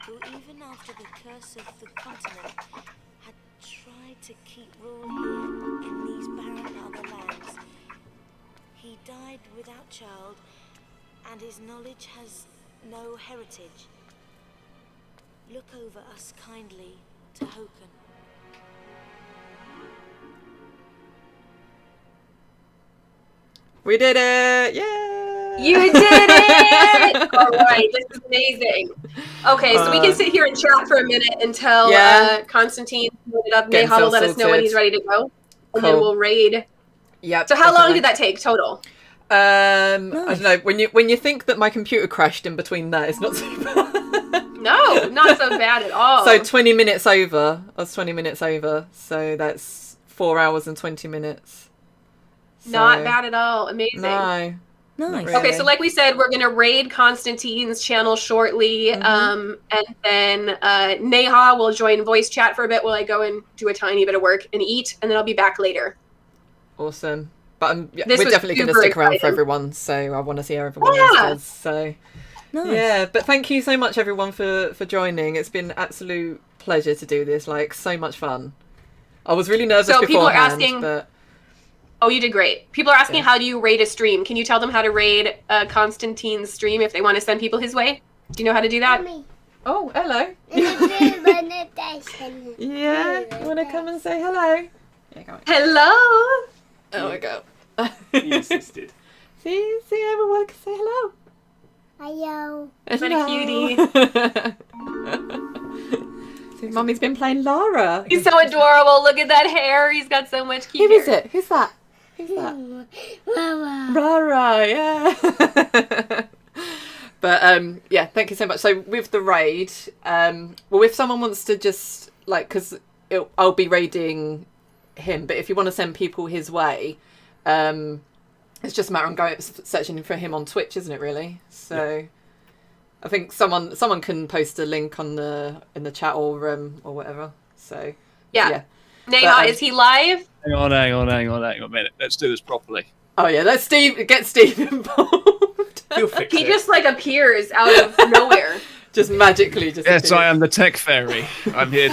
Who even after the curse of the continent had tried to keep rule here in these barren other lands. He died without child, and his knowledge has no heritage. Look over us kindly to Hoken. We did it! Yay! You did it! All right, this is amazing. Okay, so we can sit here and chat for a minute until Constantine put it up. Neha will let us know when he's ready to go, and then we'll raid. Yep. So how long did that take total? I don't know. When you think that my computer crashed in between that, it's not so bad. No, not so bad at all. So 20 minutes over. I was 20 minutes over. So that's 4 hours and 20 minutes. So, not bad at all. Amazing. No. Nice. Really. Okay, so like we said, we're going to raid Constantine's channel shortly. And then Neha will join voice chat for a bit while I go and do a tiny bit of work and eat. And then I'll be back later. Awesome. But we're definitely going to stick around for everyone. So I want to see how everyone else does. So Nice. yeah, but thank you so much everyone for joining. It's been an absolute pleasure to do this. Like, so much fun. I was really nervous beforehand. People are asking... But... Oh, you did great. People are asking how do you raid a stream. Can you tell them how to raid Constantine's stream if they want to send people his way? Do you know how to do that? Mommy. Oh, hello. Yeah, you want to come and say hello? Yeah, hello. Oh my god. He insisted. See, everyone can say hello. Hello. What a cutie. See, Mummy's been playing Lara. He's so adorable. Look at that hair. He's got so much cute Who is hair. it? Who's that? Who's that? Rara. Rara, yeah. But yeah, thank you so much. So with the raid, well, if someone wants to just like, because I'll be raiding him, but if you want to send people his way, it's just a matter of going searching for him on Twitch, isn't it? Really. So. Yeah. I think someone can post a link in the chat or whatever. So yeah. Neha, is he live? Hang on a minute. Let's do this properly. Oh yeah, let's get Steve involved. He'll fix he it. just like appears out of nowhere. Just magically. Yes, appears. I am the tech fairy. I'm here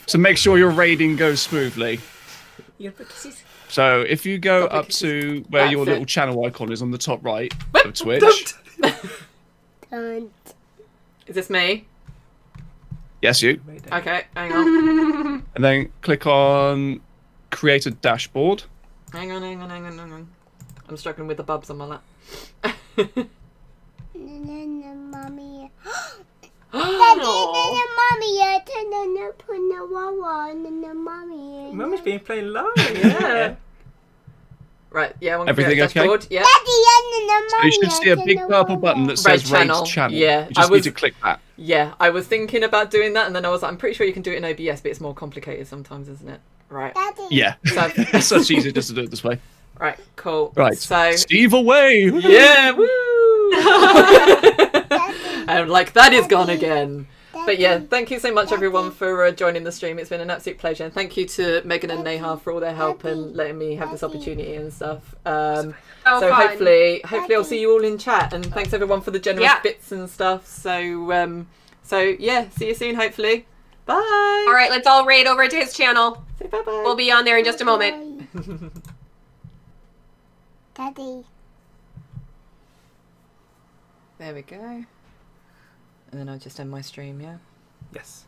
to make sure your raiding goes smoothly. So if you go up to where your little channel icon is on the top right of Twitch. Don't. Is this me? Yes, you. Okay, hang on. And then click on create a dashboard. Hang on. I'm struggling with the bubs on my lap. Mommy. Mommy, put the wawa and the mommy. Mummy's been playing Lara. Yeah. Right, yeah, I want to everything okay? Dashboard. Yeah. So you should see a big purple button that says Raid Channel. Yeah, you just need to click that. Yeah, I was thinking about doing that, and then I was like, I'm pretty sure you can do it in OBS, but it's more complicated sometimes, isn't it? Right. Daddy. Yeah, it's such easier just to do it this way. Right, cool. Right, so Steve away! Yeah, woo! I'm like, that is gone again. But yeah, thank you so much everyone for joining the stream. It's been an absolute pleasure. And thank you to Megan and Neha for all their help and letting me have this opportunity and stuff. So hopefully I'll see you all in chat. And thanks everyone for the generous bits and stuff. So yeah, see you soon hopefully. Bye. All right, let's all raid over to his channel. Say bye-bye. We'll be on there in just a moment. Daddy. There we go. And then I'll just end my stream, yeah? Yes.